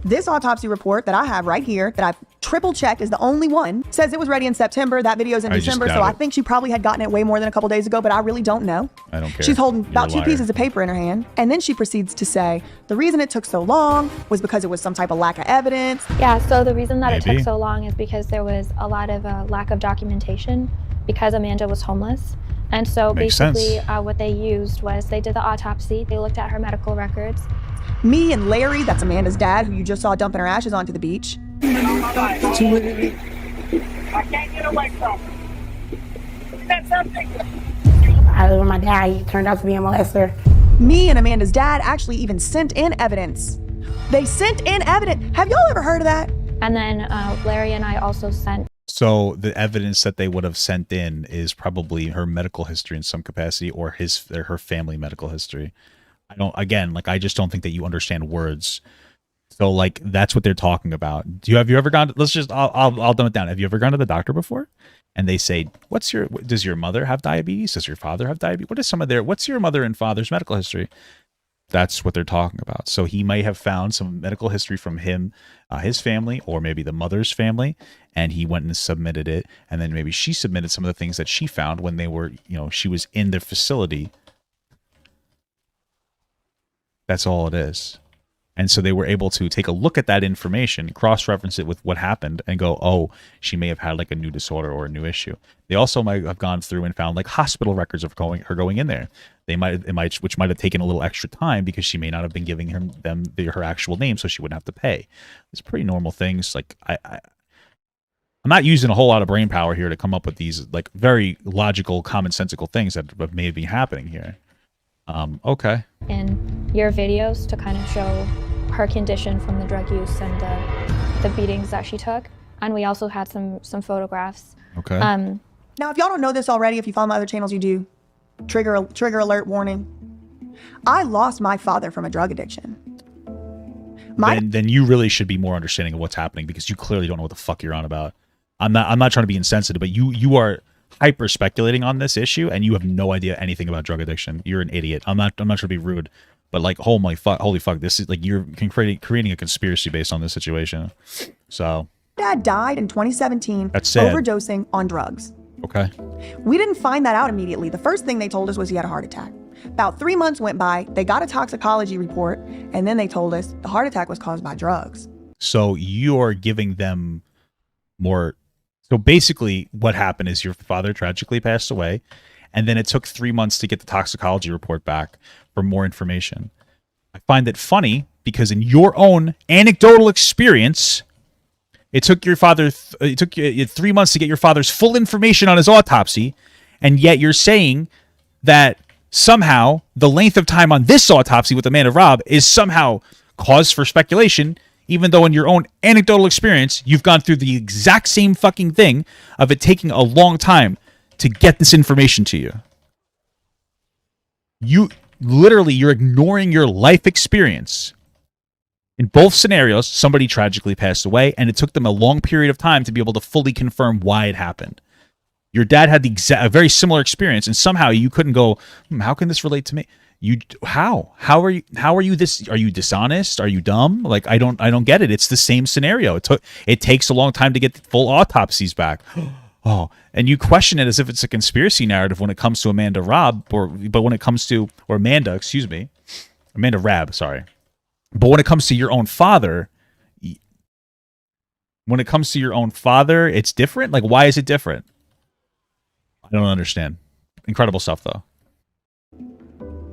this autopsy report that I have right here, that I've triple checked, is the only one, says it was ready in September. That video's in December, so I think she probably had gotten it way more than a couple days ago, but I really don't know. I don't care. She's holding about 2 pieces of paper in her hand, and then she proceeds to say the reason it took so long was because it was some type of lack of evidence. Yeah, so the reason that it took so long is because there was a lot of lack of documentation because Amanda was homeless. And so basically what they used was they did the autopsy, they looked at her medical records. Me and Larry, that's Amanda's dad, who you just saw dumping her ashes onto the beach. I can't get away from him. Is that something? I live with my dad. He turned out to be a molester. Me and Amanda's dad actually even sent in evidence. They sent in evidence. Have y'all ever heard of that? And then Larry and I also sent. So the evidence that they would have sent in is probably her medical history in some capacity, or her family medical history. I just don't think that you understand words. So like that's what they're talking about. Have you ever gone to, I'll dumb it down. Have you ever gone to the doctor before? And they say, does your mother have diabetes? Does your father have diabetes? What's your mother and father's medical history? That's what they're talking about. So he might have found some medical history from him, his family, or maybe the mother's family, and he went and submitted it. And then maybe she submitted some of the things that she found when they were, she was in the facility. That's all it is. And so they were able to take a look at that information, cross-reference it with what happened, and go, oh, she may have had like a new disorder or a new issue. They also might have gone through and found like hospital records of her going in there. Which might have taken a little extra time because she may not have been giving them her actual name, so she wouldn't have to pay. It's pretty normal things. Like I'm not using a whole lot of brain power here to come up with these like very logical, commonsensical things that may be happening here. Okay. In your videos to kind of show her condition from the drug use and the beatings that she took, and we also had some photographs. Okay. Now, if y'all don't know this already, if you follow my other channels, you do. Trigger alert warning. I lost my father from a drug addiction. Then you really should be more understanding of what's happening, because you clearly don't know what the fuck you're on about. I'm not trying to be insensitive, but you are hyper speculating on this issue, and you have no idea anything about drug addiction. You're an idiot. I'm not trying to be rude, But like, holy fuck, this is like you're creating a conspiracy based on this situation. So Dad died in 2017 That's sad. overdosing on drugs. okay, We didn't find that out immediately. The first thing they told us was he had a heart attack. About 3 months went by, they got a toxicology report, and then they told us the heart attack was caused by drugs. so you're giving them more. So basically, what happened is your father tragically passed away, and then it took 3 months to get the toxicology report back for more information. I find it funny because in your own anecdotal experience, it took your father it took you 3 months to get your father's full information on his autopsy, and yet you're saying that somehow the length of time on this autopsy with Amanda Rabb is somehow cause for speculation, even though in your own anecdotal experience, you've gone through the exact same fucking thing of it taking a long time to get this information to you. You're ignoring your life experience. In both scenarios, somebody tragically passed away, and it took them a long period of time to be able to fully confirm why it happened. Your dad had a very similar experience, and somehow you couldn't go, how can this relate to me? How are you this? Are you dishonest? Are you dumb? Like, I don't get it. It's the same scenario. It takes a long time to get full autopsies back. Oh, and you question it as if it's a conspiracy narrative when it comes to Amanda Rabb, but when it comes to Amanda Rabb, sorry. But when it comes to your own father, it's different. Like, why is it different? I don't understand. Incredible stuff, though.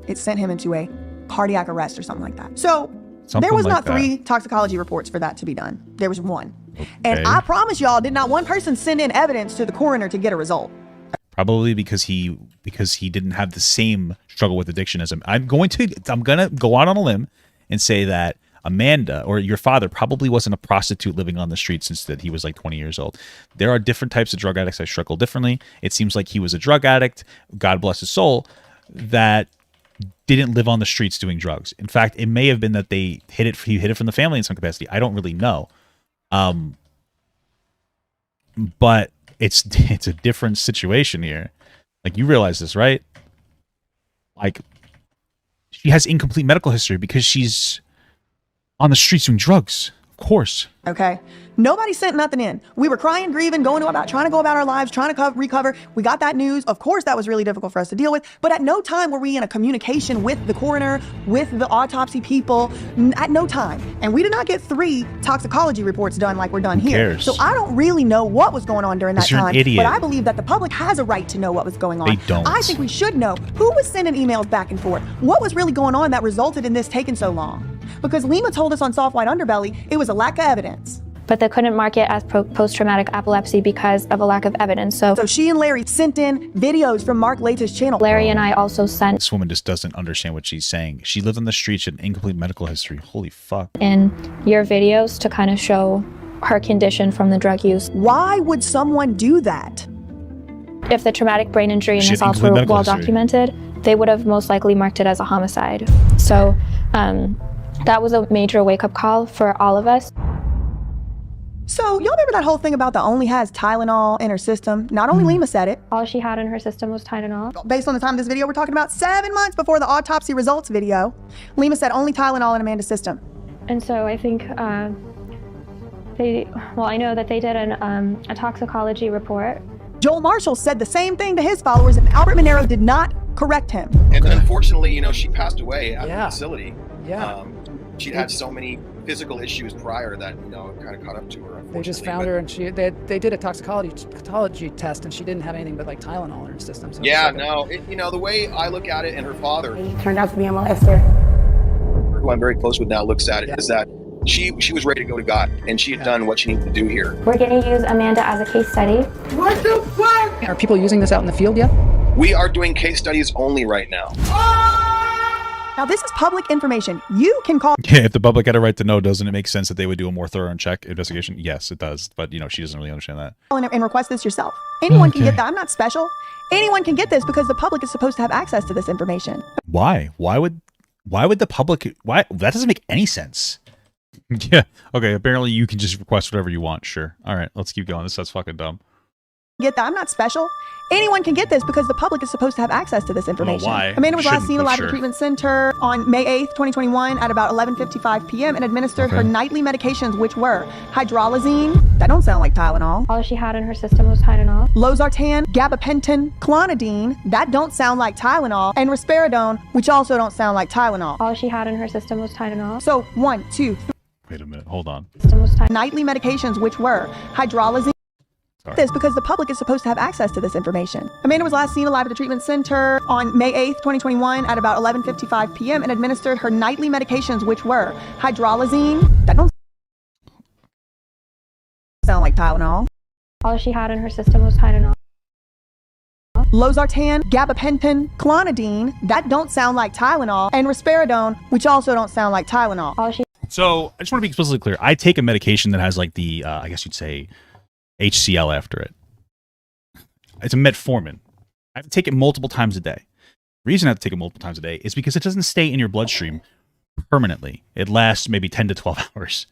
It sent him into a cardiac arrest or something like that. So Something there was like not that. 3 toxicology reports for that to be done. There was 1. Okay. And I promise y'all, did not one person send in evidence to the coroner to get a result. Probably because he didn't have the same struggle with addiction as him. I'm gonna go out on a limb and say that Amanda or your father probably wasn't a prostitute living on the street since that he was like 20 years old. There are different types of drug addicts that struggle differently. It seems like he was a drug addict, God bless his soul, that didn't live on the streets doing drugs. In fact, it may have been that he hid it from the family in some capacity. I don't really know. But it's a different situation here. Like, you realize this, right? Like, she has incomplete medical history because she's on the streets doing drugs. Of course. Okay? Nobody sent nothing in. We were crying, grieving, trying to go about our lives, trying to recover. We got that news. Of course, that was really difficult for us to deal with. But at no time were we in a communication with the coroner, with the autopsy people. At no time. And we did not get 3 toxicology reports done like we're done Who here. cares? So I don't really know what was going on during that 'Cause you're an time. idiot. But I believe that the public has a right to know what was going on. They don't. I think we should know who was sending emails back and forth. What was really going on that resulted in this taking so long? Because Lima told us on Soft White Underbelly it was a lack of evidence. But they couldn't mark it as post-traumatic epilepsy because of a lack of evidence. So she and Larry sent in videos from Mark Laita's channel. Larry and I also sent This woman just doesn't understand what she's saying. She lived on the streets with incomplete medical history. Holy fuck. in your videos to kind of show her condition from the drug use. Why would someone do that? If the traumatic brain injury and She had assaults incomplete were medical well history. documented, they would have most likely marked it as a homicide. So that was a major wake-up call for all of us. So y'all remember that whole thing about the only has Tylenol in her system? Not only Lima said it. All she had in her system was Tylenol. Based on the time of this video we're talking about, 7 months before the autopsy results video, Lima said only Tylenol in Amanda's system. And so I think I know that they did a toxicology report. Joel Marshall said the same thing to his followers, and Albert Monero did not correct him. And unfortunately, she passed away at the facility. Yeah. She'd had so many physical issues prior that, it kind of caught up to her. They just found her, and they did a toxicology test, and she didn't have anything but like Tylenol in her system. So Yeah, no, the way I look at it, and her father, He turned out to be a molester. who I'm very close with now, looks at it, is that she was ready to go to God, and she had done what she needed to do here. We're going to use Amanda as a case study. What the fuck? Are people using this out in the field yet? We are doing case studies only right now. Now this is public information. You can call. Yeah, if the public had a right to know, doesn't it make sense that they would do a more thorough investigation? Yes, it does. But, she doesn't really understand that. And request this yourself. Anyone can get that. I'm not special. Anyone can get this because the public is supposed to have access to this information. Why? Why would the public? Why? That doesn't make any sense. Yeah. Okay. Apparently, you can just request whatever you want. Sure. All right. Let's keep going. That's fucking dumb. get that. I'm not special. Anyone can get this because the public is supposed to have access to this information. why. Amanda was last Shouldn't, seen but alive at sure. the treatment center on May 8th, 2021 at about 11:55 p.m. and administered her nightly medications, which were hydralazine, that don't sound like Tylenol. All she had in her system was Tylenol. Losartan, gabapentin, clonidine, that don't sound like Tylenol, and risperidone, which also don't sound like Tylenol. All she had in her system was Tylenol. So 1, 2, 3. Wait a minute. Hold on. Nightly medications, which were hydralazine. This because the public is supposed to have access to this information. Amanda was last seen alive at the treatment center on May 8th, 2021 at about 11:55 p.m. and administered her nightly medications, which were hydralazine, that don't sound like Tylenol. All she had in her system was Tylenol. Losartan, gabapentin, clonidine, that don't sound like Tylenol, and risperidone, which also don't sound like Tylenol. So I just want to be explicitly clear. I take a medication that has like the, I guess you'd say, HCl after it. It's a metformin. I have to take it multiple times a day. The reason I have to take it multiple times a day is because it doesn't stay in your bloodstream permanently. It lasts maybe 10 to 12 hours.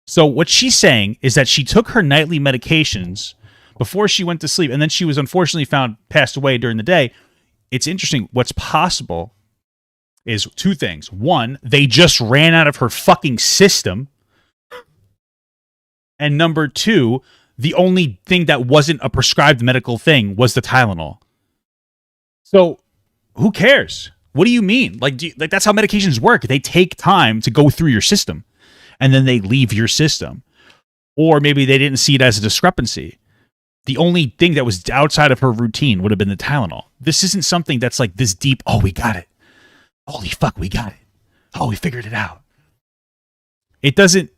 So what she's saying is that she took her nightly medications before she went to sleep, and then she was unfortunately found passed away during the day. It's interesting. What's possible is two things. One, they just ran out of her fucking system. And number two, the only thing that wasn't a prescribed medical thing was the Tylenol. So who cares? What do you mean? Like that's how medications work. They take time to go through your system and then they leave your system. Or maybe they didn't see it as a discrepancy. The only thing that was outside of her routine would have been the Tylenol. This isn't something that's like this deep. Oh, we got it. Holy fuck, we got it. Oh, we figured it out. It doesn't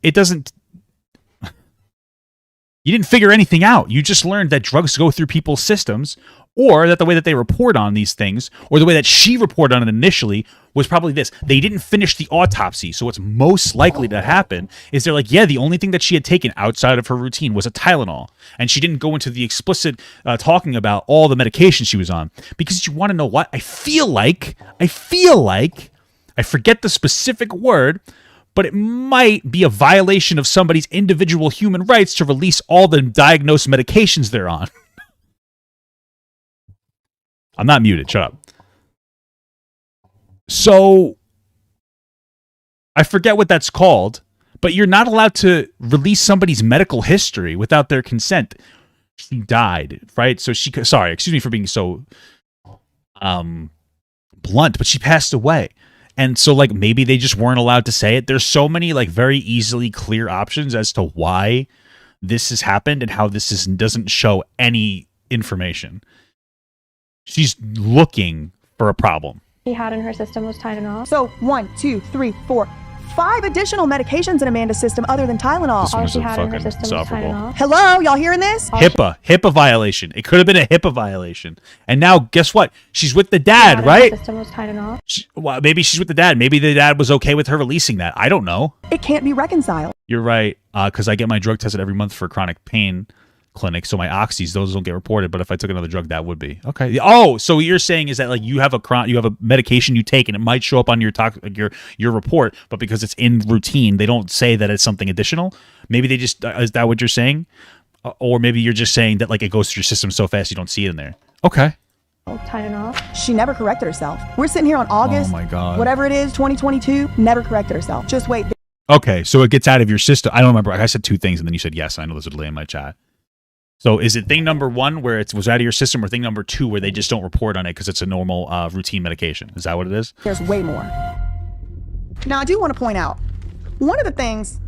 You didn't figure anything out. You just learned that drugs go through people's systems, or that the way that they report on these things, or the way that she reported on it initially, was probably this. They didn't finish the autopsy, so what's most likely to happen is they're like, yeah, the only thing that she had taken outside of her routine was a Tylenol, and she didn't go into the explicit talking about all the medication she was on. Because you want to know what? I feel like, I forget the specific word, but it might be a violation of somebody's individual human rights to release all the diagnosed medications they're on. I'm not muted. Shut up. So, I forget what that's called, but you're not allowed to release somebody's medical history without their consent. She died, right? So sorry, excuse me for being so blunt, but she passed away. And so, like, maybe they just weren't allowed to say it. There's so many, like, very easily clear options as to why this has happened and how this doesn't show any information. She's looking for a problem. She had in her system was Tylenol. So 1, 2, 3, 4, 5 additional medications in Amanda's system other than Tylenol. This one's fucking insufferable. Hello, y'all hearing this? HIPAA violation. It could have been a HIPAA violation. And now, guess what? She's with the dad, right? Her system was Tylenol. Well, maybe she's with the dad. Maybe the dad was okay with her releasing that. I don't know. It can't be reconciled. You're right, because I get my drug tested every month for chronic pain clinic, so my oxys, those don't get reported, but if I took another drug, that would be. Okay. Oh, so what you're saying is that, like, you have a medication you take and it might show up on your report, but because it's in routine, they don't say that it's something additional. Maybe they just, is that what you're saying? Or maybe you're just saying that, like, it goes through your system so fast you don't see it in there. Okay. Tylenol. She never corrected herself. We're sitting here on August, oh my God, whatever it is, 2022, never corrected herself. Just wait. Okay, so it gets out of your system. I don't remember. I said two things and then you said yes. I know there's a delay in my chat. So is it thing number one where it was out of your system, or thing number two where they just don't report on it because it's a normal routine medication? Is that what it is? There's way more. Now, I do want to point out, one of the things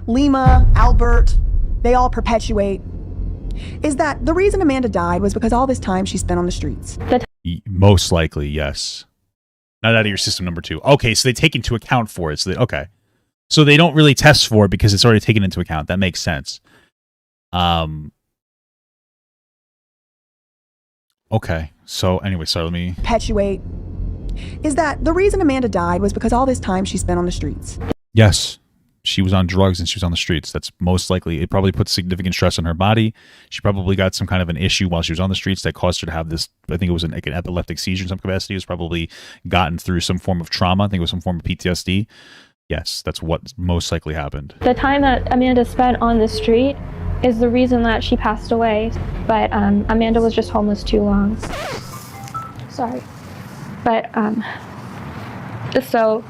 Lima, Albert, they all perpetuate is that the reason Amanda died was because all this time she spent on the streets. Most likely, yes. Not out of your system, number two. Okay, so they take into account for it. Okay. So they don't really test for it because it's already taken into account. That makes sense. Okay, so anyway, so let me perpetuate is that the reason Amanda died was because all this time she spent on the streets. Yes, she was on drugs and she was on the streets. That's most likely. It probably put significant stress on her body. She probably got some kind of an issue while she was on the streets that caused her to have this, I think it was an epileptic seizure in some capacity. It was probably gotten through some form of trauma. I think it was some form of PTSD. Yes, that's what most likely happened. The time that Amanda spent on the street is the reason that she passed away. But Amanda was just homeless too long. Sorry. But so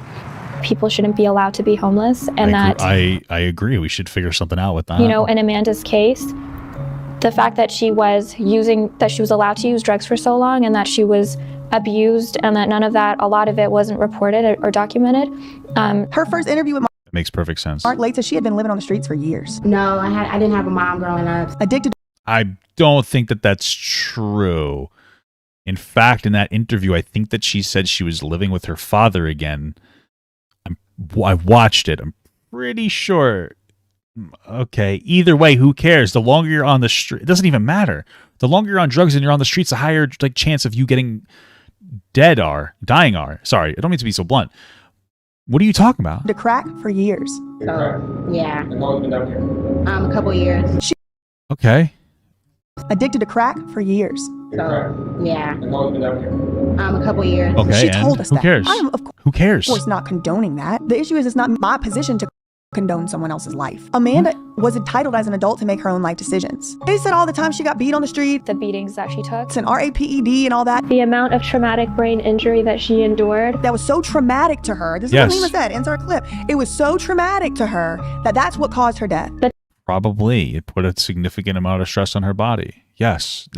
people shouldn't be allowed to be homeless, and I agree. We should figure something out with that. you know, in Amanda's case, the fact that she was allowed to use drugs for so long, and that she was abused, and that a lot of it wasn't reported or documented. Her first interview with That makes perfect sense. Mark Lates said she had been living on the streets for years. No, I didn't have a mom growing up. Addicted. I don't think that that's true. In fact, in that interview, I think that she said she was living with her father again. I watched it. I'm pretty sure. Okay, either way, who cares? The longer you're on the street, it doesn't even matter. The longer you're on drugs and you're on the streets, the higher chance of you getting dying are. Sorry, I don't mean to be so blunt. What are you talking about? To crack for years. So, yeah. And how long have you been down here? A couple years. Okay. Addicted to crack for years. So, yeah. And how long have you been down here? A couple years. Okay, She told us who that. cares? I am, Who cares? Of course, not condoning that. The issue is it's not my position to condone someone else's life. Amanda was entitled as an adult to make her own life decisions. They said all the time she got beat on the street. The beatings that she took. And RAPED and all that. The amount of traumatic brain injury that she endured. That was so traumatic to her. This is what Lima said. Insert clip. It was so traumatic to her that's what caused her death. Probably. It put a significant amount of stress on her body. Yes.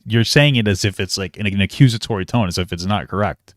You're saying it as if it's like in an accusatory tone, as if it's not correct.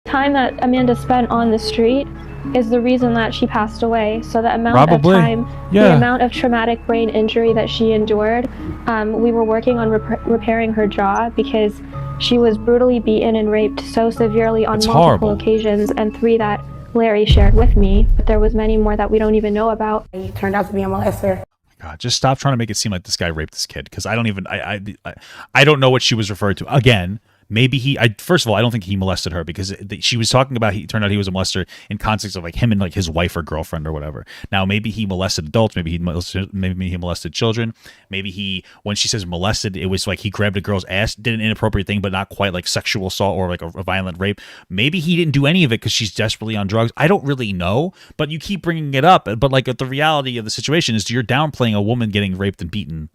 Time that Amanda spent on the street is the reason that she passed away. So the amount Probably. of time, Yeah. the amount of traumatic brain injury that she endured, we were working on repairing her jaw because she was brutally beaten and raped so severely on multiple horrible. occasions, and 3 that Larry shared with me. But there was many more that we don't even know about. He turned out to be a molester. God, just stop trying to make it seem like this guy raped this kid, because I don't even I don't know what she was referred to. Again, maybe first of all, I don't think he molested her, because she was talking about he turned out he was a molester in context of like him and like his wife or girlfriend or whatever. Now maybe he molested adults, maybe he molested children, maybe when she says molested, it was like he grabbed a girl's ass, did an inappropriate thing, but not quite like sexual assault or like a violent rape. Maybe he didn't do any of it because she's desperately on drugs. I don't really know, but you keep bringing it up. But like the reality of the situation is you're downplaying a woman getting raped and beaten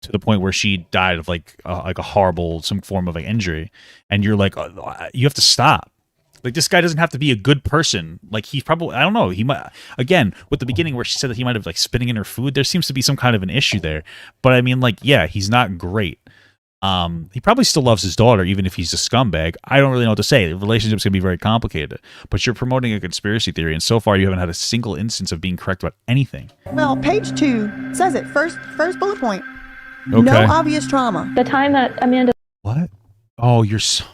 to the point where she died of like a horrible, some form of like injury, and you're like, you have to stop. Like, this guy doesn't have to be a good person. Like, he's probably, I don't know, he might, again, with the beginning where she said that he might have like spitting in her food, there seems to be some kind of an issue there. But I mean, like, yeah, he's not great. He probably still loves his daughter, even if he's a scumbag. I don't really know what to say. The relationship's gonna be very complicated. But you're promoting a conspiracy theory, and so far you haven't had a single instance of being correct about anything. Well, page 2 says it. First bullet point. Okay. No obvious trauma. The time that Amanda... What? Oh, you're so...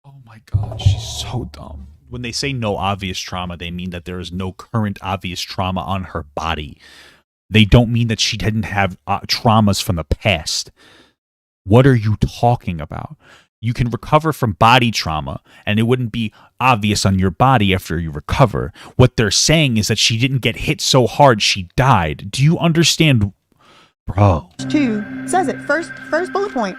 Oh my God, she's so dumb. When they say no obvious trauma, they mean that there is no current obvious trauma on her body. They don't mean that she didn't have traumas from the past. What are you talking about? You can recover from body trauma, and it wouldn't be obvious on your body after you recover. What they're saying is that she didn't get hit so hard she died. Do you understand? Bro. 2 says it. First bullet point.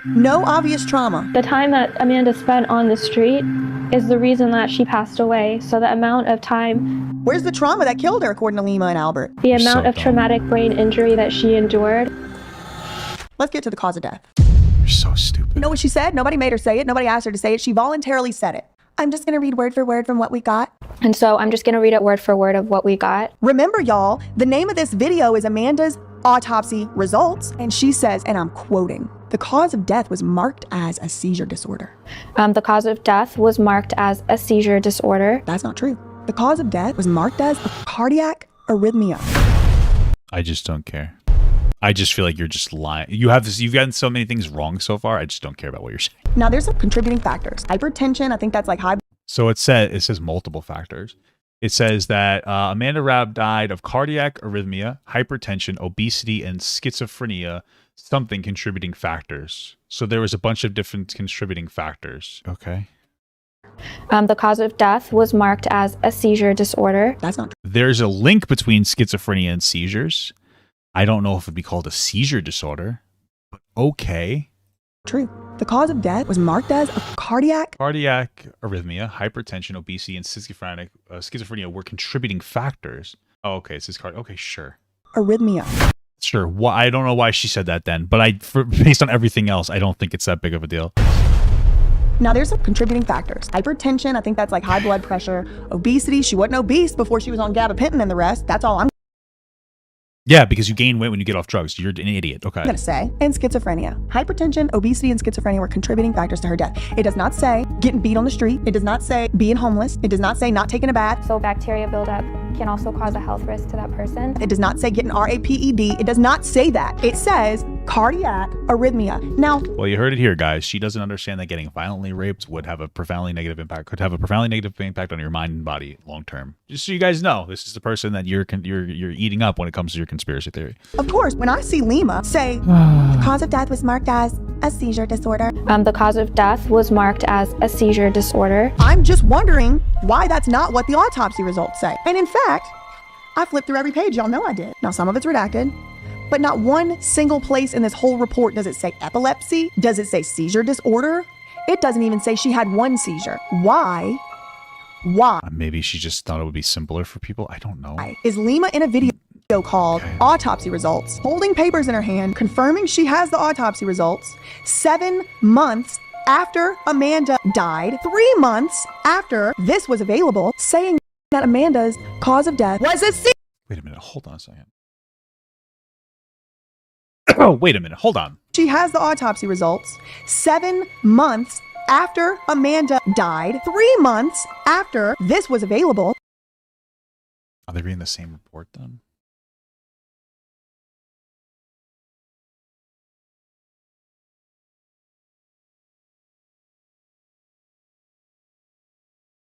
No obvious trauma. The time that Amanda spent on the street is the reason that she passed away. So the amount of time... Where's the trauma that killed her, according to Lima and Albert? The amount of traumatic brain injury that she endured. Let's get to the cause of death. You're so stupid. You know what she said? Nobody made her say it. Nobody asked her to say it. She voluntarily said it. I'm just going to read word for word from what we got. And so I'm just going to read it word for word of what we got. Remember, y'all, the name of this video is Amanda's autopsy results. And she says, and I'm quoting, the cause of death was marked as a seizure disorder. The cause of death was marked as a seizure disorder. That's not true. The cause of death was marked as a cardiac arrhythmia. I just don't care. I just feel like you're just lying. You've gotten so many things wrong so far. I just don't care about what you're saying. Now, there's some contributing factors. Hypertension, I think that's like high. So it says multiple factors. It says that Amanda Rabb died of cardiac arrhythmia, hypertension, obesity, and schizophrenia, something contributing factors. So there was a bunch of different contributing factors. Okay. The cause of death was marked as a seizure disorder. That's not true. There's a link between schizophrenia and seizures. I don't know if it'd be called a seizure disorder, but okay. True. The cause of death was marked as a cardiac arrhythmia, hypertension, obesity, and schizophrenia were contributing factors. Oh, okay, it says okay, sure. Arrhythmia. Sure. Well, I don't know why she said that then, but based on everything else, I don't think it's that big of a deal. Now, there's some contributing factors. Hypertension, I think that's like high blood pressure. Obesity, she wasn't obese before she was on gabapentin and the rest. That's all I'm Yeah, because you gain weight when you get off drugs. You're an idiot. Okay. gonna say. And schizophrenia. Hypertension, obesity, and schizophrenia were contributing factors to her death. It does not say getting beat on the street. It does not say being homeless. It does not say not taking a bath. So bacteria buildup can also cause a health risk to that person. It does not say getting RAPED. It does not say that. It says cardiac arrhythmia. Now, well, you heard it here, guys. She doesn't understand that getting violently raped would have a profoundly negative impact, could have a profoundly negative impact on your mind and body long term. Just so you guys know, this is the person that you're eating up when it comes to your conspiracy theory. of course, when I see Lima say the cause of death was marked as a seizure disorder, The cause of death was marked as a seizure disorder. I'm just wondering why that's not what the autopsy results say. And in fact, I flipped through every page. Y'all know I did. Now, some of it's redacted, but not one single place in this whole report does it say epilepsy. Does it say seizure disorder? It doesn't even say she had one seizure. Why? Maybe she just thought it would be simpler for people. I don't know. Is Lima in a video called Autopsy Results, holding papers in her hand, confirming she has the autopsy results 7 months after Amanda died, 3 months after this was available, saying that Amanda's cause of death was a seizure. Wait a minute. Hold on a second. Oh, wait a minute. Hold on. She has the autopsy results 7 months after Amanda died, 3 months after this was available. Are they reading the same report then?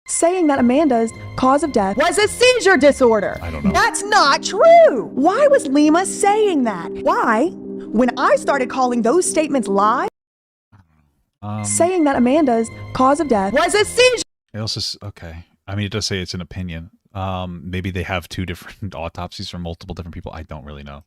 Saying that Amanda's cause of death was a seizure disorder. I don't know. That's not true. Why was Lima saying that? Why, when I started calling those statements lies, saying that Amanda's cause of death was a seizure? It also okay. I mean, it does say it's an opinion. Maybe they have 2 different autopsies from multiple different people. I don't really know.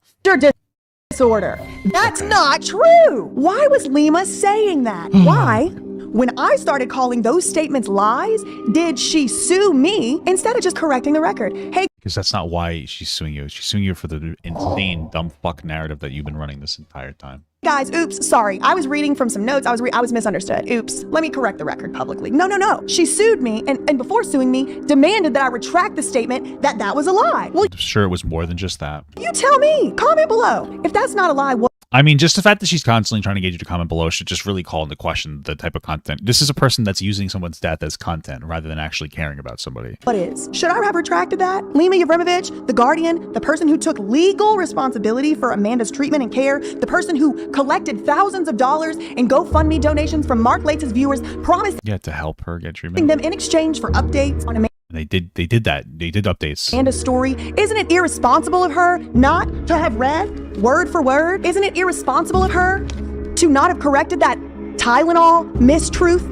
Disorder. That's not true. Why was Lima saying that? Why, when I started calling those statements lies, did she sue me instead of just correcting the record? Hey, because that's not why she's suing you. She's suing you for the insane, dumb fuck narrative that you've been running this entire time. guys, oops, sorry. I was reading from some notes. I was misunderstood. Oops. Let me correct the record publicly. No. She sued me and before suing me, demanded that I retract the statement that was a lie. Well, I'm sure it was more than just that. you tell me. Comment below. If that's not a lie, what? I mean, just the fact that she's constantly trying to get you to comment below should just really call into question the type of content. This is a person that's using someone's death as content rather than actually caring about somebody. What is? Should I have retracted that? Lima Yevremovich, the guardian, the person who took legal responsibility for Amanda's treatment and care, the person who collected thousands of dollars in GoFundMe donations from Mark Late's viewers, promised to help her get treatment. them in exchange for updates on Amanda. They did that. They did updates. Amanda's story. Isn't it irresponsible of her not to have read word for word? Isn't it irresponsible of her to not have corrected that Tylenol mistruth?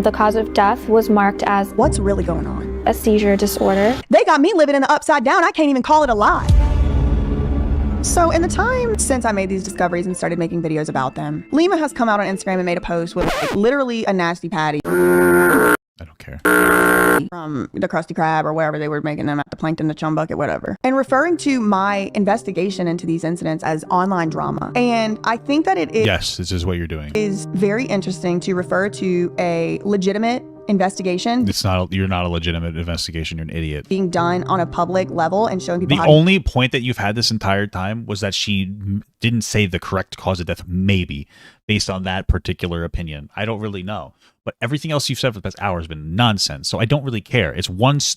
The cause of death was marked as what's really going on? A seizure disorder. They got me living in the upside down. I can't even call it a lie. So in the time since I made these discoveries and started making videos about them, Lima has come out on Instagram and made a post with literally a nasty patty. I don't care. From the Krusty Krab or wherever they were making them at the Plankton, the Chum Bucket, whatever. And referring to my investigation into these incidents as online drama. And I think that it is... Yes, this is what you're doing. ...is very interesting to refer to a legitimate investigation. You're not a legitimate investigation. You're an idiot. Being done on a public level and showing people the only point that you've had this entire time was that she didn't say the correct cause of death, maybe, based on that particular opinion. I don't really know. But everything else you've said for the past hour has been nonsense. So I don't really care. It's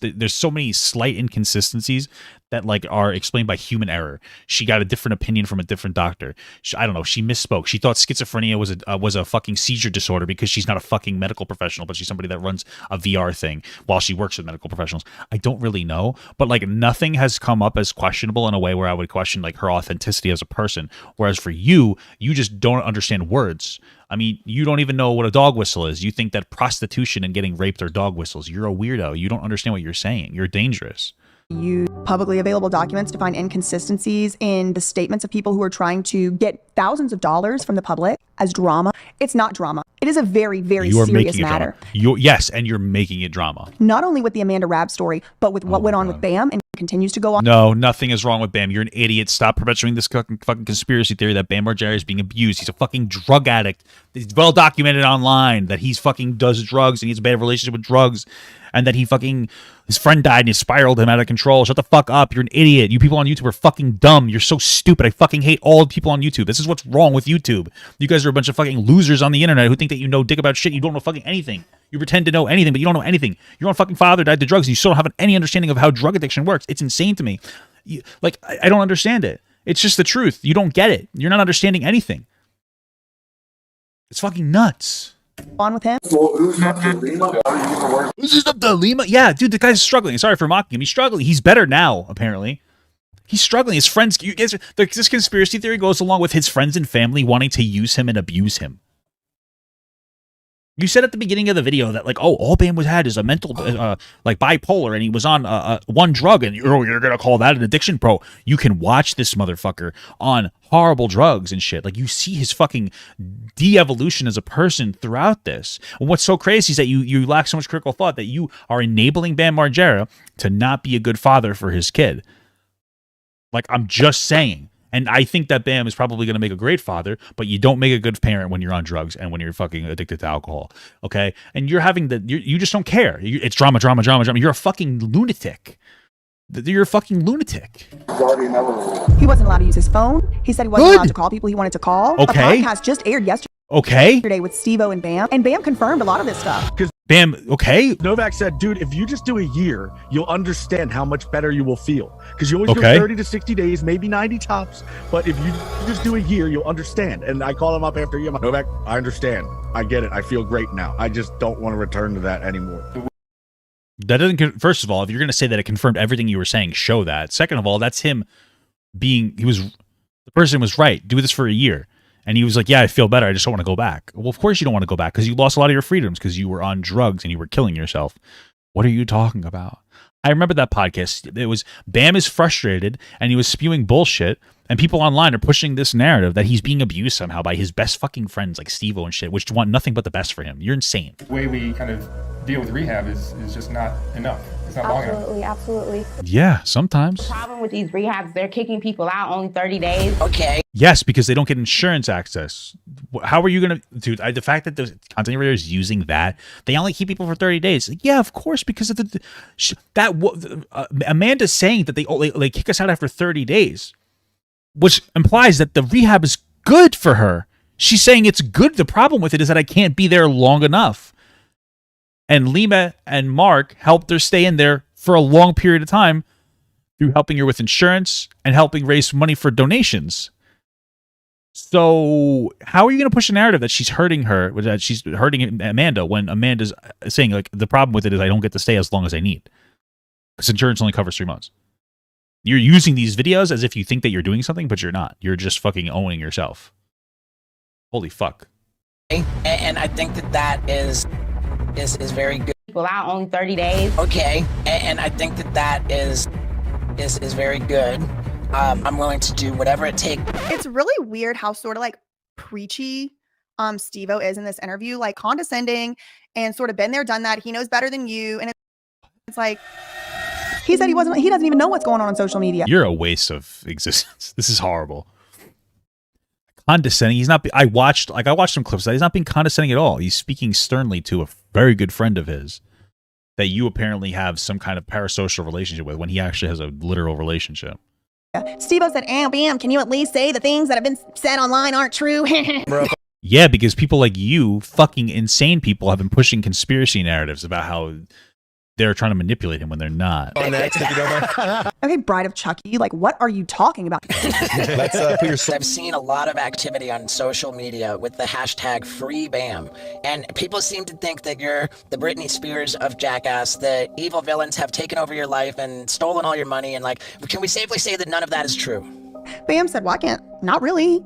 there's so many slight inconsistencies that are explained by human error. She got a different opinion from a different doctor. I don't know. She misspoke. She thought schizophrenia was a fucking seizure disorder because she's not a fucking medical professional, but she's somebody that runs a VR thing while she works with medical professionals. I don't really know. But nothing has come up as questionable in a way where I would question her authenticity as a person. Whereas for you just don't understand words. I mean, you don't even know what a dog whistle is. You think that prostitution and getting raped are dog whistles. You're a weirdo. You don't understand what you're saying. You're dangerous. Use publicly available documents to find inconsistencies in the statements of people who are trying to get thousands of dollars from the public. as drama. It's not drama. It is a very, very You are serious making it matter. drama. Yes, and you're making it drama. Not only with the Amanda Rabb story, but with what went on with Bam and continues to go on. No, nothing is wrong with Bam. You're an idiot. Stop perpetuating this fucking conspiracy theory that Bam Margera is being abused. He's a fucking drug addict. It's well documented online that he's fucking does drugs and he has a bad relationship with drugs, and that his friend died and it spiraled him out of control. Shut the fuck up. You're an idiot. You people on YouTube are fucking dumb. You're so stupid. I fucking hate all people on YouTube. This is what's wrong with YouTube. You guys are a bunch of fucking losers on the internet who think that you know dick about shit. You don't know fucking anything. You pretend to know anything, but you don't know anything. Your own fucking father died to drugs and you still don't have any understanding of how drug addiction works. It's insane to me. I don't understand it. It's just the truth. You don't get it. You're not understanding anything. It's fucking nuts. On with him. This is up to Lima. Yeah, dude, the guy's struggling. Sorry for mocking him. He's struggling. He's better now, apparently. He's struggling. His friends, this conspiracy theory goes along with his friends and family wanting to use him and abuse him. You said at the beginning of the video that, like, oh, all Bam had is a mental, like, bipolar, and he was on one drug, and you're going to call that an addiction? Bro, you can watch this motherfucker on horrible drugs and shit. Like, you see his fucking de-evolution as a person throughout this. And what's so crazy is that you lack so much critical thought that you are enabling Bam Margera to not be a good father for his kid. Like, I'm just saying. And I think that Bam is probably going to make a great father, but you don't make a good parent when you're on drugs and when you're fucking addicted to alcohol, okay? And you're having you just don't care. It's drama, drama, drama, drama. You're a fucking lunatic. You're a fucking lunatic. He wasn't allowed to use his phone. He said he wasn't allowed to call people he wanted to call. Okay. A podcast just aired yesterday. Okay. With Steve-O and Bam confirmed a lot of this stuff. Bam, okay. Novak said, dude, if you just do a year, you'll understand how much better you will feel. Because you always go 30 to 60 days, maybe 90 tops. But if you just do a year, you'll understand. And I call him up after a year. I'm like, Novak, I understand. I get it. I feel great now. I just don't want to return to that anymore. That doesn't, first of all, if you're going to say that it confirmed everything you were saying, show that. Second of all, that's him the person was right. Do this for a year. And he was like, yeah, I feel better. I just don't want to go back. Well, of course you don't want to go back because you lost a lot of your freedoms because you were on drugs and you were killing yourself. What are you talking about? I remember that podcast. It was Bam is frustrated and he was spewing bullshit. And people online are pushing this narrative that he's being abused somehow by his best fucking friends like Steve-O and shit, which want nothing but the best for him. You're insane. The way we kind of deal with rehab is just not enough. It's not long enough. Absolutely. Yeah, sometimes. The problem with these rehabs, they're kicking people out only 30 days. Okay. Yes, because they don't get insurance access. How are you going to... Dude, the fact that the content creator is using that, they only keep people for 30 days. Yeah, of course, because of Amanda's saying that they kick us out after 30 days, which implies that the rehab is good for her. She's saying it's good. The problem with it is that I can't be there long enough. And Lima and Mark helped her stay in there for a long period of time through helping her with insurance and helping raise money for donations. So how are you going to push a narrative that she's hurting her, that she's hurting Amanda, when Amanda's saying, like, the problem with it is I don't get to stay as long as I need because insurance only covers 3 months. You're using these videos as if you think that you're doing something, but you're not. You're just fucking owning yourself. Holy fuck. And I think that is very good. People out only 30 days. Okay. And I think that is very good. I'm willing to do whatever it takes. It's really weird how sort of like preachy Steve-O is in this interview, like condescending and sort of been there, done that. He knows better than you. And it's like, he said he doesn't even know what's going on social media. You're a waste of existence. This is horrible. Condescending. He's not, I watched some clips of that. He's not being condescending at all. He's speaking sternly to a very good friend of his that you apparently have some kind of parasocial relationship with when he actually has a literal relationship. Steve-O said, Bam, can you at least say the things that have been said online aren't true? Yeah, because people like you, fucking insane people, have been pushing conspiracy narratives about how they're trying to manipulate him when they're not. Okay, Bride of Chucky, like, what are you talking about? I've seen a lot of activity on social media with the hashtag #FreeBam, and people seem to think that you're the Britney Spears of Jackass, that evil villains have taken over your life and stolen all your money, and, like, can we safely say that none of that is true? Bam said, well, I can't, not really.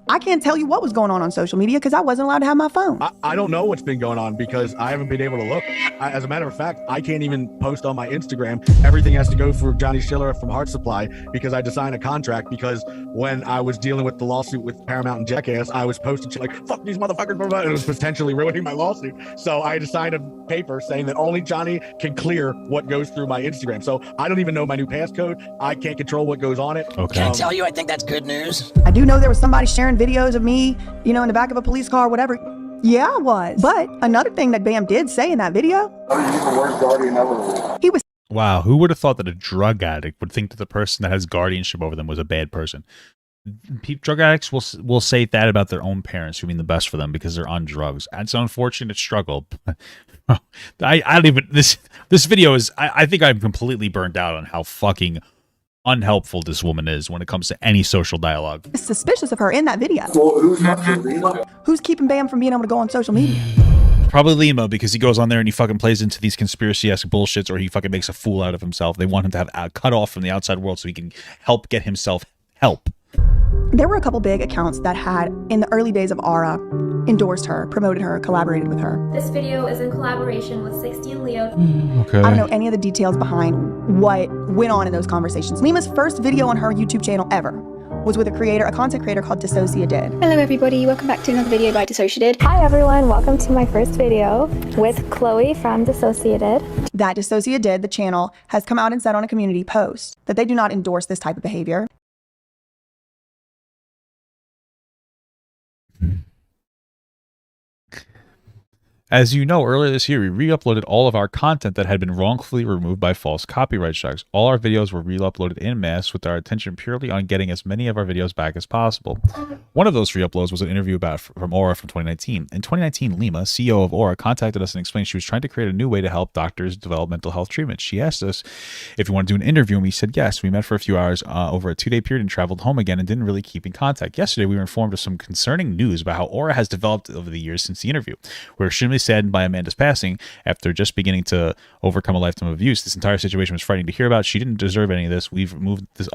I can't tell you what was going on social media because I wasn't allowed to have my phone. I don't know what's been going on because I haven't been able to look. As a matter of fact, I can't even post on my Instagram. Everything has to go through Johnny Schiller from Heart Supply because I had to sign a contract because when I was dealing with the lawsuit with Paramount and Jackass, I was posting shit like, fuck these motherfuckers, and it was potentially ruining my lawsuit. So I had to sign a paper saying that only Johnny can clear what goes through my Instagram. So I don't even know my new passcode. I can't control what goes on it. Okay. Can I tell you, I think that's good news. I do know there was somebody sharing videos of me, you know, in the back of a police car or whatever. Yeah, I was. But another thing that Bam did say in that video, he was. Wow, who would have thought that a drug addict would think that the person that has guardianship over them was a bad person? Drug addicts will say that about their own parents who mean the best for them because they're on drugs. It's an unfortunate struggle. I don't even this video is I think I'm completely burnt out on how fucking unhelpful this woman is when it comes to any social dialogue. Suspicious of her in that video. Well, who's keeping Bam from being able to go on social media? Probably Lima, because he goes on there and he fucking plays into these conspiracy-esque bullshits, or he fucking makes a fool out of himself. They want him to have cut off from the outside world so he can help get himself help. There were a couple big accounts that had, in the early days of Aura, endorsed her, promoted her, collaborated with her. This video is in collaboration with 16 Leo. Okay. I don't know any of the details behind what went on in those conversations. Lima's first video on her YouTube channel ever was with a content creator called Dissociated. Hello everybody, welcome back to another video by Dissociated. Hi everyone, welcome to my first video with Chloe from Dissociated. That Dissociated, the channel, has come out and said on a community post that they do not endorse this type of behavior. As you know, earlier this year, we re-uploaded all of our content that had been wrongfully removed by false copyright strikes. All our videos were re-uploaded en masse with our attention purely on getting as many of our videos back as possible. One of those re-uploads was an interview from Aura from 2019. In 2019, Lima, CEO of Aura, contacted us and explained she was trying to create a new way to help doctors develop mental health treatment. She asked us if we want to do an interview, and we said yes. We met for a few hours over a 2-day period and traveled home again and didn't really keep in contact. Yesterday, we were informed of some concerning news about how Aura has developed over the years since the interview. We're extremely saddened by Amanda's passing after just beginning to overcome a lifetime of abuse. This entire situation was frightening to hear about. She didn't deserve any of this. We've removed this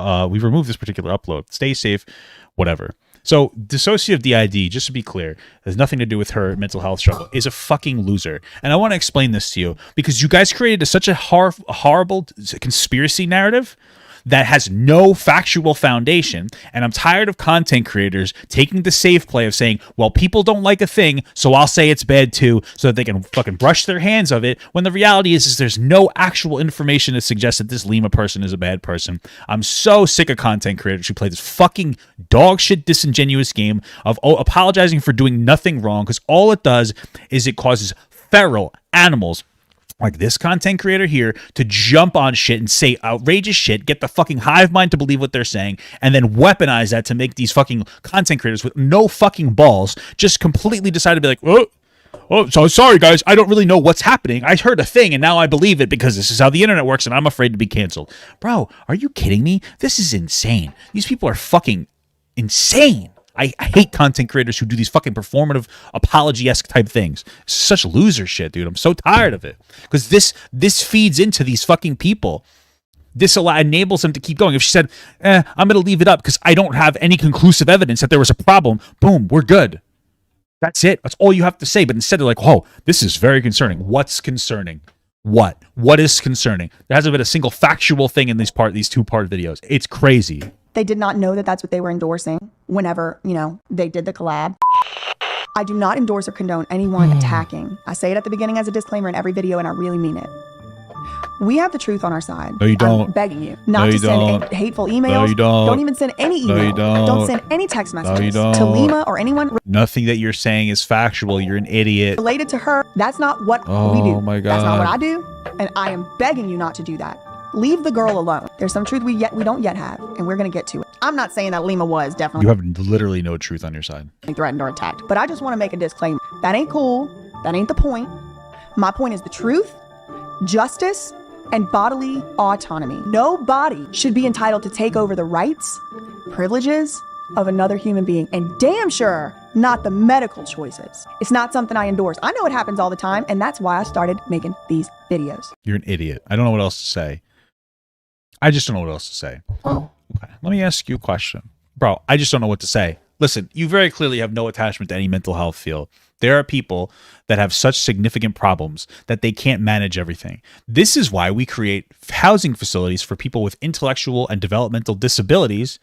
particular upload. Stay safe, whatever. So, dissociative DID, just to be clear, has nothing to do with her mental health struggle, is a fucking loser. And I want to explain this to you because you guys created such a horrible conspiracy narrative that has no factual foundation, and I'm tired of content creators taking the safe play of saying, well, people don't like a thing, so I'll say it's bad too, so that they can fucking brush their hands of it, when the reality is there's no actual information to suggest that this Lima person is a bad person. I'm so sick of content creators who play this fucking dog shit disingenuous game of apologizing for doing nothing wrong, because all it does is it causes feral animals like this content creator here to jump on shit and say outrageous shit, get the fucking hive mind to believe what they're saying, and then weaponize that to make these fucking content creators with no fucking balls just completely decide to be like, oh, so sorry guys, I don't really know what's happening. I heard a thing and now I believe it because this is how the internet works and I'm afraid to be canceled. Bro, are you kidding me? This is insane. These people are fucking insane. I hate content creators who do these fucking performative apology-esque type things. Such loser shit, dude. I'm so tired of it. Because this feeds into these fucking people. This enables them to keep going. If she said, I'm going to leave it up because I don't have any conclusive evidence that there was a problem, boom, we're good. That's it. That's all you have to say. But instead they're like, oh, this is very concerning. What's concerning? What is concerning? There hasn't been a single factual thing in these 2-part videos. It's crazy. They did not know that that's what they were endorsing whenever, they did the collab. I do not endorse or condone anyone attacking. I say it at the beginning as a disclaimer in every video, and I really mean it. We have the truth on our side. No, you don't. I'm begging you not to send hateful emails. No, you don't. Don't even send any emails. No, you don't. Don't send any text messages No, you don't. to Lima or anyone Nothing that you're saying is factual. You're an idiot. related to her. That's not what we do. Oh my God. That's not what I do, and I am begging you not to do that. Leave the girl alone. There's some truth we don't yet have, and we're gonna get to it. I'm not saying that Lima was definitely You have literally no truth on your side. threatened or attacked, but I just want to make a disclaimer. That ain't cool. That ain't the point. My point is the truth, justice, and bodily autonomy. Nobody should be entitled to take over the rights, privileges of another human being, and damn sure not the medical choices. It's not something I endorse. I know it happens all the time, and that's why I started making these videos. You're an idiot. I don't know what else to say. I just don't know what else to say. Oh. Okay. Let me ask you a question. Bro, I just don't know what to say. listen, you very clearly have no attachment to any mental health field. There are people that have such significant problems that they can't manage everything. This is why we create housing facilities for people with intellectual and developmental disabilities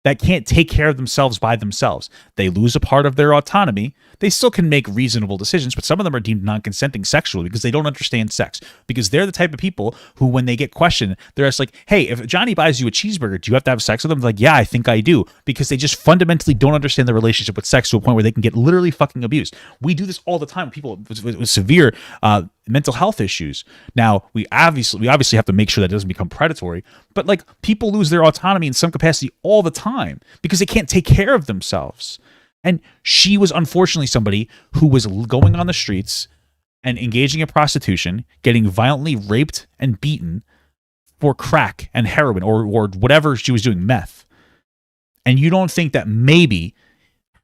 that can't take care of themselves by themselves. They lose a part of their autonomy. They still can make reasonable decisions, but some of them are deemed non-consenting sexually because they don't understand sex. Because they're the type of people who, when they get questioned, they're just like, hey, if Johnny buys you a cheeseburger, do you have to have sex with him? They're like, yeah, I think I do. Because they just fundamentally don't understand the relationship with sex to a point where they can get literally fucking abused. We do this all the time with people with severe mental health issues. Now, we obviously have to make sure that it doesn't become predatory, but like people lose their autonomy in some capacity all the time because they can't take care of themselves. And she was unfortunately somebody who was going on the streets and engaging in prostitution, getting violently raped and beaten for crack and heroin or whatever she was doing, meth. And you don't think that maybe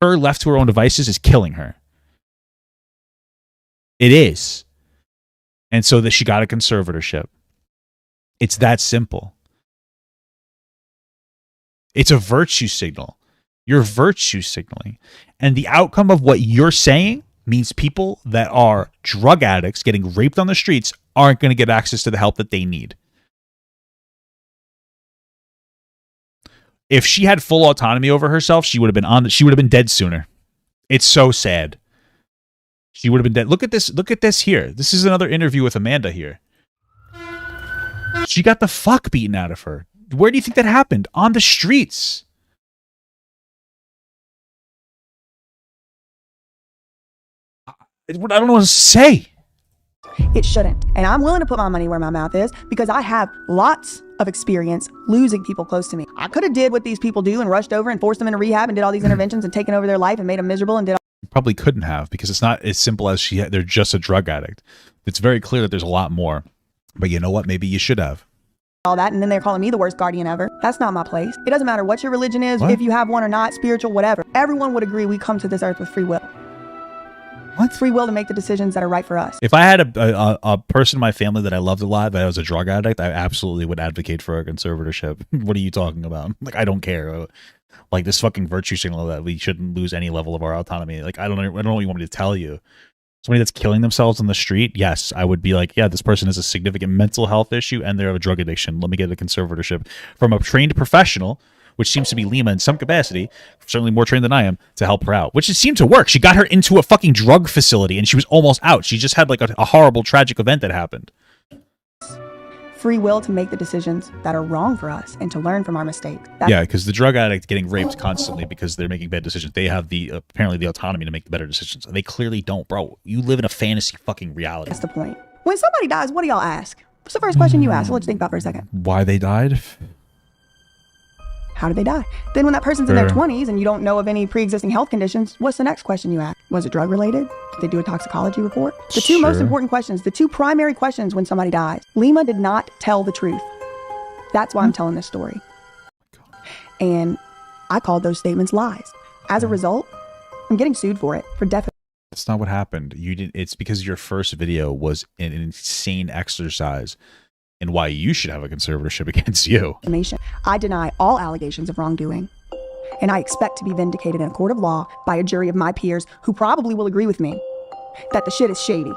her left to her own devices is killing her? It is. And so that she got a conservatorship. It's that simple. It's a virtue signal. You're virtue signaling. And the outcome of what you're saying means people that are drug addicts getting raped on the streets aren't going to get access to the help that they need. If she had full autonomy over herself, she would have been dead sooner. It's so sad. She would have been dead. Look at this here. This is another interview with Amanda here. She got the fuck beaten out of her. Where do you think that happened? On the streets. I don't know what to say. It shouldn't. And I'm willing to put my money where my mouth is because I have lots of experience losing people close to me. I could have did what these people do and rushed over and forced them into rehab and did all these interventions and taken over their life and made them miserable and did all Probably couldn't have, because it's not as simple as they're just a drug addict. It's very clear that there's a lot more. But you know what? Maybe you should have. all that, and then they're calling me the worst guardian ever. That's not my place. It doesn't matter what your religion is, if you have one or not, spiritual, whatever. Everyone would agree we come to this earth with free will. What? Free will to make the decisions that are right for us. If I had a person in my family that I loved a lot, that was a drug addict, I absolutely would advocate for a conservatorship. What are you talking about? Like, I don't care. Like, this fucking virtue signal that we shouldn't lose any level of our autonomy. Like, I don't know what you want me to tell you. Somebody that's killing themselves on the street, yes, I would be like, yeah, this person has a significant mental health issue and they have a drug addiction. Let me get a conservatorship from a trained professional, which seems to be Lima in some capacity, certainly more trained than I am, to help her out, which it seemed to work. She got her into a fucking drug facility and she was almost out. She just had like a horrible, tragic event that happened. Free will to make the decisions that are wrong for us and to learn from our mistakes. Yeah, because the drug addict getting raped constantly because they're making bad decisions. They have apparently the autonomy to make the better decisions. They clearly don't, bro. You live in a fantasy fucking reality. That's the point. When somebody dies, what do y'all ask? What's the first question you ask? I'll let you think about it for a second. Why they died? How did they die? Then when that person's in their 20s and you don't know of any pre-existing health conditions, what's the next question you ask? Was it drug related? Did they do a toxicology report? The two most important questions, the two primary questions when somebody dies. Lima did not tell the truth. That's why I'm telling this story. And I called those statements lies. As a result, I'm getting sued for it, for defamation. That's not what happened. You didn't. It's because your first video was an insane exercise in why you should have a conservatorship against you. I deny all allegations of wrongdoing, and I expect to be vindicated in a court of law by a jury of my peers who probably will agree with me that the shit is shady.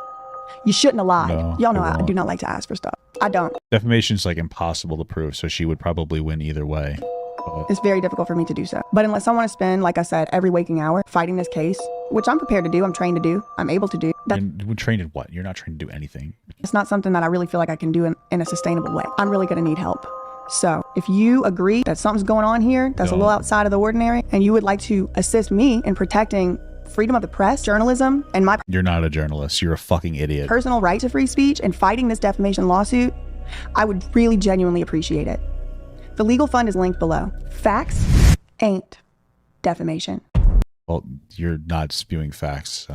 You shouldn't have lied. No, y'all know I do not like to ask for stuff. I don't. Defamation is like impossible to prove, so she would probably win either way. But it's very difficult for me to do so. But unless I want to spend, like I said, every waking hour fighting this case, which I'm prepared to do, I'm trained to do, I'm able to do. You're trained in what? You're not trained to do anything. It's not something that I really feel like I can do in a sustainable way. I'm really going to need help. So if you agree that something's going on here that's a little outside of the ordinary, and you would like to assist me in protecting freedom of the press, journalism, and my You're not a journalist. You're a fucking idiot. Personal right to free speech and fighting this defamation lawsuit, I would really genuinely appreciate it. The legal fund is linked below. Facts ain't defamation. Well, you're not spewing facts, so.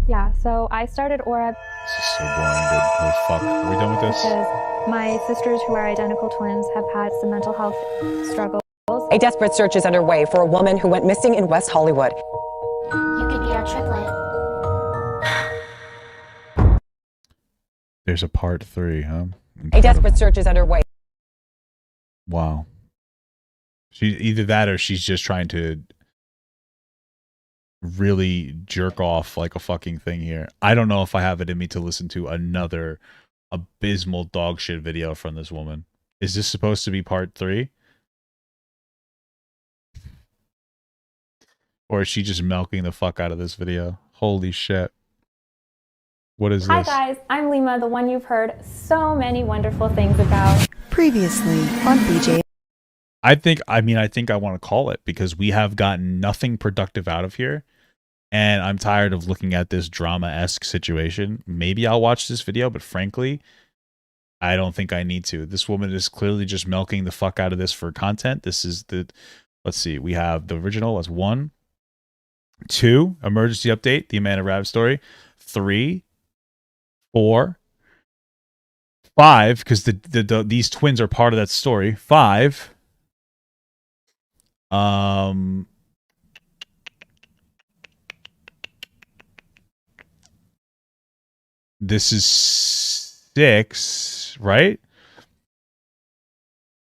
Yeah, so I started Aura. This is so boring, dude. Holy fuck. Are we done with this? Because my sisters, who are identical twins, have had some mental health struggles. A desperate search is underway for a woman who went missing in West Hollywood. You could be our triplet. There's a part 3, huh? A desperate search is underway. Wow. She either that or she's just trying to really jerk off like a fucking thing here. I don't know if I have it in me to listen to another abysmal dog shit video from this woman. Is this supposed to be part 3? Or is she just milking the fuck out of this video? Holy shit. What is Hi this? guys, I'm Lima, the one you've heard so many wonderful things about. Previously on BJ. I think I want to call it because we have gotten nothing productive out of here. And I'm tired of looking at this drama-esque situation. Maybe I'll watch this video, but frankly, I don't think I need to. This woman is clearly just milking the fuck out of this for content. This is the, let's see, we have the original as 1, 2, emergency update, the Amanda Rabb story, 3, 4, 5, because these twins are part of that story. 5. This is 6, right?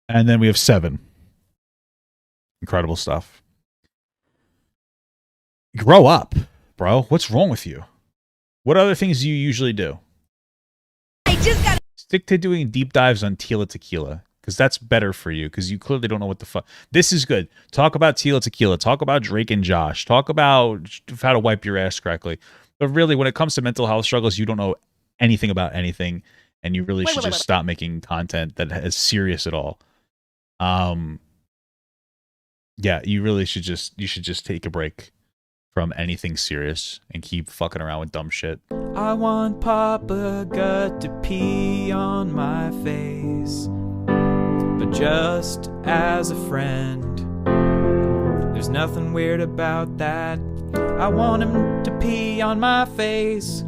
And then we have 7. Incredible stuff. Grow up, bro. What's wrong with you? What other things do you usually do? I just got Stick to doing deep dives on Tila Tequila, because that's better for you, because you clearly don't know what the fuck. This is good. Talk about Tila Tequila. Talk about Drake and Josh. Talk about how to wipe your ass correctly. But really, when it comes to mental health struggles, you don't know anything about anything, and you really should just stop making content that is serious at all. Yeah, you really should just take a break from anything serious and keep fucking around with dumb shit. I want Papa Gut to pee on my face, but just as a friend. There's nothing weird about that. I want him to pee on my face.